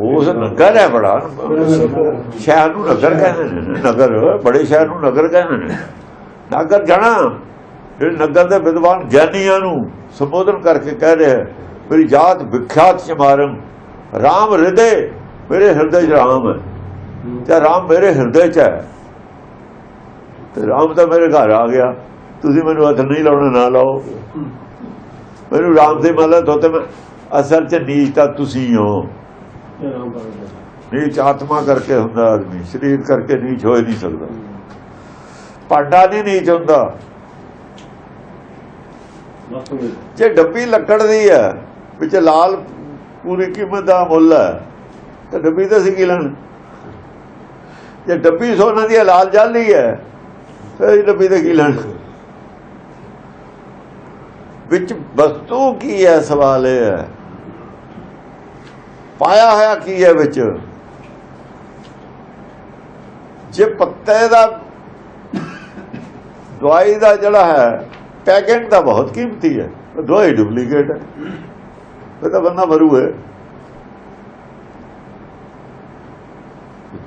ਉਸ ਨਗਰ ਹੈ ਬੜਾ, ਸ਼ਹਿਰ ਨੂੰ ਨਗਰ ਕਹਿੰਦੇ ਨੇ, ਨਗਰ ਬੜੇ ਸ਼ਹਿਰ ਨੂੰ ਨਗਰ ਕਹਿੰਦੇ ਨੇ। ਨਗਰ ਜਣਾ ਜਿਹੜੇ ਨਗਰ ਦੇ ਵਿਦਵਾਨ ਗਿਆਨੀਆਂ ਨੂੰ ਸੰਬੋਧਨ ਕਰਕੇ ਕਹਿ ਰਿਹਾ ਮੇਰੀ ਜਾਤ ਵਿਖਿਆਤ ਚਮਾਰਮ, ਰਾਮ ਹਿਰਦੇ, ਮੇਰੇ ਹਿਰਦੇ 'ਚ ਰਾਮ ਹੈ, ਤੇ ਰਾਮ ਮੇਰੇ ਹਿਰਦੇ 'ਚ ਹੈ, ਤੇ ਰਾਮ ਤਾਂ ਮੇਰੇ ਘਰ ਆ ਗਿਆ। ਤੁਸੀਂ ਮੈਨੂੰ ਹੱਥ ਨਹੀਂ ਲਾਉਣਾ, ਨਾ ਲਾਓ ਮੈਨੂੰ। ਰਾਮ ਦੇ ਮਤਲਬ ਤੋਂ ਤੇ ਮੈਂ ਅਸਲ 'ਚ ਨੀਚ ਤਾਂ ਤੁਸੀਂ ਹੋ। ਨੀਚ ਆਤਮਾ ਕਰਕੇ ਹੁੰਦਾ ਆਦਮੀ, ਸਰੀਰ ਕਰਕੇ ਨੀਚ ਹੋ ਹੀ ਨਹੀਂ ਸਕਦਾ। ਪਾਡਾ ਨਹੀਂ ਨੀਚ ਹੁੰਦਾ। ਜੇ ਡੱਬੀ ਲੱਕੜ ਦੀ ਹੈ ਵਿੱਚ ਲਾਲ ਪੂਰੀ ਕੀਮਤ ਦਾ ਮੁੱਲ ਹੈ ਤਾਂ ਡੱਬੀ ਤਾਂ ਅਸੀਂ ਕੀ ਲੈਣ। ਜੇ ਡੱਬੀ ਸੋਨੇ ਦੀ ਲਾਲ ਜਾਲੀ ਹੈ ਫਿਰ ਡੱਬੀ ਤਾਂ ਕੀ ਲੈਣ। ਵਿੱਚ ਵਸਤੂ ਕੀ ਹੈ, ਸਵਾਲ ਇਹ ਹੈ ਪਾਇਆ ਹੋਇਆ ਕੀ ਹੈ ਵਿੱਚ। ਜੇ ਪੱਤੇ ਦਾ ਦਵਾਈ ਦਾ ਜਿਹੜਾ ਹੈ ਪੈਕੇਟ ਤਾਂ ਬਹੁਤ ਕੀਮਤੀ ਹੈ, ਦਵਾਈ ਡੁਪਲੀਕੇਟ ਹੈ, ਫਿਰ ਤਾਂ ਬੰਦਾ ਮਰੂ ਹੈ।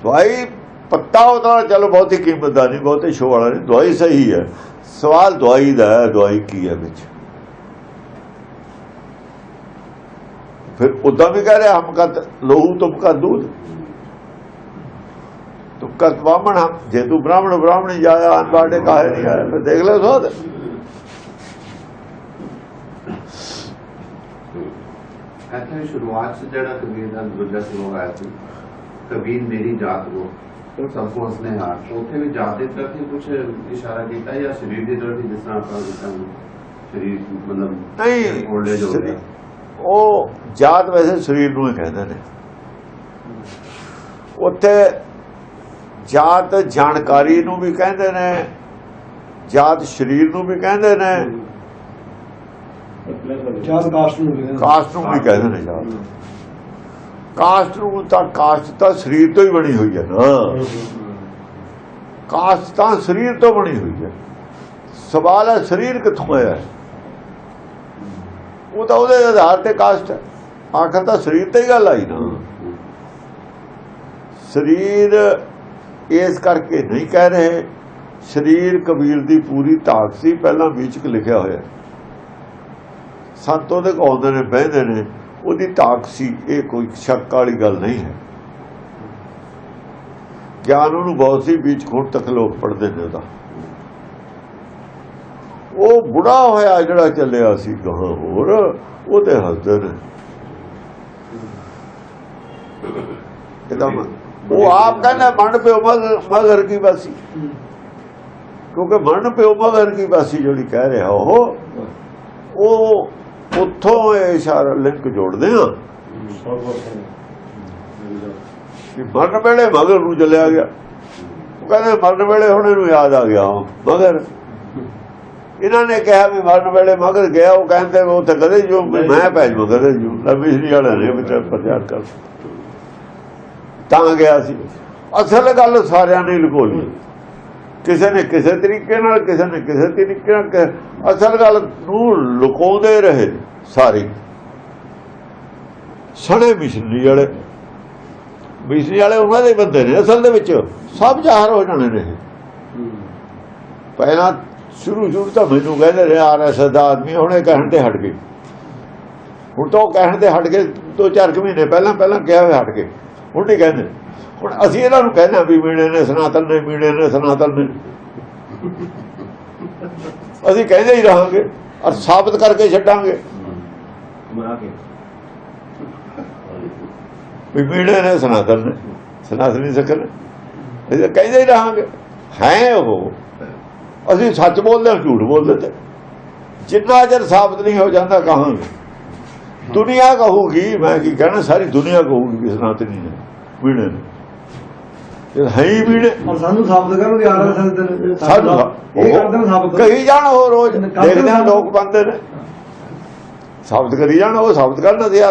ਦਵਾਈ ਪੱਤਾ ਉਹਦਾ ਚਲੋ ਬਹੁਤੀ ਕੀਮਤ ਦਾ ਨਹੀਂ, ਬਹੁਤੇ ਸ਼ੋਅ ਵਾਲਾ ਨਹੀਂ, ਦਵਾਈ ਸਹੀ ਹੈ। ਸਵਾਲ ਦਵਾਈ ਦਾ ਹੈ, ਦਵਾਈ ਕੀ ਹੈ ਵਿੱਚ। फिर उदा भी कह रहे हम का लोहू तुमका दूध, तुमका ब्राह्मण हम जे तू ब्राह्मण ब्राह्मण ही जाया अनबाड़े काहे नहीं आया। फिर देख ले सोच कहते हैं शुरुआत से जड़ा कबीर का दूसरा श्लोक आया था, कबीर मेरी जात को सबको हंसने हाथ। उसे भी जात की तरफ ही कुछ इशारा किया या शरीर की तरफ ही, जिस तरह आपका शरीर मतलब नहीं ओल्ड एज हो गया। ਉਹ ਜਾਤ ਵੈਸੇ ਸਰੀਰ ਨੂੰ ਹੀ ਕਹਿੰਦੇ ਨੇ। ਉੱਥੇ ਜਾਤ ਜਾਣਕਾਰੀ ਨੂੰ ਵੀ ਕਹਿੰਦੇ ਨੇ, ਜਾਤ ਸਰੀਰ ਨੂੰ ਵੀ ਕਹਿੰਦੇ ਨੇ, ਕਾਸਟ ਨੂੰ ਵੀ ਕਹਿੰਦੇ ਨੇ। ਜਾਤ ਕਾਸਟ ਨੂੰ ਤਾਂ ਕਾਸਟ ਤਾਂ ਸਰੀਰ ਤੋਂ ਹੀ ਬਣੀ ਹੋਈ ਹੈ ਨਾ। ਕਾਸਟ ਤਾਂ ਸਰੀਰ ਤੋਂ ਬਣੀ ਹੋਈ ਹੈ। ਸਵਾਲ ਹੈ ਸਰੀਰ ਕਿੱਥੋਂ ਆਇਆ। ਉਹ ਤਾਂ ਉਹਦੇ ਆਧਾਰ ਤੇ ਕਾਸਟ ਹੈ। ਆਖਰ ਤਾਂ ਸਰੀਰ ਤੇ ਹੀ ਗੱਲ ਆਈ ਨਾ। ਸਰੀਰ ਇਸ ਕਰਕੇ ਨਹੀਂ ਕਹਿ ਰਹੇ। ਸਰੀਰ ਕਬੀਰ ਦੀ ਪੂਰੀ ਤਾਕਤ ਸੀ, ਪਹਿਲਾਂ ਵਿੱਚ ਲਿਖਿਆ ਹੋਇਆ। ਸੰਤ ਉਹਦੇ ਆਉਂਦੇ ਨੇ ਬਹਿੰਦੇ ਨੇ, ਉਹਦੀ ਤਾਕਤ ਸੀ, ਇਹ ਕੋਈ ਸ਼ੱਕ ਵਾਲੀ ਗੱਲ ਨਹੀਂ ਹੈ। ਗਿਆਨ ਉਹਨੂੰ ਬਹੁਤ ਸੀ, ਵਿੱਚ ਖੁਦ ਤੱਕ ਲੋਕ ਪੜ੍ਹਦੇ ਨੇ ਉਹਦਾ। ਉਹ ਬੁੜਾ ਹੋਇਆ ਜਿਹੜਾ ਚੱਲਿਆ ਸੀ ਗਾਹਾਂ ਹੋਰ, ਉਹ ਤੇ ਹੱਸਦੇ ਨੇ। ਉਹ ਆਪ ਕਹਿੰਦਾ ਮਨ ਪਿਓ ਮਗਰ ਕੀ ਬਾਸੀ, ਕਿਉਂਕਿ ਮਨ ਪਿਓ ਮਗਰ ਕੀ ਬਾਸੀ ਜਿਹੜੀ ਕਹਿ ਰਿਹਾ ਉਹ ਉੱਥੋਂ ਇਹ ਇਸ਼ਾਰਾ ਲਿੰਕ ਜੋੜਦੇ ਆ ਕਿ ਮਰਨ ਵੇਲੇ ਮਗਰ ਨੂੰ ਚੱਲਿਆ ਗਿਆ। ਉਹ ਕਹਿੰਦੇ ਮਰਨ ਵੇਲੇ ਹੁਣ ਇਹਨੂੰ ਯਾਦ ਆ ਗਿਆ ਮਗਰ। ਇਹਨਾਂ ਨੇ ਕਿਹਾ ਵੀ ਮਰਨ ਵੇਲੇ ਮਗਰ ਗਿਆ। ਉਹ ਕਹਿੰਦੇ ਉੱਥੇ ਕਦੇ ਜੋ ਮੈਂ ਭੈਜ ਮਗਰ ਜੂ ਮਿਸ਼ਰੀ ਵਾਲੇ ਨੇ ਵਿਚਾਰ ਪ੍ਰਚਾਰ ਕਰ ਤਾਂ ਗਿਆ ਸੀ। ਅਸਲ ਗੱਲ ਸਾਰਿਆਂ ਨੇ ਲੁਕੋ ਲਈ, ਕਿਸੇ ਨੇ ਕਿਸੇ ਤਰੀਕੇ ਨਾਲ, ਕਿਸੇ ਨੇ ਕਿਸੇ ਤਰੀਕੇ ਨਾਲ। ਅਸਲ ਗੱਲ ਨੂੰ ਲੁਕਾਉਂਦੇ ਰਹੇ ਸਾਰੇ ਸਣੇ ਮਿਸ਼ਰੀ ਵਾਲੇ। ਮਿਸ਼ਰੀ ਵਾਲੇ ਉਹਨਾਂ ਦੇ ਬੰਦੇ ਨੇ, ਅਸਲ ਦੇ ਵਿੱਚ ਸਭ ਜ਼ਾਹਰ ਹੋ ਜਾਣੇ ਨੇ। ਪਹਿਲਾਂ ਸ਼ੁਰੂ ਤਾਂ ਮੈਨੂੰ ਕਹਿੰਦੇ ਰਹੇ RSS ਦਾ ਆਦਮੀ, ਹੁਣ ਇਹ ਕਹਿਣ ਤੇ ਹਟ ਗਏ। ਹੁਣ ਤਾਂ ਉਹ ਕਹਿਣ ਤੇ ਹਟ ਗਏ 2-4 ਮਹੀਨੇ ਪਹਿਲਾਂ ਕਿਹਾ ਹੋਇਆ ਹਟ ਗਏ, ਹੁਣ ਨਹੀਂ ਕਹਿੰਦੇ। ਹੁਣ ਅਸੀਂ ਇਹਨਾਂ ਨੂੰ ਕਹਿੰਦੇ ਵੀ ਮੀਣੇ ਨੇ ਸਨਾਤਨ ਨੇ, ਮੀਣੇ ਨੇ ਸਨਾਤਨ ਨੇ। ਅਸੀਂ ਕਹਿੰਦੇ ਹੀ ਰਹਾਂਗੇ ਔਰ ਸਾਬਤ ਕਰਕੇ ਛੱਡਾਂਗੇ ਵੀ ਮੀਣੇ ਨੇ ਸਨਾਤਨ ਨੇ, ਸਨਾਤਨੀ ਸਕਲ ਅਸੀਂ ਕਹਿੰਦੇ ਹੀ ਰਹਾਂਗੇ। ਹੈ ਉਹ ਅਸੀਂ ਸੱਚ ਬੋਲਦੇ ਹਾਂ, ਝੂਠ ਬੋਲਦੇ ਤੇ ਜਿੰਨਾ ਚਿਰ ਸਾਬਤ ਨਹੀਂ ਹੋ ਜਾਂਦਾ ਕਹਾਂਗੇ। ਦੁਨੀਆ ਕਹੂਗੀ, ਮੈਂ ਕੀ ਕਹਿਣਾ, ਸਾਰੀ ਦੁਨੀਆ ਕਹੂਗੀ ਕਿ ਸਨਾਤਨੀ ਨੇ, ਮੀਣੇ ਨੇ ਹੈ ਹੀ ਮੀਣੇ। ਸਾਨੂੰ ਸਾਬਤ ਕਰਨ ਦੀ ਕਹੀ ਜਾਣ ਉਹ ਰੋਜ਼ ਦੇਖਦੇ ਹਾਂ ਲੋਕ ਬੰਦੇ ਨੇ ਸਾਬਤ ਕਰੀ ਜਾਣ, ਉਹ ਸਾਬਤ ਕਰਨ ਅਸੀਂ